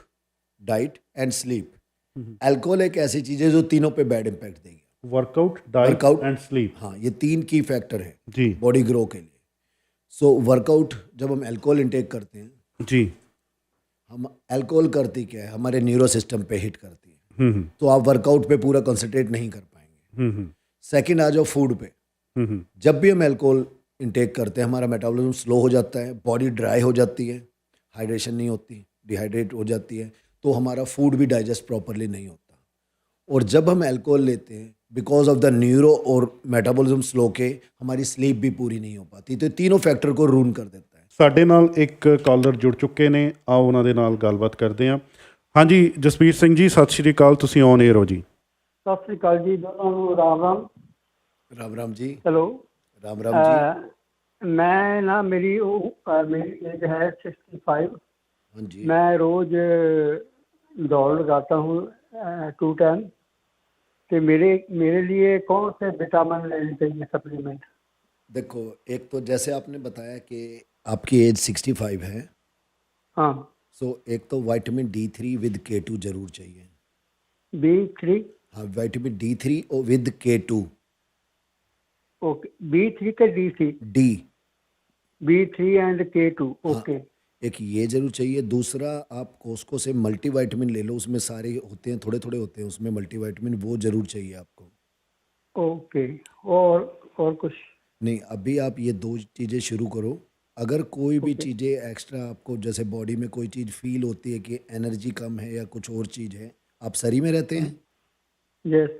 diet and sleep. Alcohol एक ऐसी चीज़ है जो तीनों पे बैड इम्पैक्ट देगी। वर्कआउट, डाइट एंड स्लीप, हाँ, ये 3 की फैक्टर है जी बॉडी ग्रो के लिए। सो वर्कआउट, जब हम अल्कोहल इंटेक करते हैं जी, हम अल्कोहल करती क्या है, हमारे न्यूरो सिस्टम पे हिट करती है, तो आप वर्कआउट पे पूरा कंसंट्रेट नहीं कर पाएंगे। सेकंड आ जाओ फूड पे। जब भी हम अल्कोहल इंटेक करते हैं, हमारा मेटाबॉलिज्म स्लो हो जाता है, बॉडी ड्राई हो जाती है, हाइड्रेशन नहीं होती, डिहाइड्रेट हो जाती है, तो हमारा फूड भी डाइजेस्ट प्रॉपरली नहीं होता। और जब हम अल्कोहल लेते हैं, बिकॉज ऑफ द न्यूरो और मेटाबॉलिज्म स्लो के, हमारी स्लीप भी पूरी नहीं हो पाती, तो तीनों फैक्टर को रून कर देता है। ਸਾਡੇ ਨਾਲ ਇੱਕ ਕਾਲਰ ਜੁੜ ਚੁੱਕੇ ਨੇ, ਆਓ ਉਹਨਾਂ ਦੇ ਨਾਲ ਗੱਲਬਾਤ ਕਰਦੇ ਹਾਂ। ਹਾਂਜੀ ਜਸਵੀਰ ਸਿੰਘ ਜੀ, ਸਤਿ ਸ਼੍ਰੀ ਅਕਾਲ, ਤੁਸੀਂ ਔਨ 에ਅਰ ਹੋ ਜੀ। ਸਤਿ ਸ੍ਰੀ ਅਕਾਲ ਜੀ, ਦੋਨਾਂ ਨੂੰ ਰਾਮ ਰਾਮ। राम राम जी। हेलो, राम राम जी। मैं ना मेरी एज है 65। हाँ जी। मैं रोज दौड़ लगाता हूँ 2 टाइम। तो मेरे लिए कौन से विटामिन लेने चाहिए, सप्लीमेंट? देखो, एक तो जैसे आपने बताया कि आपकी एज 65 है, हाँ। सो एक तो विटामिन D3 विद K2 जरूर चाहिए। B3? हाँ, विटामिन D3 और विद K2। ओके, B3 का D3? D. B3 and K2, okay. एक ये जरूर चाहिए। दूसरा, आप कोस्को से मल्टीविटामिन ले लो, उसमें सारे होते हैं, थोड़े थोड़े होते हैं उसमें मल्टीविटामिन, वो जरूर चाहिए आपको। ओके, और कुछ नहीं, अभी आप ये 2 चीज़ें शुरू करो। अगर कोई भी चीज़ें एक्स्ट्रा आपको, जैसे बॉडी में कोई चीज़ फील होती है कि एनर्जी कम है या कुछ और चीज़ है, आप सरी में रहते हैं? यस।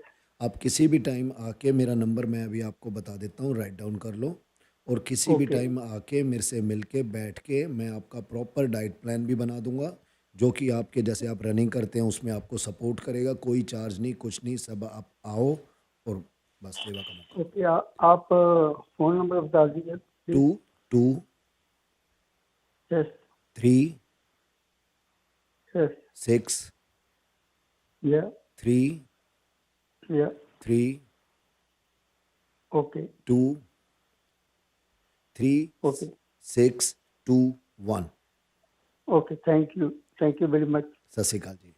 आप किसी भी टाइम आके, मेरा नंबर मैं अभी आपको बता देता हूँ, राइट डाउन कर लो, और किसी भी टाइम आके मेरे से मिल के बैठ के मैं आपका प्रॉपर डाइट प्लान भी बना दूंगा, जो कि आपके, जैसे आप रनिंग करते हैं उसमें आपको सपोर्ट करेगा। कोई चार्ज नहीं, कुछ नहीं, सब आप आओ और बस सेवा का मौका। ओके, आप फ़ोन नंबर बता दीजिए। 22 यस 3 यस 6 या 3 okay 2 3 okay 6 2 1। Okay, thank you very much. सत श्री अकाल जी।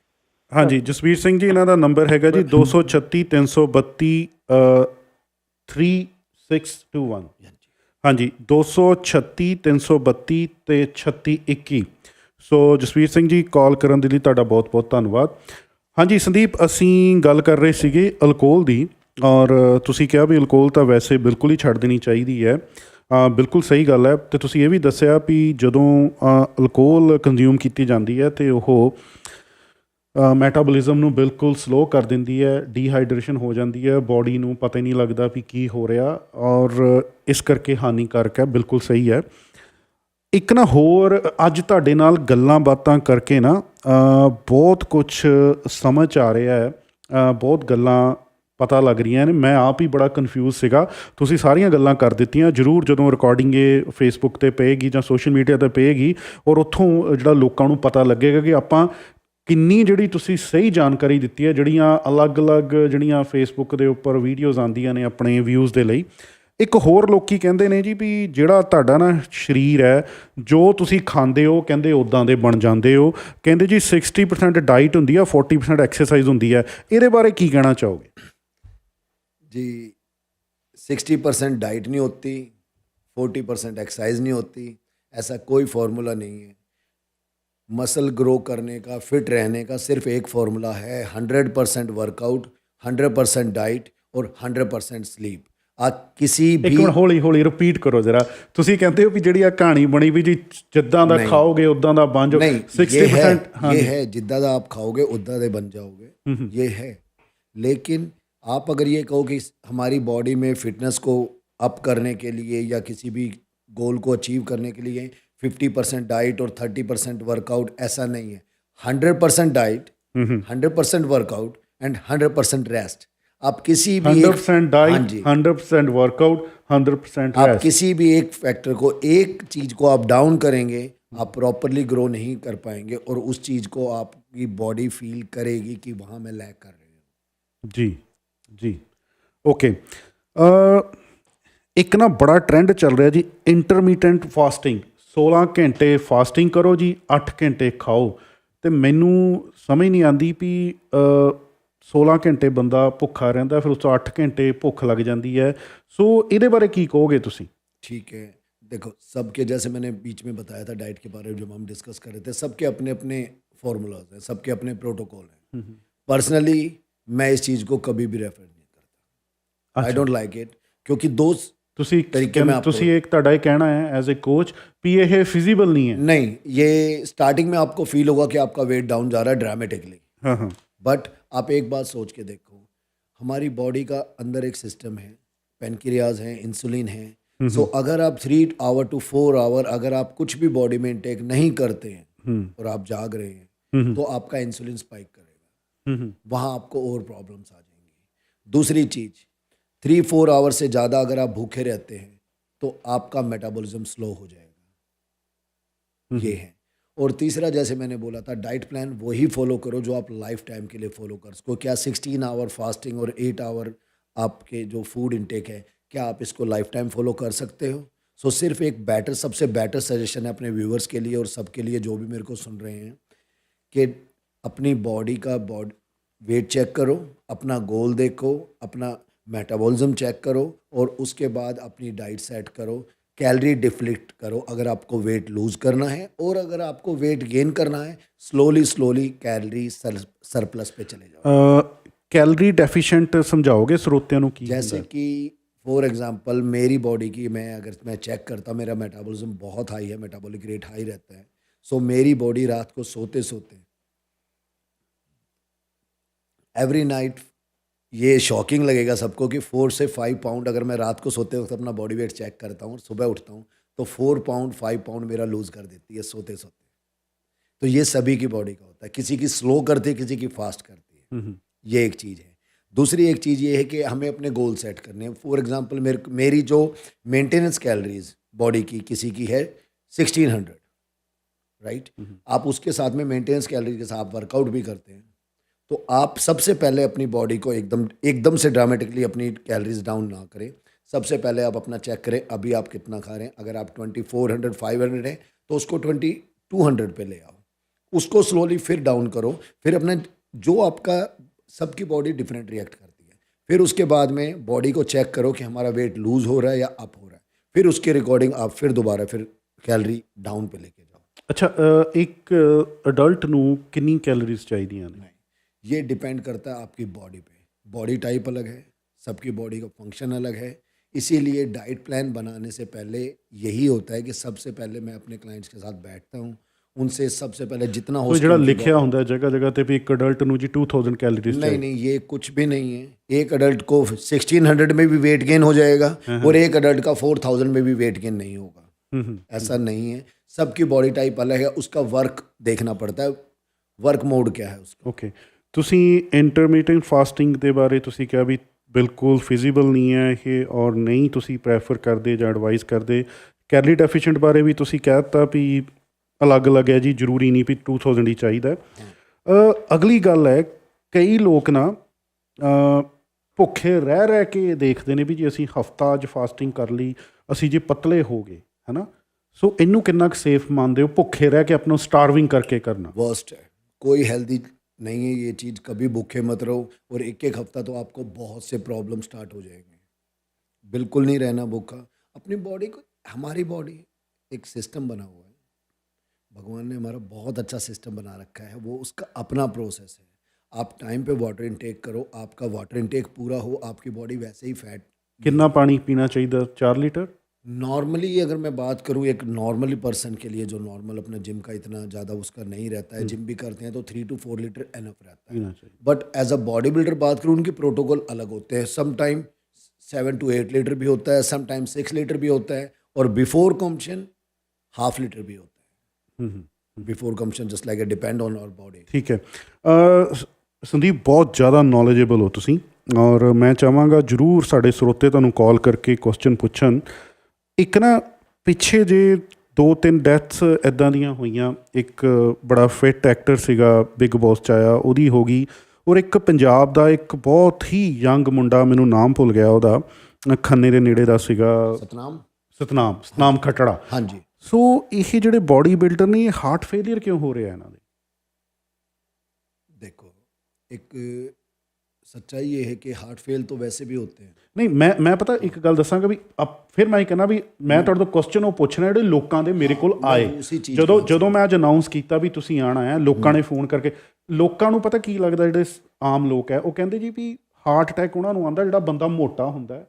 ਹਾਂਜੀ ਜਸਵੀਰ ਸਿੰਘ ਜੀ, ਇਹਨਾਂ ਦਾ ਨੰਬਰ ਹੈਗਾ ਜੀ 236 332 3621। ਹਾਂਜੀ 236 332 ਤੇ 3621। ਸੋ ਜਸਵੀਰ ਸਿੰਘ ਜੀ, ਕਾਲ ਕਰਨ ਦੇ ਲਈ ਤੁਹਾਡਾ ਬਹੁਤ ਬਹੁਤ ਧੰਨਵਾਦ। ਹਾਂਜੀ ਸੰਦੀਪ, ਅਸੀਂ ਗੱਲ ਕਰ ਰਹੇ ਸੀਗੇ ਅਲਕੋਹਲ ਦੀ, ਔਰ ਤੁਸੀਂ ਕਿਹਾ ਵੀ ਅਲਕੋਹਲ ਤਾਂ ਵੈਸੇ ਬਿਲਕੁਲ ਹੀ ਛੱਡ ਦੇਣੀ ਚਾਹੀਦੀ ਹੈ। ਬਿਲਕੁਲ ਸਹੀ ਗੱਲ ਹੈ। ਅਤੇ ਤੁਸੀਂ ਇਹ ਵੀ ਦੱਸਿਆ ਵੀ ਜਦੋਂ ਅਲਕੋਹਲ ਕੰਜ਼ਿਊਮ ਕੀਤੀ ਜਾਂਦੀ ਹੈ ਅਤੇ ਉਹ ਮੈਟਾਬੋਲਿਜ਼ਮ ਨੂੰ ਬਿਲਕੁਲ ਸਲੋ ਕਰ ਦਿੰਦੀ ਹੈ, ਡੀਹਾਈਡਰੇਸ਼ਨ ਹੋ ਜਾਂਦੀ ਹੈ, ਬੋਡੀ ਨੂੰ ਪਤਾ ਹੀ ਨਹੀਂ ਲੱਗਦਾ ਵੀ ਕੀ ਹੋ ਰਿਹਾ, ਔਰ ਇਸ ਕਰਕੇ ਹਾਨੀਕਾਰਕ ਹੈ। ਬਿਲਕੁਲ ਸਹੀ ਹੈ। ਇੱਕ ਨਾ ਹੋਰ, ਅੱਜ ਤੁਹਾਡੇ ਨਾਲ ਗੱਲਾਂ ਬਾਤਾਂ ਕਰਕੇ ਨਾ ਬਹੁਤ ਕੁਛ ਸਮਝ ਆ ਰਿਹਾ ਹੈ, ਬਹੁਤ ਗੱਲਾਂ ਪਤਾ ਲੱਗ ਰਹੀਆਂ ਨੇ। ਮੈਂ ਆਪ ਹੀ ਬੜਾ ਕਨਫਿਊਜ਼ ਸੀਗਾ, ਤੁਸੀਂ ਸਾਰੀਆਂ ਗੱਲਾਂ ਕਰ ਦਿੱਤੀਆਂ। ਜ਼ਰੂਰ ਜਦੋਂ ਰਿਕਾਰਡਿੰਗ ਇਹ ਫੇਸਬੁੱਕ 'ਤੇ ਪਏਗੀ ਜਾਂ ਸੋਸ਼ਲ ਮੀਡੀਆ 'ਤੇ ਪਏਗੀ, ਔਰ ਉੱਥੋਂ ਜਿਹੜਾ ਲੋਕਾਂ ਨੂੰ ਪਤਾ ਲੱਗੇਗਾ ਕਿ ਆਪਾਂ ਕਿੰਨੀ ਜਿਹੜੀ ਤੁਸੀਂ ਸਹੀ ਜਾਣਕਾਰੀ ਦਿੱਤੀ ਹੈ, ਜਿਹੜੀਆਂ ਅਲੱਗ-ਅਲੱਗ ਜਿਹੜੀਆਂ ਫੇਸਬੁੱਕ ਦੇ ਉੱਪਰ ਵੀਡੀਓਜ਼ ਆਉਂਦੀਆਂ ਨੇ ਆਪਣੇ ਵਿਊਜ਼ ਦੇ ਲਈ, ਇੱਕ ਹੋਰ ਲੋਕੀ ਕਹਿੰਦੇ ਨੇ ਜੀ ਵੀ ਜਿਹੜਾ ਤੁਹਾਡਾ ਨਾ ਸਰੀਰ ਹੈ, ਜੋ ਤੁਸੀਂ ਖਾਂਦੇ ਹੋ ਕਹਿੰਦੇ ਉੱਦਾਂ ਦੇ ਬਣ ਜਾਂਦੇ ਹੋ। ਕਹਿੰਦੇ ਜੀ 60% ਡਾਈਟ ਹੁੰਦੀ ਆ, 40% ਐਕਸਰਸਾਈਜ਼ ਹੁੰਦੀ ਹੈ। ਇਹਦੇ ਬਾਰੇ ਕੀ ਕਹਿਣਾ ਚਾਹੋਗੇ? जी 60% डाइट नहीं होती, 40% एक्सरसाइज नहीं होती, ऐसा कोई फार्मूला नहीं है। मसल ग्रो करने का, फिट रहने का सिर्फ एक फार्मूला है, 100% वर्कआउट, 100% डाइट और 100% स्लीप। आप किसी ਇੱਕ भी ਮਿੰਟ, ਹੌਲੀ ਹੌਲੀ ਰਿਪੀਟ ਕਰੋ ਜਰਾ। ਤੁਸੀਂ ਕਹਿੰਦੇ ਹੋ ਵੀ ਜਿਹੜੀ ਆ ਕਹਾਣੀ ਬਣੀ ਵੀ ਜੀ ਜਿੱਦਾਂ ਦਾ ਨਹੀਂ। ਖਾਓਗੇ ਉੱਦਾਂ ਦਾ ਬਣ ਜਾਓ। नहीं, 60% ये है जिद्दा दा आप खाओगे उद्दा दे बन जाओगे, ये है। लेकिन आप अगर ये कहो कि हमारी बॉडी में फिटनेस को अप करने के लिए या किसी भी गोल को अचीव करने के लिए 50% डाइट और 30% वर्कआउट, ऐसा नहीं है। 100% डाइट, 100% वर्कआउट एंड 100% रेस्ट। आप किसी भी 100% हाँ डाइट, जी, 100% वर्कआउट, 100% आप रेस्ट। किसी भी एक फैक्टर को, एक चीज़ को आप डाउन करेंगे, आप प्रॉपरली ग्रो नहीं कर पाएंगे और उस चीज़ को आपकी बॉडी फील करेगी कि वहाँ मैं लैग कर रही हूँ। ਜੀ ਜੀ ਓਕੇ। ਇੱਕ ਨਾ ਬੜਾ ਟ੍ਰੈਂਡ ਚੱਲ ਰਿਹਾ ਜੀ, ਇੰਟਰਮੀਟੈਂਟ ਫਾਸਟਿੰਗ। 16 ਘੰਟੇ ਫਾਸਟਿੰਗ ਕਰੋ ਜੀ, 8 ਘੰਟੇ ਖਾਓ। ਅਤੇ ਮੈਨੂੰ ਸਮਝ ਨਹੀਂ ਆਉਂਦੀ ਵੀ 16 ਘੰਟੇ ਬੰਦਾ ਭੁੱਖਾ ਰਹਿੰਦਾ, ਫਿਰ ਉਸ ਤੋਂ 8 ਘੰਟੇ ਭੁੱਖ ਲੱਗ ਜਾਂਦੀ ਹੈ। ਸੋ ਇਹਦੇ ਬਾਰੇ ਕੀ ਕਹੋਗੇ ਤੁਸੀਂ? ठीक है, देखो सबके, जैसे मैंने बीच में बताया था डाइट के बारे में जब हम डिस्कस कर रहे थे, सबके अपने अपने फॉर्मूलाज हैं, सबके अपने प्रोटोकॉल हैं। पर्सनली मैं इस चीज़ को कभी भी रेफर नहीं करता। आई डोंट लाइक इट, क्योंकि दो ਤੁਸੀਂ तरीके में आपको ਤੁਸੀਂ ਇੱਕ ਤੁਹਾਡਾ ਇਹ ਕਹਿਣਾ ਹੈ ਐਜ਼ ए कोच ਵੀ ਇਹ ਫਿਜ਼ੀਬਲ नहीं है? नहीं, ये स्टार्टिंग में आपको फील होगा कि आपका वेट डाउन जा रहा है ड्रामेटिकली, हाँ हाँ बट आप एक बात सोच के देखो, हमारी बॉडी का अंदर एक सिस्टम है, पेनक्रियाज है, इंसुलिन है। सो अगर आप 3 आवर टू 4 आवर अगर आप कुछ भी बॉडी में इनटेक नहीं करते हैं और आप जाग रहे हैं, तो आपका इंसुलिन स्पाइक करेगा, वहाँ आपको और प्रॉब्लम्स आ जाएंगी। दूसरी चीज़, 3-4 आवर से ज़्यादा अगर आप भूखे रहते हैं तो आपका मेटाबॉलिज्म स्लो हो जाएगा, ये है। और तीसरा, जैसे मैंने बोला था, डाइट प्लान वही फॉलो करो जो आप लाइफ टाइम के लिए फॉलो कर सको। क्या 16 आवर फास्टिंग और 8 आवर आपके जो फूड इनटेक है, क्या आप इसको लाइफ टाइम फॉलो कर सकते हो? सो सिर्फ एक बेटर, सबसे बेटर सजेशन है अपने व्यूअर्स के लिए और सबके लिए जो भी मेरे को सुन रहे हैं, कि अपनी बॉडी का वेट चेक करो, अपना गोल देखो, अपना मेटाबॉलिज्म चेक करो और उसके बाद अपनी डाइट सेट करो, कैलोरी डिफ्लिक्ट करो अगर आपको वेट लूज़ करना है, और अगर आपको वेट गेन करना है, स्लोली कैलोरी सरप्लस पे चले जाओ। कैलोरी डेफिशिएंट समझाओगे स्रोतियों ਨੂੰ ਕੀ? जैसे कि फॉर एग्जांपल मेरी बॉडी की अगर मैं चेक करता, मेरा मेटाबॉलिज्म बहुत हाई है, मेटाबॉलिक रेट हाई रहता है। सो मेरी बॉडी रात को सोते सोते एवरी नाइट, ये शॉकिंग लगेगा सबको कि 4 से 5 पाउंड, अगर मैं रात को सोते वक्त अपना बॉडी वेट चेक करता हूँ, सुबह उठता हूँ तो 4 पाउंड 5 पाउंड मेरा लूज़ कर देती है सोते सोते। तो ये सभी की बॉडी का होता है, किसी की स्लो करती है, किसी की फास्ट करती है, ये एक चीज़ है। दूसरी एक चीज़ ये है कि हमें अपने गोल सेट करने हैं। फॉर एग्जांपल मेरी जो मेंटेनेंस कैलोरीज बॉडी की, किसी की है 1600, राइट? आप उसके साथ में मेंटेनेंस कैलोरी के साथ वर्कआउट भी करते हैं, तो आप सबसे पहले अपनी बॉडी को एकदम से ड्रामेटिकली अपनी कैलोरीज डाउन ना करें। सबसे पहले आप अपना चेक करें अभी आप कितना खा रहे हैं। अगर आप 2400 500 है तो उसको 2200 पे ले आओ, उसको स्लोली फिर डाउन करो। फिर अपने जो आपका, सबकी बॉडी डिफरेंट रिएक्ट करती है, फिर उसके बाद में बॉडी को चेक करो कि हमारा वेट लूज़ हो रहा है या अप हो रहा है, फिर उसके रिकॉर्डिंग आप फिर दोबारा फिर कैलोरी डाउन पे लेके जाओ। ਅੱਛਾ, ਇੱਕ ਅਡਲਟ ਨੂੰ ਕਿੰਨੀ ਕੈਲੋਰੀਜ਼ ਚਾਹੀਦੀਆਂ ਨੇ? ये डिपेंड करता है आपकी बॉडी पे, बॉडी टाइप अलग है, सबकी बॉडी का फंक्शन अलग है। इसीलिए डाइट प्लान बनाने से पहले यही होता है कि सबसे पहले मैं अपने क्लाइंट्स के साथ बैठता हूँ, उनसे सबसे पहले जितना हो ਉਹ ਜਿਹੜਾ ਲਿਖਿਆ ਹੁੰਦਾ ਜਗ੍ਹਾ ਜਗ੍ਹਾ ਤੇ ਵੀ ਇੱਕ ਅਡਲਟ ਨੂੰ ਜੀ 2000 ਕੈਲੋਰੀਜ਼ नहीं नहीं, ये कुछ भी नहीं है। एक अडल्ट को 1600 में भी वेट गेन हो जाएगा और एक अडल्ट का 4000 में भी वेट गेन नहीं होगा, ऐसा नहीं है। सबकी बॉडी टाइप अलग है, उसका वर्क देखना पड़ता है, वर्क मोड क्या है उसका। ਓਕੇ, ਤੁਸੀਂ ਇੰਟਰਮੀਟੈਂਟ ਫਾਸਟਿੰਗ ਦੇ ਬਾਰੇ ਤੁਸੀਂ ਕਿਹਾ ਵੀ ਬਿਲਕੁਲ ਫਿਜ਼ੀਬਲ ਨਹੀਂ ਹੈ ਇਹ, ਔਰ ਨਹੀਂ ਤੁਸੀਂ ਪ੍ਰੈਫਰ ਕਰਦੇ ਜਾਂ ਐਡਵਾਈਸ ਕਰਦੇ। ਕੈਲੋਰੀ ਡੈਫੀਸ਼ੀਐਂਟ ਬਾਰੇ ਵੀ ਤੁਸੀਂ ਕਹਿ ਦਿੱਤਾ ਵੀ ਅਲੱਗ-ਅਲੱਗ ਹੈ ਜੀ, ਜ਼ਰੂਰੀ ਨਹੀਂ ਵੀ 2000 ਹੀ ਚਾਹੀਦਾ। ਅਗਲੀ ਗੱਲ ਹੈ, ਕਈ ਲੋਕ ਨਾ ਭੁੱਖੇ ਰਹਿ ਕੇ ਦੇਖਦੇ ਨੇ ਵੀ ਜੀ ਅਸੀਂ ਹਫਤਾ ਅੱਜ ਫਾਸਟਿੰਗ ਕਰ ਲਈ, ਅਸੀਂ ਜੀ ਪਤਲੇ ਹੋ ਗਏ, ਹੈ ਨਾ। ਸੋ ਇਹਨੂੰ ਕਿੰਨਾ ਕੁ ਸੇਫ ਮੰਨਦੇ ਹੋ, ਭੁੱਖੇ ਰਹਿ ਕੇ ਆਪਾਂ ਨੂੰ ਸਟਾਰविंग करके करना? वर्स्ट है, कोई हेल्दी नहीं है ये चीज़। कभी भूखे मत रहो, और एक हफ्ता तो आपको बहुत से प्रॉब्लम स्टार्ट हो जाएंगे। बिल्कुल नहीं रहना भूखा। अपनी बॉडी को, हमारी बॉडी एक सिस्टम बना हुआ है, भगवान ने हमारा बहुत अच्छा सिस्टम बना रखा है, वो उसका अपना प्रोसेस है। आप टाइम पे वाटर इनटेक करो, आपका वाटर इनटेक पूरा हो, आपकी बॉडी वैसे ही फैट। कितना पानी पीना चाहिए? 4 लीटर? नॉर्मली अगर मैं बात करूं एक नॉर्मली पर्सन के लिए, जो नॉर्मल अपना जिम का इतना ज़्यादा उसका नहीं रहता है, जिम भी करते हैं, तो 3 to 4 लीटर एनफ रहता है। पीना चाहिए। But as a body builder बात करूं, उनके प्रोटोकॉल अलग होते हैं। सम टाइम 7 to 8 लीटर भी होता है, सम टाइम 6 लीटर भी होता है, और बिफोर कॉम्पशन हाफ लीटर भी होता है। Before consumption just like depend on our body. ठीक है। ਸੰਦੀਪ, ਬਹੁਤ ਜ਼ਿਆਦਾ ਨੌਲੇਜੇਬਲ ਹੋ ਤੁਸੀਂ, ਔਰ ਮੈਂ ਚਾਹਾਂਗਾ ਜ਼ਰੂਰ ਸਾਡੇ ਸਰੋਤੇ ਤੁਹਾਨੂੰ ਕਾਲ ਕਰਕੇ ਕੁਐਸਚਨ ਪੁੱਛਣ। ਇੱਕ ਨਾ ਪਿੱਛੇ ਜੇ 2-3 ਡੈਥਸ ਇੱਦਾਂ ਦੀਆਂ ਹੋਈਆਂ, ਇੱਕ ਬੜਾ ਫਿੱਟ ਐਕਟਰ ਸੀਗਾ, ਬਿਗ ਬੌਸ 'ਚ ਆਇਆ, ਉਹਦੀ ਹੋ ਗਈ, ਔਰ ਇੱਕ ਪੰਜਾਬ ਦਾ ਇੱਕ ਬਹੁਤ ਹੀ ਯੰਗ ਮੁੰਡਾ, ਮੈਨੂੰ ਨਾਮ ਭੁੱਲ ਗਿਆ ਉਹਦਾ, ਖੰਨੇ ਦੇ ਨੇੜੇ ਦਾ ਸੀਗਾ, ਸਤਨਾਮ ਖੱਟੜਾ। ਹਾਂਜੀ। ਸੋ ਇਹ ਜਿਹੜੇ ਬੋਡੀ ਬਿਲਡਰ ਨੇ, ਹਾਰਟ ਫੇਲੀਅਰ ਕਿਉਂ ਹੋ ਰਿਹਾ ਇਹਨਾਂ ਦੇ? देखो, एक सच्चाई ये है कि हार्ट फेल तो वैसे भी होते हैं। ਨਹੀਂ, ਮੈਂ ਪਤਾ ਇੱਕ ਗੱਲ ਦੱਸਾਂਗਾ ਵੀ ਫਿਰ ਮੈਂ ਇਹ ਕਹਿੰਦਾ ਵੀ ਮੈਂ ਤੁਹਾਡੇ ਤੋਂ ਕੁਐਸਚਨ ਉਹ ਪੁੱਛਣਾ ਜਿਹੜੇ ਲੋਕਾਂ ਦੇ ਮੇਰੇ ਕੋਲ ਆਏ। ਜਦੋਂ ਮੈਂ ਅੱਜ ਅਨਾਉਂਸ ਕੀਤਾ ਵੀ ਤੁਸੀਂ ਆਉਣਾ ਹੈ, ਲੋਕਾਂ ਨੇ ਫੋਨ ਕਰਕੇ, ਲੋਕਾਂ ਨੂੰ ਪਤਾ ਕੀ ਲੱਗਦਾ, ਜਿਹੜੇ ਆਮ ਲੋਕ ਹੈ ਉਹ ਕਹਿੰਦੇ ਜੀ ਵੀ ਹਾਰਟ ਅਟੈਕ ਉਹਨਾਂ ਨੂੰ ਆਉਂਦਾ ਜਿਹੜਾ ਬੰਦਾ ਮੋਟਾ ਹੁੰਦਾ,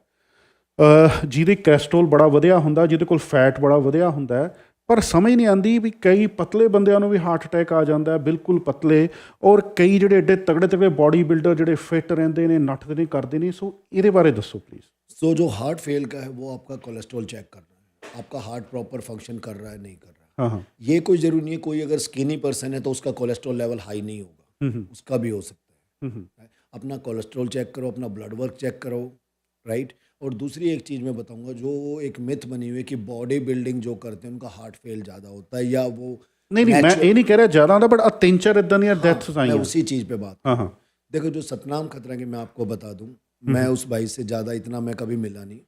ਜਿਹਦੇ ਕੋਲੈਸਟਰੋਲ ਬੜਾ ਵਧਿਆ ਹੁੰਦਾ, ਜਿਹਦੇ ਕੋਲ ਫੈਟ ਬੜਾ ਵਧਿਆ ਹੁੰਦਾ। ਪਰ ਸਮਝ ਨਹੀਂ ਆਉਂਦੀ ਵੀ ਕਈ ਪਤਲੇ ਬੰਦਿਆਂ ਨੂੰ ਵੀ ਹਾਰਟ ਅਟੈਕ ਆ ਜਾਂਦਾ, ਬਿਲਕੁਲ ਪਤਲੇ, ਔਰ ਕਈ ਜਿਹੜੇ ਐਡੇ ਤਗੜੇ ਬੋਡੀ ਬਿਲਡਰ ਜਿਹੜੇ ਫਿੱਟ ਰਹਿੰਦੇ ਨੇ, ਨੱਠਦੇ ਨੇ, ਕਰਦੇ ਨੇ। ਸੋ ਇਹਦੇ ਬਾਰੇ ਦੱਸੋ ਪਲੀਜ਼। सो जो हार्ट फेल का है वो आपका कोलेस्ट्रॉल चेक करना है, आपका हार्ट प्रॉपर फंक्शन कर रहा है नहीं कर रहा है। हाँ। ये कोई ज़रूरी नहीं है, कोई अगर स्किनी पर्सन है तो उसका कोलेस्ट्रॉल लेवल हाई नहीं होगा, उसका भी हो सकता है। अपना कोलेस्ट्रॉल चेक करो, अपना ब्लड वर्क चेक करो, राइट। और दूसरी एक चीज़ मैं बताऊंगा, जो एक मिथ बनी हुई है कि बॉडी बिल्डिंग जो करते हैं उनका हार्ट फेल ज़्यादा होता है, या वो नहीं, मैं ये नहीं कह रहा ज़्यादा होता, बट 3-4 इदां ਦੀਆਂ डेथ्स आई मैं हैं। उसी चीज़ पे बात। हाँ। देखो, जो सतनाम खतरा की मैं आपको बता दूं, मैं उस भाई से ज़्यादा इतना मैं कभी मिला नहीं,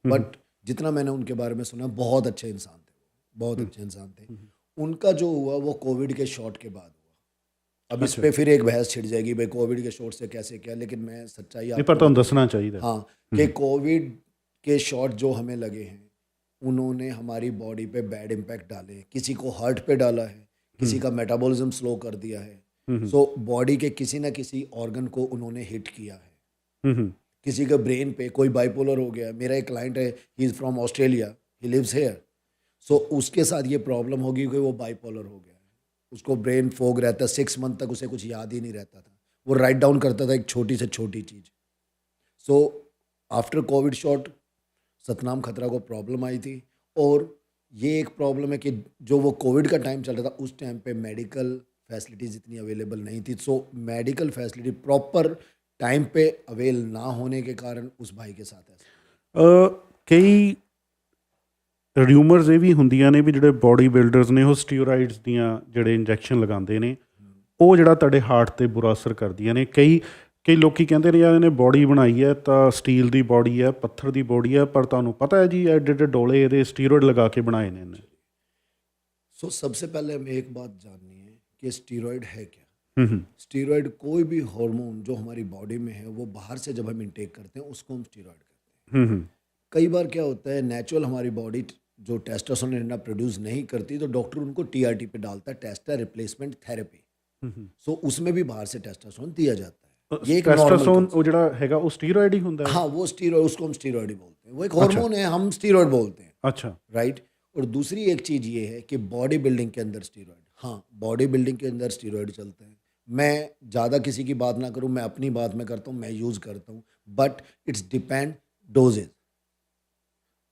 बट जितना मैंने उनके बारे में सुना, बहुत अच्छे इंसान थे, बहुत अच्छे इंसान थे। उनका जो हुआ वो कोविड के शॉट के बाद हुआ। अब इस पे फिर एक बहस छिड़ जाएगी भाई कोविड के शॉट से कैसे क्या, लेकिन मैं सच्चाई नहीं, पर तुम दसना चाहिए। हाँ, कि कोविड के शॉट जो हमें लगे हैं, उन्होंने हमारी बॉडी पे बैड इम्पैक्ट डाले हैं। किसी को हार्ट पे डाला है, किसी का मेटाबॉलिज्म स्लो कर दिया है, सो बॉडी के किसी ना किसी ऑर्गन को उन्होंने हिट किया है। किसी का ब्रेन पे, कोई बाइपोलर हो गया। मेरा एक क्लाइंट है, he is from Australia, he lives here, so उसके साथ ये प्रॉब्लम होगी कि वो बाइपोलर हो गया है, उसको ब्रेन फोग रहता है, 6 मंथ तक उसे कुछ याद ही नहीं रहता था, वो राइट डाउन करता था एक छोटी से छोटी चीज़। So after COVID shot Satnam Khatra को प्रॉब्लम आई थी, और ये एक प्रॉब्लम है कि जो वो कोविड का टाइम चल रहा था, उस टाइम पे मेडिकल फैसिलिटीज़ इतनी अवेलेबल नहीं थी। So medical facility proper time पे अवेल ना होने के कारण उस भाई के साथ ऐसा ਕਈ ਰਿਊਮਰਸ ਇਹ ਵੀ ਹੁੰਦੀਆਂ ਨੇ ਵੀ ਜਿਹੜੇ ਬੋਡੀ ਬਿਲਡਰਸ ਨੇ ਉਹ ਸਟੀਰੋਇਡਸ ਦੀਆਂ ਜਿਹੜੇ ਇੰਜੈਕਸ਼ਨ ਲਗਾਉਂਦੇ ਨੇ, ਉਹ ਜਿਹੜਾ ਤੁਹਾਡੇ ਹਾਰਟ 'ਤੇ ਬੁਰਾ ਅਸਰ ਕਰਦੀਆਂ ਨੇ। ਕਈ ਲੋਕੀ ਕਹਿੰਦੇ ਨੇ ਯਾਰ ਇਹਨੇ ਬੋਡੀ ਬਣਾਈ ਹੈ ਤਾਂ ਸਟੀਲ ਦੀ ਬੋਡੀ ਹੈ, ਪੱਥਰ ਦੀ ਬੋਡੀ ਹੈ, ਪਰ ਤੁਹਾਨੂੰ ਪਤਾ ਹੈ ਜੀ ਐਡੇ ਐਡੇ ਡੋਲੇ ਇਹਦੇ ਸਟੀਰੋਇਡ ਲਗਾ ਕੇ ਬਣਾਏ ਨੇ ਇਹਨੇ। सो सबसे पहले हमें एक बात जाननी है कि स्टीरॉयड है क्या। स्टीरॉयड कोई भी हार्मोन जो हमारी बॉडी में है, वो बाहर से जब हम इंटेक करते हैं उसको हम स्टीरॉयड कहते हैं। कई बार क्या होता है, नेचुरल हमारी बॉडी जो टेस्टोस्टेरोन प्रोड्यूस नहीं करती, तो डॉक्टर उनको टीआरटी पे डालता है, टेस्ट रिप्लेसमेंट थेरेपी। सो उसमें भी बाहर से टेस्टोस्टेरोन दिया जाता है। ये एक टेस्टोस्टेरोन ਉਹ ਜਿਹੜਾ ਹੈਗਾ ਉਹ ਸਟੀਰੋਇਡ ਹੀ ਹੁੰਦਾ ਹੈ। हाँ, वो स्टीरॉयड, उसको हम स्टीरॉयड ही बोलते हैं, वो एक हार्मोन है, हम स्टीरॉयड बोलते हैं। अच्छा, राइट। और दूसरी एक चीज़ ये है कि बॉडी बिल्डिंग के अंदर स्टीरॉयड, हाँ, बॉडी बिल्डिंग के अंदर स्टीरॉयड चलते हैं। मैं ज़्यादा किसी की बात ना करूँ, मैं अपनी बात में करता हूँ, मैं यूज़ करता हूँ, बट इट्स डिपेंड डोजेज।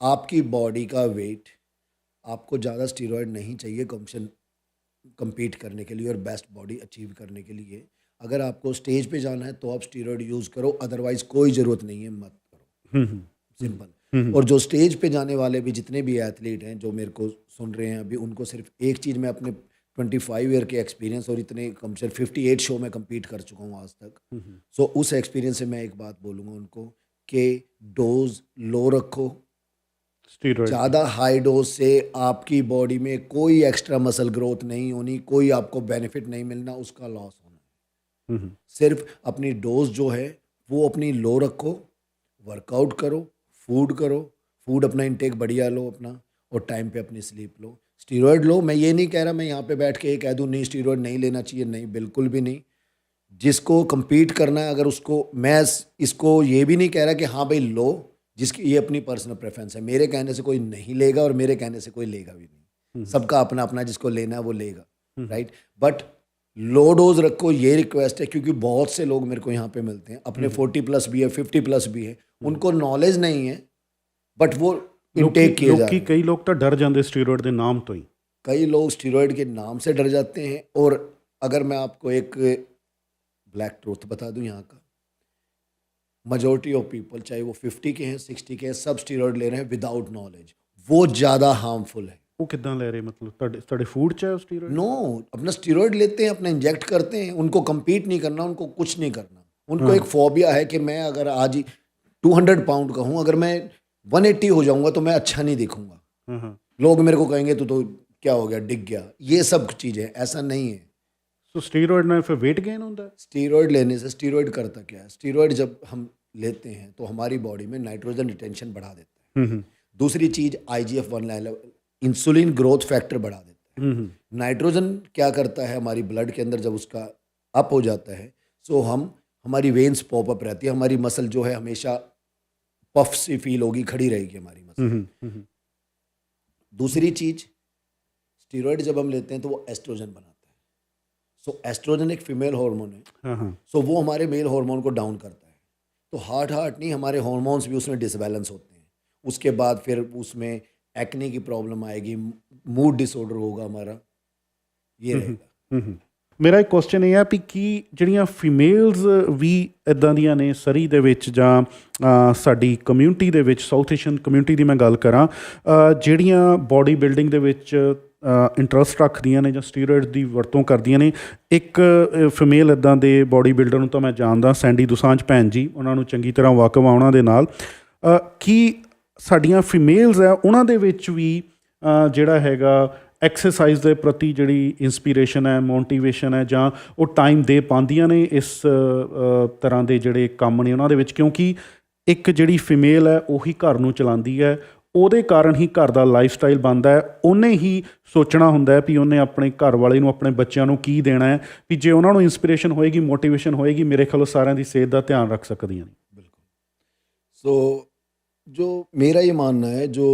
आपकी बॉडी का वेट, आपको ज़्यादा स्टीरॉयड नहीं चाहिए कम्पीट करने के लिए और बेस्ट बॉडी अचीव करने के लिए। अगर आपको स्टेज पे जाना है तो आप स्टीरॉयड यूज़ करो, अदरवाइज कोई ज़रूरत नहीं है, मत करो। सिंपल। और जो स्टेज पे जाने वाले भी जितने भी एथलीट हैं जो मेरे को सुन रहे हैं अभी, उनको सिर्फ एक चीज़ मैं अपने 25 ईयर के एक्सपीरियंस और इतने कम से 58 शो में compete कर चुका हूँ आज तक। सो उस एक्सपीरियंस से मैं एक बात बोलूँगा उनको कि डोज लो रखो। स्टीरॉयड ज़्यादा हाई डोज से आपकी बॉडी में कोई एक्स्ट्रा मसल ग्रोथ नहीं होनी, कोई आपको बेनिफिट नहीं मिलना, उसका लॉस होना। सिर्फ अपनी डोज जो है वो अपनी लो रखो, वर्कआउट करो, फूड अपना इंटेक बढ़िया लो अपना, और टाइम पे अपनी स्लीप लो। स्टीरॉयड लो, मैं ये नहीं कह रहा मैं यहाँ पे बैठ के ये कह दूँ नहीं स्टीरॉयड नहीं लेना चाहिए, नहीं, बिल्कुल भी नहीं। जिसको compete करना है, अगर उसको, मैं इसको ये भी नहीं कह रहा कि हाँ भाई लो, जिसकी ये अपनी पर्सनल प्रेफरेंस है। मेरे कहने से कोई नहीं लेगा और मेरे कहने से कोई लेगा भी नहीं। सबका अपना अपना, जिसको लेना है वो लेगा, राइट। बट लो डोज रखो, ये रिक्वेस्ट है, क्योंकि बहुत से लोग मेरे को यहाँ पे मिलते हैं, अपने 40+ भी है, 50+ भी है, उनको नॉलेज नहीं है, बट वो इनटेक किए जा रहे हैं। कई लोग तो डर जाते स्टीरॉयड के नाम तो ही। कई लोग स्टीरॉयड के नाम से डर जाते हैं। और अगर मैं आपको एक ब्लैक ट्रूथ बता दूं यहाँ का, मेजॉरिटी ऑफ पीपल, चाहे वो 50 के हैं, 60 के हैं, सब स्टीरॉयड ले रहे हैं विदाउट नॉलेज। वो ज़्यादा हार्मफुल है। वो कितना ले रहे, मतलब ਤੁਹਾਡੇ फूड च है स्टीरॉयड? नो, अपना स्टीरॉयड लेते हैं, अपना इंजेक्ट करते हैं, उनको compete नहीं करना, उनको कुछ नहीं करना। उनको एक फोबिया है कि मैं अगर आज ही 200 पाउंड का हूँ, अगर मैं 180 हो जाऊंगा तो मैं अच्छा नहीं दिखूंगा, लोग मेरे को कहेंगे तो क्या हो गया, डिग गया, ये सब चीज़ें। ऐसा नहीं है। सो स्टीरॉयड में फिर वेट गेन होता है? स्टीरॉयड लेने से, स्टीरॉयड करता क्या है, स्टीरॉयड जब हम लेते हैं तो हमारी बॉडी में नाइट्रोजन रिटेंशन बढ़ा देता है। दूसरी चीज IGF-1 level, insulin growth factor बढ़ा देता है। नाइट्रोजन क्या करता है हमारी ब्लड के अंदर, जब उसका अप हो जाता है, सो हमारी वेन्स पॉप अप रहती है, हमारी मसल जो है हमेशा पफ सी फील होगी, खड़ी रहेगी हमारी मसल। दूसरी चीज, स्टीरॉयड जब हम लेते हैं तो वो एस्ट्रोजन बनाता है। सो एस्ट्रोजन एक फीमेल हार्मोन है, सो वो हमारे मेल हार्मोन को डाउन करता है। तो हार्ट नहीं, हमारे हार्मोन्स भी उसमें डिसबैलेंस होते हैं। उसके बाद फिर उसमें एक्ने की प्रॉब्लम आएगी, मूड डिसऑर्डर होगा हमारा, ये रहेगा। ਮੇਰਾ ਇੱਕ ਕੁਐਸਚਨ ਇਹ ਹੈ ਵੀ ਕੀ ਜਿਹੜੀਆਂ ਫੀਮੇਲਸ ਵੀ ਇੱਦਾਂ ਦੀਆਂ ਨੇ ਸਰੀ ਦੇ ਵਿੱਚ ਜਾਂ ਸਾਡੀ ਕਮਿਊਨਿਟੀ ਦੇ ਵਿੱਚ, ਸਾਊਥ ਏਸ਼ੀਅਨ ਕਮਿਊਨਿਟੀ ਦੀ ਮੈਂ ਗੱਲ ਕਰਾਂ, ਜਿਹੜੀਆਂ ਬੋਡੀ ਬਿਲਡਿੰਗ ਦੇ ਵਿੱਚ ਇੰਟਰਸਟ ਰੱਖਦੀਆਂ ਨੇ ਜਾਂ ਸਟੀਰੋਇਡ ਦੀ ਵਰਤੋਂ ਕਰਦੀਆਂ ਨੇ? ਇੱਕ ਫੀਮੇਲ ਇੱਦਾਂ ਦੇ ਬੋਡੀ ਬਿਲਡਰ ਨੂੰ ਤਾਂ ਮੈਂ ਜਾਣਦਾ, ਸੈਂਡੀ ਦੁਸਾਂਝ ਭੈਣ ਜੀ, ਉਹਨਾਂ ਨੂੰ ਚੰਗੀ ਤਰ੍ਹਾਂ ਵਾਕਫ ਆ ਉਹਨਾਂ ਦੇ ਨਾਲ। ਕੀ ਸਾਡੀਆਂ ਫੀਮੇਲਸ ਹੈ ਉਹਨਾਂ ਦੇ ਵਿੱਚ ਵੀ ਜਿਹੜਾ ਹੈਗਾ ਐਕਸਰਸਾਈਜ਼ ਦੇ ਪ੍ਰਤੀ ਜਿਹੜੀ ਇੰਸਪੀਰੇਸ਼ਨ ਹੈ, ਮੋਟੀਵੇਸ਼ਨ ਹੈ, ਜਾਂ ਉਹ ਟਾਈਮ ਦੇ ਪਾਉਂਦੀਆਂ ਨੇ ਇਸ ਤਰ੍ਹਾਂ ਦੇ ਜਿਹੜੇ ਕੰਮ ਨੇ ਉਹਨਾਂ ਦੇ ਵਿੱਚ? ਕਿਉਂਕਿ ਇੱਕ ਜਿਹੜੀ ਫੀਮੇਲ ਹੈ ਉਹੀ ਘਰ ਨੂੰ ਚਲਾਉਂਦੀ ਹੈ, ਉਹਦੇ ਕਾਰਨ ਹੀ ਘਰ ਦਾ ਲਾਈਫ ਸਟਾਈਲ ਬਣਦਾ ਹੈ। ਉਹਨੇ ਹੀ ਸੋਚਣਾ ਹੁੰਦਾ ਹੈ ਵੀ ਉਹਨੇ ਆਪਣੇ ਘਰ ਵਾਲੇ ਨੂੰ, ਆਪਣੇ ਬੱਚਿਆਂ ਨੂੰ ਕੀ ਦੇਣਾ ਹੈ, ਵੀ ਜੇ ਉਹਨਾਂ ਨੂੰ ਇੰਸਪੀਰੇਸ਼ਨ ਹੋਏਗੀ, ਮੋਟੀਵੇਸ਼ਨ ਹੋਏਗੀ, ਮੇਰੇ ਖਿਆਲ ਸਾਰਿਆਂ ਦੀ ਸਿਹਤ ਦਾ ਧਿਆਨ ਰੱਖ ਸਕਦੀਆਂ ਨੇ। बिल्कुल। सो जो मेरा ये मानना है, जो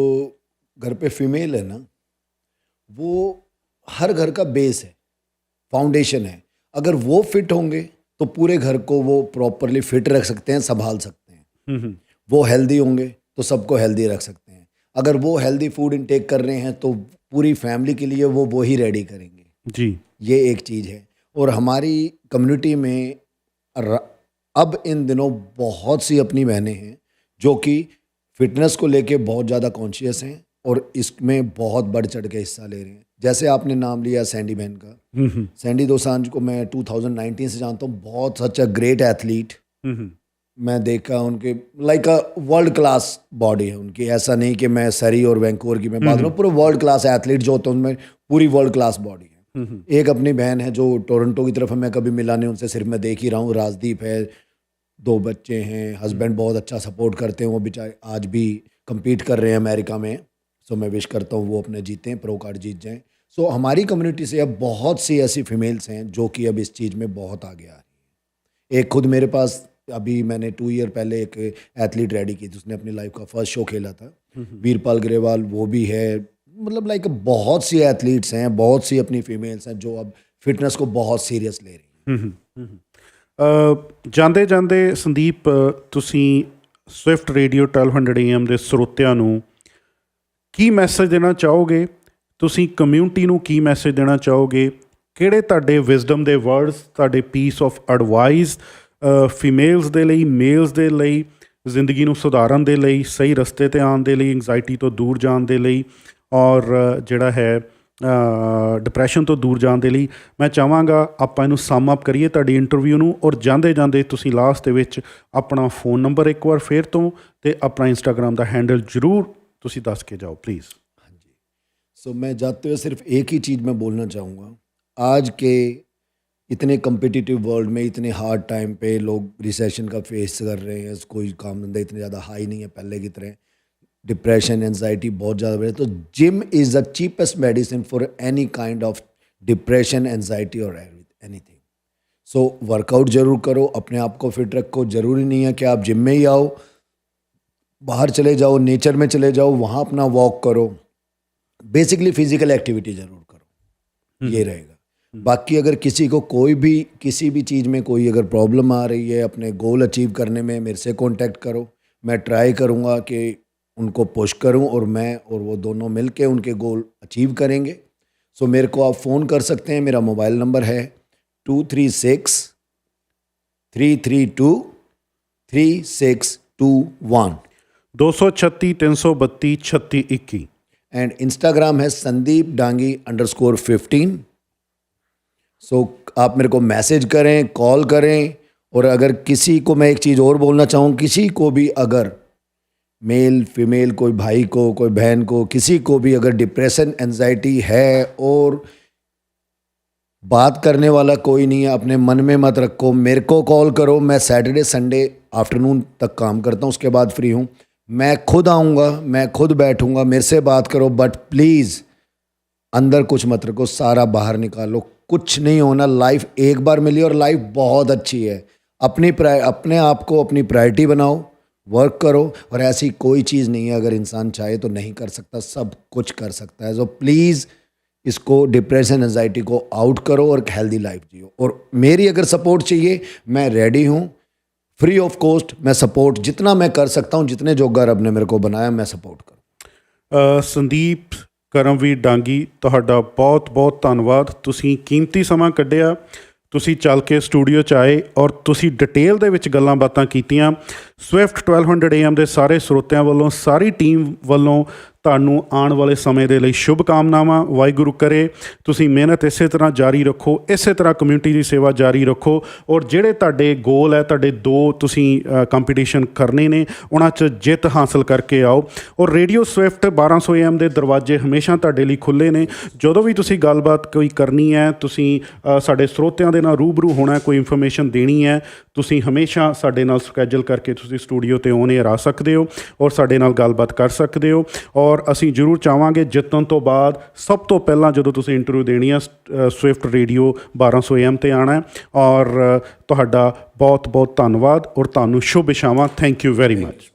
घर पे फीमेल है ना, वो हर घर का बेस है, फाउंडेशन है। अगर वो फिट होंगे तो पूरे घर को वो प्रॉपरली फिट रख सकते हैं, संभाल सकते हैं। वो हेल्दी होंगे तो सबको हेल्दी रख सकते हैं। अगर वो हेल्दी फूड इनटेक कर रहे हैं तो पूरी फैमिली के लिए वो ही रेडी करेंगे जी। ये एक चीज़ है। और हमारी कम्युनिटी में अब इन दिनों बहुत सी अपनी बहनें हैं जो कि फिटनेस को लेके बहुत ज़्यादा कॉन्शियस हैं और इसमें बहुत बढ़ चढ़ के हिस्सा ले रहे हैं। जैसे आपने नाम लिया सैंडी बहन का, सैंडी दोसांझ को मैं 2019 से जानता हूँ। बहुत सच अ ग्रेट एथलीट, मैं देखा उनके like a world class body है उनकी। ऐसा नहीं कि मैं सरी और वैंकूवर की मैं बात करूँ, पूरे वर्ल्ड क्लास एथलीट जो होते हैं उनमें पूरी वर्ल्ड क्लास बॉडी है। एक अपनी बहन है जो टोरंटो की तरफ है, मैं कभी मिला नहीं उनसे, सिर्फ मैं देख ही रहा हूँ, राजदीप है, 2 बच्चे हैं, हस्बैंड बहुत अच्छा सपोर्ट करते हैं। वो बेचारे आज भी compete कर रहे हैं अमेरिका में। सो मैं विश करता हूँ वो अपने जीतें, प्रो कार्ड जीत जाएं। सो हमारी कम्युनिटी से अब बहुत सी ऐसी फीमेल्स हैं जो कि अब इस चीज़ में बहुत आगे आ रही हैं। एक खुद मेरे पास अभी मैंने 2 ईयर पहले एक एथलीट रेडी की थी, उसने अपनी लाइफ का फर्स्ट शो खेला था, वीरपाल ग्रेवाल, वो भी है। मतलब लाइक बहुत सी एथलीट्स हैं, बहुत सी अपनी फीमेल्स हैं जो अब फिटनेस को बहुत सीरियस ले रही हैं। ਜਾਂਦੇ ਜਾਂਦੇ ਸੰਦੀਪ, ਤੁਸੀਂ ਸਵਿਫਟ ਰੇਡੀਓ 1200 AM ਦੇ ਸਰੋਤਿਆਂ ਨੂੰ ਕੀ ਮੈਸੇਜ ਦੇਣਾ ਚਾਹੋਗੇ? ਤੁਸੀਂ ਕਮਿਊਨਿਟੀ ਨੂੰ ਕੀ ਮੈਸੇਜ ਦੇਣਾ ਚਾਹੋਗੇ? ਕਿਹੜੇ ਤੁਹਾਡੇ ਵਿਜ਼ਡਮ ਦੇ ਵਰਡਸ, ਤੁਹਾਡੇ ਪੀਸ ਆਫ ਐਡਵਾਈਸ ਫੀਮੇਲਸ ਦੇ ਲਈ, ਮੇਲਸ ਦੇ ਲਈ, ਜ਼ਿੰਦਗੀ ਨੂੰ ਸੁਧਾਰਨ ਦੇ ਲਈ, ਸਹੀ ਰਸਤੇ 'ਤੇ ਆਉਣ ਦੇ ਲਈ, ਐਂਗਜ਼ਾਇਟੀ ਤੋਂ ਦੂਰ ਜਾਣ ਦੇ ਲਈ, ਔਰ ਜਿਹੜਾ ਹੈ ਡਿਪਰੈਸ਼ਨ ਤੋਂ ਦੂਰ ਜਾਣ ਦੇ ਲਈ ਮੈਂ ਚਾਹਾਂਗਾ ਆਪਾਂ ਇਹਨੂੰ ਸਮ ਅਪ ਕਰੀਏ ਤੁਹਾਡੀ ਇੰਟਰਵਿਊ ਨੂੰ, ਔਰ ਜਾਂਦੇ ਜਾਂਦੇ ਤੁਸੀਂ ਲਾਸਟ ਦੇ ਵਿੱਚ ਆਪਣਾ फ़ोन ਨੰਬਰ ਇੱਕ ਵਾਰ ਫਿਰ ਤੋਂ ਤੇ ਆਪਣਾ इंस्टाग्राम ਦਾ हैंडल ਜ਼ਰੂਰ ਤੁਸੀਂ ਦੱਸ के जाओ प्लीज़। हाँ जी। सो मैं जाते हुए सिर्फ एक ही चीज़ मैं बोलना चाहूँगा, आज के इतने कम्पिटिटिव वर्ल्ड में, इतने हार्ड टाइम पे लोग रिसेशन का फेस कर रहे हैं, कोई काम धंधा इतने ज़्यादा हाई नहीं है पहले की तरह, डिप्रेशन एनजाइटी बहुत ज़्यादा बढ़े, तो gym is the cheapest medicine for any kind of depression anxiety और एनीथिंग। सो वर्कआउट ज़रूर करो, अपने आप को फिट रखो। ज़रूरी नहीं है कि आप जिम में ही आओ, बाहर चले जाओ, नेचर में चले जाओ, वहाँ अपना वॉक करो। बेसिकली फिजिकल एक्टिविटी ज़रूर करो, ये रहेगा। बाकी अगर किसी को कोई भी किसी भी चीज़ में कोई अगर प्रॉब्लम आ रही है अपने गोल अचीव करने में, मेरे से कांटेक्ट करो। मैं ट्राई करूँगा कि उनको पुश करूं और मैं और वो दोनों मिलके उनके गोल अचीव करेंगे। सो मेरे को आप फ़ोन कर सकते हैं, मेरा मोबाइल नंबर है 2363323621 236 332 3621 एंड इंस्टाग्राम है sandeepdangi_15। सो आप मेरे को मैसेज करें, कॉल करें। और अगर किसी को मैं एक चीज़ और बोलना चाहूँ, किसी को भी अगर मेल फीमेल, कोई भाई को, कोई बहन को, किसी को भी अगर डिप्रेशन एनजाइटी है और बात करने वाला कोई नहीं है, अपने मन में मत रखो, मेरे को कॉल करो। मैं सैटरडे संडे आफ्टरनून तक काम करता हूँ, उसके बाद फ्री हूँ। मैं खुद आऊँगा, मैं खुद बैठूँगा, मेरे से बात करो। बट प्लीज़ अंदर कुछ मत रखो, सारा बाहर निकालो। कुछ नहीं होना, लाइफ एक बार मिली और लाइफ बहुत अच्छी है। अपने आप को अपनी प्रायोरिटी बनाओ, वर्क करो। और ऐसी कोई चीज़ नहीं है, अगर इंसान चाहे तो नहीं कर सकता, सब कुछ कर सकता है। सो प्लीज़ इसको डिप्रेशन एंजाइटी को आउट करो और एक हेल्दी लाइफ जियो। और मेरी अगर सपोर्ट चाहिए, मैं रेडी हूँ, फ्री ऑफ कॉस्ट। मैं सपोर्ट जितना मैं कर सकता हूँ, जितने जोगा रब ने मेरे को बनाया, मैं सपोर्ट करूँ। ਸੰਦੀਪ ਕਰਮਵੀਰ ਡਾਂਗੀ, ਤੁਹਾਡਾ ਬਹੁਤ ਬਹੁਤ ਧੰਨਵਾਦ। ਤੁਸੀਂ ਕੀਮਤੀ ਸਮਾਂ ਕੱਢਿਆ, ਤੁਸੀਂ ਚੱਲ ਕੇ ਸਟੂਡੀਓ 'ਚ ਆਏ ਔਰ ਤੁਸੀਂ ਡਿਟੇਲ ਦੇ ਵਿੱਚ ਗੱਲਾਂ ਬਾਤਾਂ ਕੀਤੀਆਂ। ਸਵਿਫਟ 1200 AM ਦੇ ਸਾਰੇ ਸਰੋਤਿਆਂ ਵੱਲੋਂ, ਸਾਰੀ ਟੀਮ ਵੱਲੋਂ ਤੁਹਾਨੂੰ ਆਉਣ ਵਾਲੇ ਸਮੇਂ ਦੇ ਲਈ ਸ਼ੁਭ ਕਾਮਨਾਵਾਂ। ਵਾਹਿਗੁਰੂ ਕਰੇ ਤੁਸੀਂ ਮਿਹਨਤ ਇਸੇ ਤਰ੍ਹਾਂ ਜਾਰੀ ਰੱਖੋ, ਇਸੇ ਤਰ੍ਹਾਂ ਕਮਿਊਨਿਟੀ ਦੀ ਸੇਵਾ ਜਾਰੀ ਰੱਖੋ। ਔਰ ਜਿਹੜੇ ਤੁਹਾਡੇ ਗੋਲ ਹੈ, ਤੁਹਾਡੇ 2 ਤੁਸੀਂ ਕੰਪੀਟੀਸ਼ਨ ਕਰਨੇ ਨੇ, ਉਹਨਾਂ 'ਚ ਜਿੱਤ ਹਾਸਲ ਕਰਕੇ ਆਓ। ਔਰ ਰੇਡੀਓ ਸਵਿਫਟ 1200 AM ਦੇ ਦਰਵਾਜ਼ੇ ਹਮੇਸ਼ਾ ਤੁਹਾਡੇ ਲਈ ਖੁੱਲ੍ਹੇ ਨੇ। ਜਦੋਂ ਵੀ ਤੁਸੀਂ ਗੱਲਬਾਤ ਕੋਈ ਕਰਨੀ ਹੈ, ਤੁਸੀਂ ਸਾਡੇ ਸਰੋਤਿਆਂ ਦੇ ਨਾਲ ਰੂਬਰੂ ਹੋਣਾ, ਕੋਈ ਇਨਫੋਰਮੇਸ਼ਨ ਦੇਣੀ ਹੈ, ਤੁਸੀਂ ਹਮੇਸ਼ਾ ਸਾਡੇ ਨਾਲ ਸਕੈਜੂਲ ਕਰਕੇ ਤੁਸੀਂ ਸਟੂਡੀਓ 'ਤੇ ਔਨ ਏਅਰ ਆ ਸਕਦੇ ਹੋ ਔਰ ਸਾਡੇ ਨਾਲ ਗੱਲਬਾਤ ਕਰ ਸਕਦੇ ਹੋ। ਔਰ ਅਸੀਂ ਜ਼ਰੂਰ ਚਾਹਾਂਗੇ ਜਿੱਤਣ ਤੋਂ ਬਾਅਦ ਸਭ ਤੋਂ ਪਹਿਲਾਂ ਜਦੋਂ ਤੁਸੀਂ ਇੰਟਰਵਿਊ ਦੇਣੀ ਆ, ਸਵਿਫਟ ਰੇਡੀਓ 1200 AM 'ਤੇ ਆਉਣਾ। ਔਰ ਤੁਹਾਡਾ ਬਹੁਤ ਬਹੁਤ ਧੰਨਵਾਦ ਔਰ ਤੁਹਾਨੂੰ ਸ਼ੁਭ ਇਛਾਵਾਂ। Thank you very much.